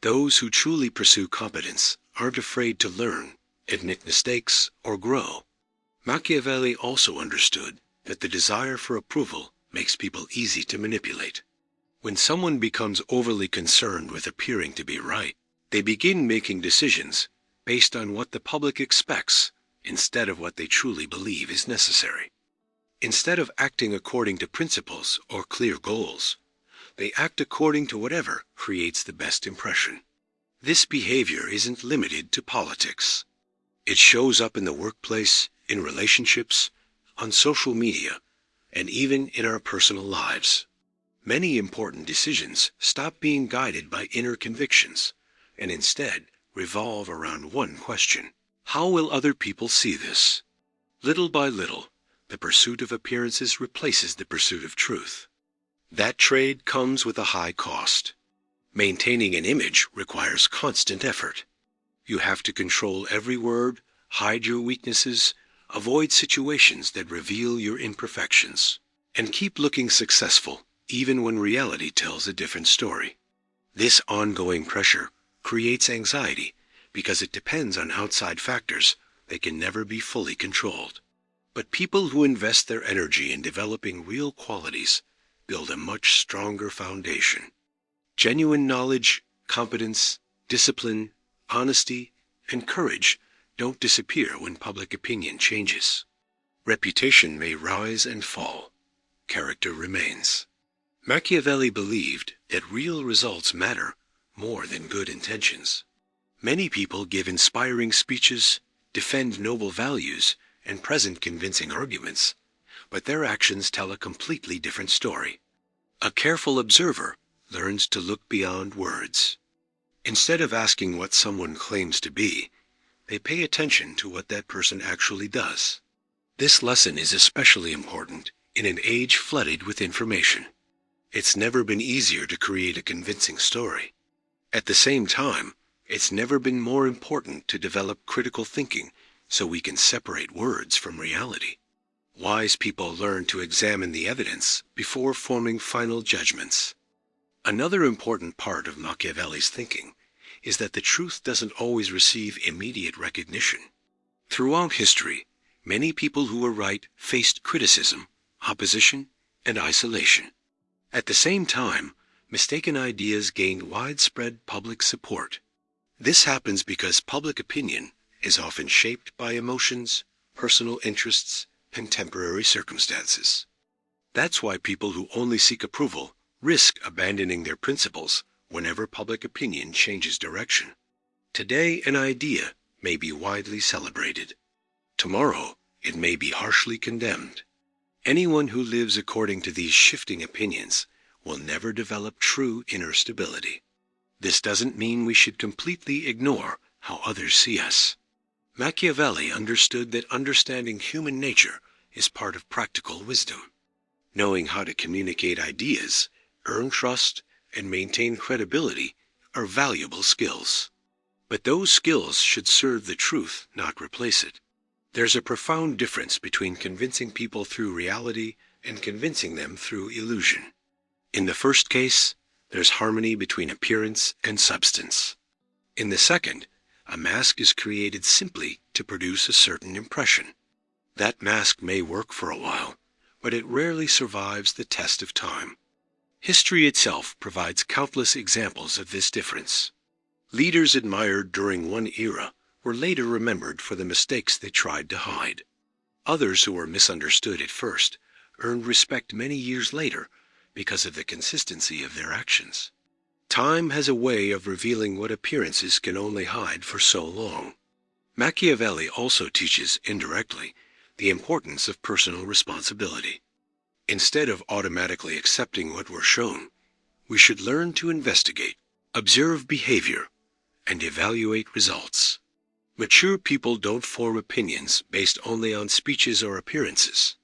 Those who truly pursue competence aren't afraid to learn, admit mistakes, or grow. Machiavelli also understood that the desire for approval makes people easy to manipulate. When someone becomes overly concerned with appearing to be right, they begin making decisions based on what the public expects instead of what they truly believe is necessary. Instead of acting according to principles or clear goals, they act according to whatever creates the best impression. This behavior isn't limited to politics. It shows up in the workplace, in relationships, on social media, and even in our personal lives. Many important decisions stop being guided by inner convictions and instead revolve around one question: how will other people see this? Little by little, the pursuit of appearances replaces the pursuit of truth. That trade comes with a high cost. Maintaining an image requires constant effort. You have to control every word, hide your weaknesses, avoid situations that reveal your imperfections, and keep looking successful even when reality tells a different story. This ongoing pressure creates anxiety because it depends on outside factors that can never be fully controlled. But people who invest their energy in developing real qualities build a much stronger foundation. Genuine knowledge, competence, discipline, honesty, and courage don't disappear when public opinion changes. Reputation may rise and fall. Character remains. Machiavelli believed that real results matter more than good intentions. Many people give inspiring speeches, defend noble values, and present convincing arguments, but their actions tell a completely different story. A careful observer learns to look beyond words. Instead of asking what someone claims to be, they pay attention to what that person actually does. This lesson is especially important in an age flooded with information. It's never been easier to create a convincing story. At the same time, it's never been more important to develop critical thinking so we can separate words from reality. Wise people learn to examine the evidence before forming final judgments. Another important part of Machiavelli's thinking is that the truth doesn't always receive immediate recognition. Throughout history, many people who were right faced criticism, opposition, and isolation. At the same time, mistaken ideas gained widespread public support. This happens because public opinion is often shaped by emotions, personal interests, and temporary circumstances. That's why people who only seek approval risk abandoning their principles whenever public opinion changes direction. Today, an idea may be widely celebrated. Tomorrow, it may be harshly condemned. Anyone who lives according to these shifting opinions will never develop true inner stability. This doesn't mean we should completely ignore how others see us. Machiavelli understood that understanding human nature is part of practical wisdom. Knowing how to communicate ideas, earn trust, and maintain credibility are valuable skills. But those skills should serve the truth, not replace it. There's a profound difference between convincing people through reality and convincing them through illusion. In the first case, there's harmony between appearance and substance. In the second, a mask is created simply to produce a certain impression. That mask may work for a while, but it rarely survives the test of time. History itself provides countless examples of this difference. Leaders admired during one era were later remembered for the mistakes they tried to hide. Others who were misunderstood at first earned respect many years later because of the consistency of their actions. Time has a way of revealing what appearances can only hide for so long. Machiavelli also teaches, indirectly, the importance of personal responsibility. Instead of automatically accepting what we're shown, we should learn to investigate, observe behavior, and evaluate results. Mature people don't form opinions based only on speeches or appearances.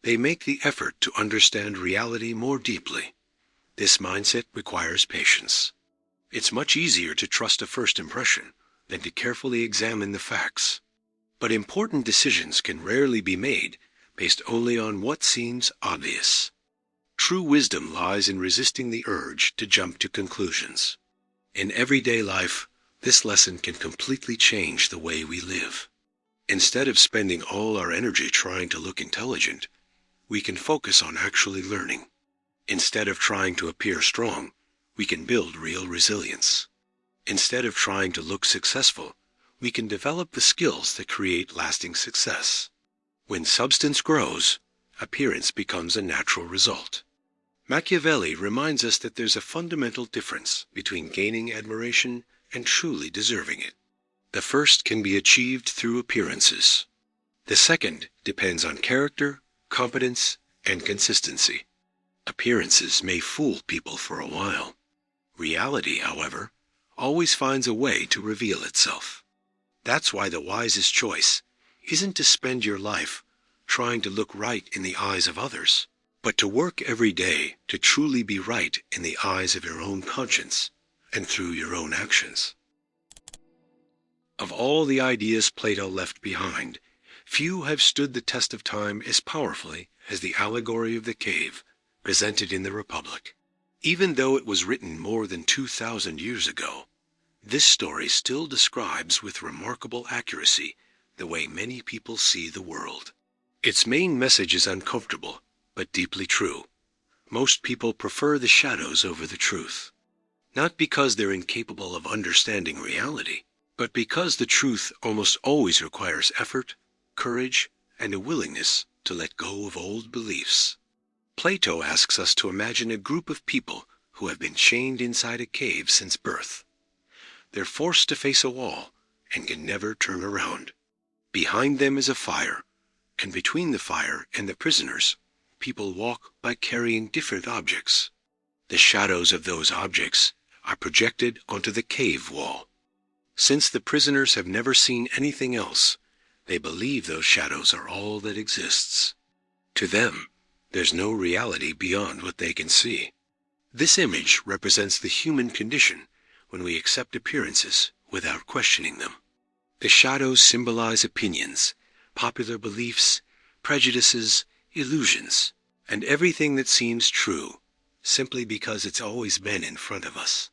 They make the effort to understand reality more deeply. This mindset requires patience. It's much easier to trust a first impression than to carefully examine the facts. But important decisions can rarely be made based only on what seems obvious. True wisdom lies in resisting the urge to jump to conclusions. In everyday life, this lesson can completely change the way we live. Instead of spending all our energy trying to look intelligent, we can focus on actually learning. Instead of trying to appear strong, we can build real resilience. Instead of trying to look successful, we can develop the skills that create lasting success. When substance grows, appearance becomes a natural result. Machiavelli reminds us that there's a fundamental difference between gaining admiration and truly deserving it. The first can be achieved through appearances. The second depends on character, competence, and consistency. Appearances may fool people for a while. Reality, however, always finds a way to reveal itself. That's why the wisest choice isn't to spend your life trying to look right in the eyes of others, but to work every day to truly be right in the eyes of your own conscience and through your own actions. Of all the ideas Plato left behind, few have stood the test of time as powerfully as the allegory of the cave presented in the Republic. Even though it was written more than 2,000 years ago, this story still describes with remarkable accuracy the way many people see the world. Its main message is uncomfortable, but deeply true. Most people prefer the shadows over the truth. Not because they're incapable of understanding reality, but because the truth almost always requires effort, courage, and a willingness to let go of old beliefs. Plato asks us to imagine a group of people who have been chained inside a cave since birth. They're forced to face a wall and can never turn around. Behind them is a fire, and between the fire and the prisoners, people walk by carrying different objects. The shadows of those objects are projected onto the cave wall. Since the prisoners have never seen anything else, they believe those shadows are all that exists. To them, there's no reality beyond what they can see. This image represents the human condition when we accept appearances without questioning them. The shadows symbolize opinions, popular beliefs, prejudices, illusions, and everything that seems true simply because it's always been in front of us.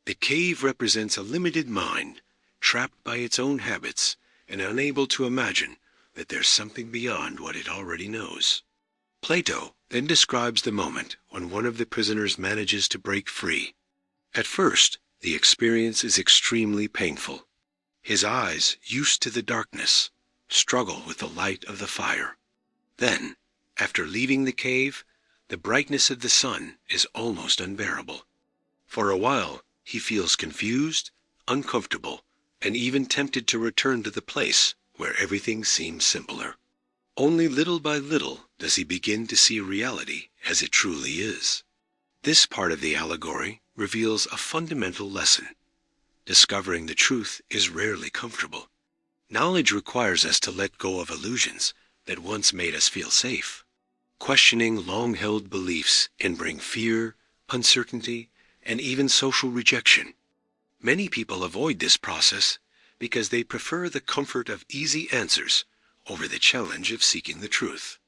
The cave represents a limited mind, trapped by its own habits and unable to imagine that there's something beyond what it already knows. Plato then describes the moment when one of the prisoners manages to break free. At first, the experience is extremely painful. His eyes, used to the darkness, struggle with the light of the fire. Then, after leaving the cave, the brightness of the sun is almost unbearable. For a while, he feels confused, uncomfortable, and even tempted to return to the place where everything seems simpler. Only little by little does he begin to see reality as it truly is. This part of the allegory reveals a fundamental lesson. Discovering the truth is rarely comfortable. Knowledge requires us to let go of illusions that once made us feel safe. Questioning long-held beliefs can bring fear, uncertainty, and even social rejection. Many people avoid this process because they prefer the comfort of easy answers over the challenge of seeking the truth.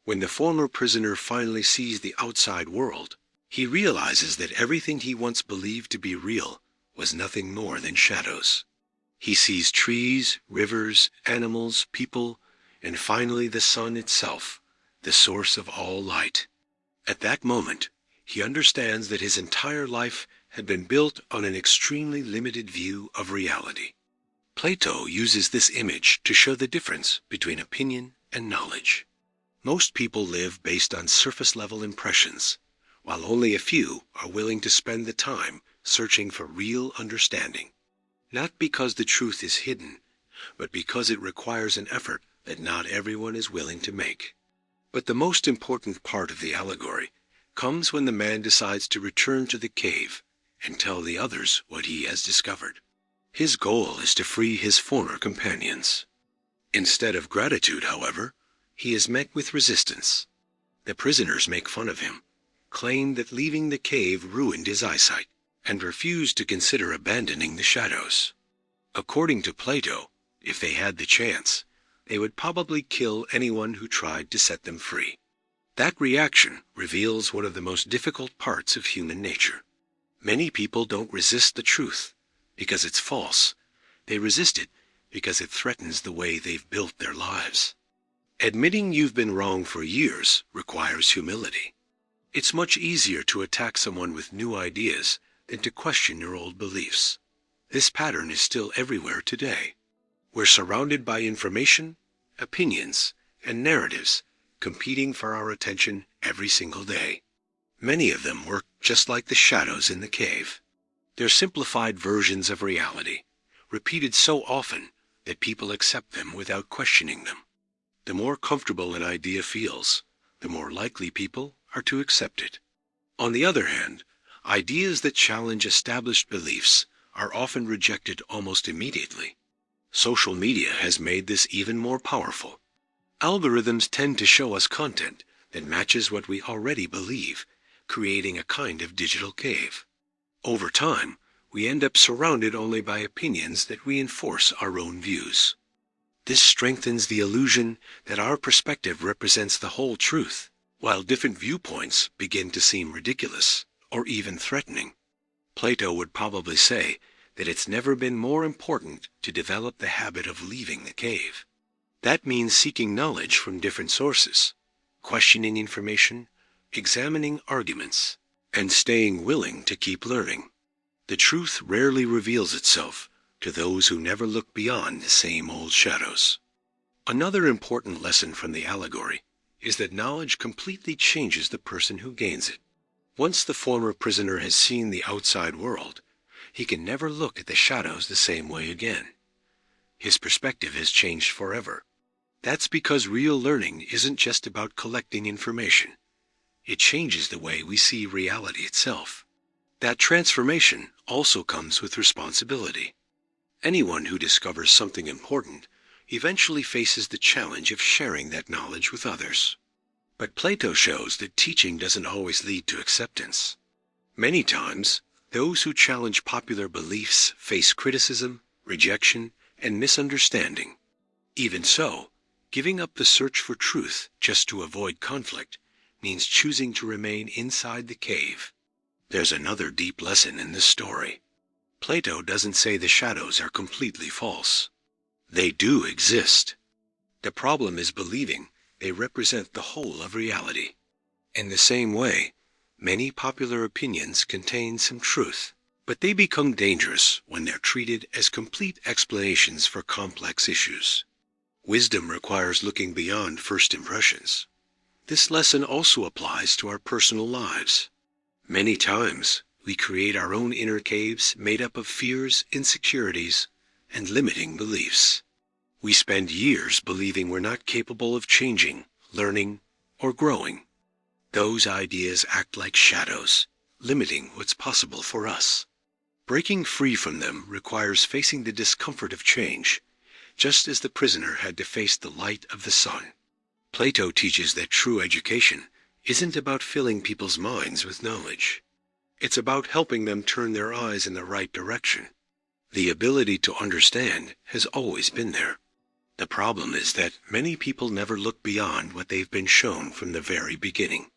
When the former prisoner finally sees the outside world, he realizes that everything he once believed to be real was nothing more than shadows. He sees trees, rivers, animals, people, and finally the sun itself, the source of all light. At that moment, he understands that his entire life had been built on an extremely limited view of reality. Plato uses this image to show the difference between opinion and knowledge. Most people live based on surface-level impressions, while only a few are willing to spend the time searching for real understanding. Not because the truth is hidden, but because it requires an effort that not everyone is willing to make. But the most important part of the allegory comes when the man decides to return to the cave and tell the others what he has discovered. His goal is to free his former companions. Instead of gratitude, however, he is met with resistance. The prisoners make fun of him, claim that leaving the cave ruined his eyesight, and refuse to consider abandoning the shadows. According to Plato, if they had the chance, they would probably kill anyone who tried to set them free. That reaction reveals one of the most difficult parts of human nature. Many people don't resist the truth because it's false. They resist it because it threatens the way they've built their lives. Admitting you've been wrong for years requires humility. It's much easier to attack someone with new ideas than to question your old beliefs. This pattern is still everywhere today. We're surrounded by information, opinions, and narratives competing for our attention every single day. Many of them work just like the shadows in the cave. They're simplified versions of reality, repeated so often that people accept them without questioning them. The more comfortable an idea feels, the more likely people are to accept it. On the other hand, ideas that challenge established beliefs are often rejected almost immediately. Social media has made this even more powerful. Algorithms tend to show us content that matches what we already believe, creating a kind of digital cave. Over time, we end up surrounded only by opinions that reinforce our own views. This strengthens the illusion that our perspective represents the whole truth, while different viewpoints begin to seem ridiculous or even threatening. Plato would probably say that it's never been more important to develop the habit of leaving the cave. That means seeking knowledge from different sources, questioning information, examining arguments, and staying willing to keep learning. The truth rarely reveals itself to those who never look beyond the same old shadows. Another important lesson from the allegory is that knowledge completely changes the person who gains it. Once the former prisoner has seen the outside world, he can never look at the shadows the same way again. His perspective has changed forever. That's because real learning isn't just about collecting information. It changes the way we see reality itself. That transformation also comes with responsibility. Anyone who discovers something important eventually faces the challenge of sharing that knowledge with others. But Plato shows that teaching doesn't always lead to acceptance. Many times, those who challenge popular beliefs face criticism, rejection, and misunderstanding. Even so, giving up the search for truth just to avoid conflict means choosing to remain inside the cave. There's another deep lesson in this story. Plato doesn't say the shadows are completely false. They do exist. The problem is believing they represent the whole of reality. In the same way, many popular opinions contain some truth, but they become dangerous when they're treated as complete explanations for complex issues. Wisdom requires looking beyond first impressions. This lesson also applies to our personal lives. Many times, we create our own inner caves made up of fears, insecurities, and limiting beliefs. We spend years believing we're not capable of changing, learning, or growing. Those ideas act like shadows, limiting what's possible for us. Breaking free from them requires facing the discomfort of change, just as the prisoner had to face the light of the sun. Plato teaches that true education isn't about filling people's minds with knowledge. It's about helping them turn their eyes in the right direction. The ability to understand has always been there. The problem is that many people never look beyond what they've been shown from the very beginning.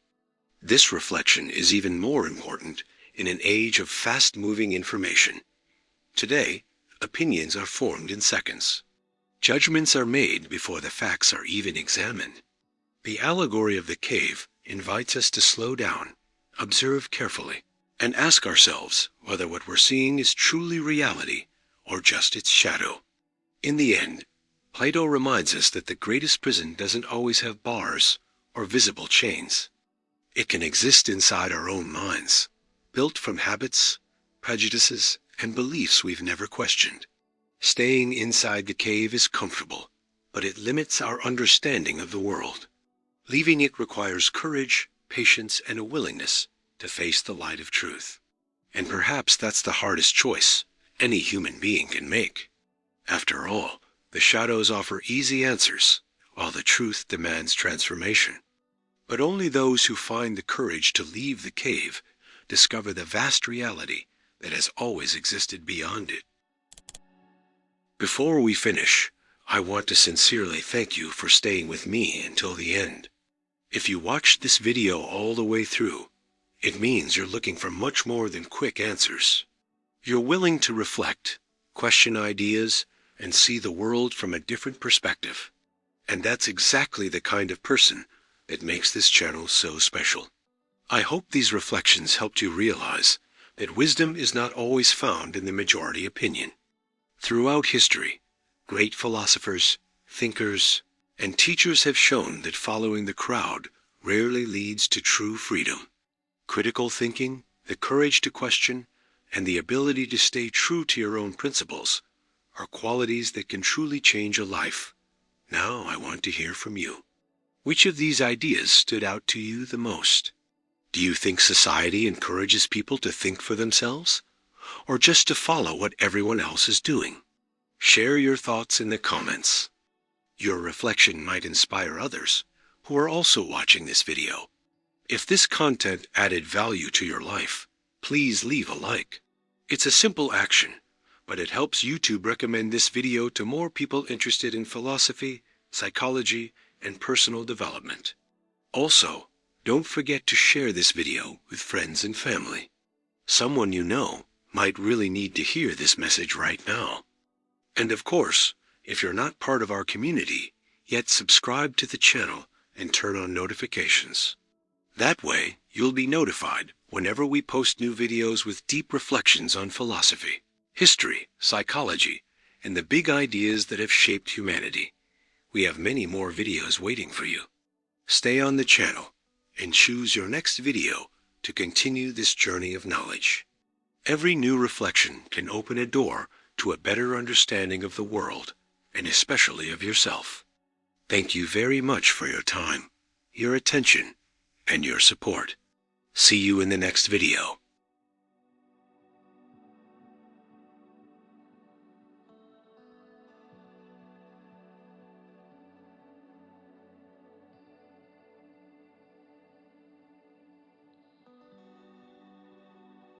This reflection is even more important in an age of fast-moving information. Today, opinions are formed in seconds. Judgments are made before the facts are even examined. The allegory of the cave invites us to slow down, observe carefully, and ask ourselves whether what we're seeing is truly reality or just its shadow. In the end, Plato reminds us that the greatest prison doesn't always have bars or visible chains. It can exist inside our own minds, built from habits, prejudices, and beliefs we've never questioned. Staying inside the cave is comfortable, but it limits our understanding of the world. Leaving it requires courage, patience, and a willingness to face the light of truth. And perhaps that's the hardest choice any human being can make. After all, the shadows offer easy answers, while the truth demands transformation. But only those who find the courage to leave the cave discover the vast reality that has always existed beyond it. Before we finish, I want to sincerely thank you for staying with me until the end. If you watched this video all the way through, it means you're looking for much more than quick answers. You're willing to reflect, question ideas, and see the world from a different perspective. And that's exactly the kind of person that makes this channel so special. I hope these reflections helped you realize that wisdom is not always found in the majority opinion. Throughout history, great philosophers, thinkers, and teachers have shown that following the crowd rarely leads to true freedom. Critical thinking, the courage to question, and the ability to stay true to your own principles are qualities that can truly change a life. Now I want to hear from you. Which of these ideas stood out to you the most? Do you think society encourages people to think for themselves, or just to follow what everyone else is doing? Share your thoughts in the comments. Your reflection might inspire others who are also watching this video. If this content added value to your life, please leave a like. It's a simple action, but it helps YouTube recommend this video to more people interested in philosophy, psychology, and personal development. Also, don't forget to share this video with friends and family. Someone you know might really need to hear this message right now. And of course, if you're not part of our community, yet subscribe to the channel and turn on notifications. That way, you'll be notified whenever we post new videos with deep reflections on philosophy, history, psychology, and the big ideas that have shaped humanity. We have many more videos waiting for you. Stay on the channel and choose your next video to continue this journey of knowledge. Every new reflection can open a door to a better understanding of the world, and especially of yourself. Thank you very much for your time, your attention, and your support. See you in the next video.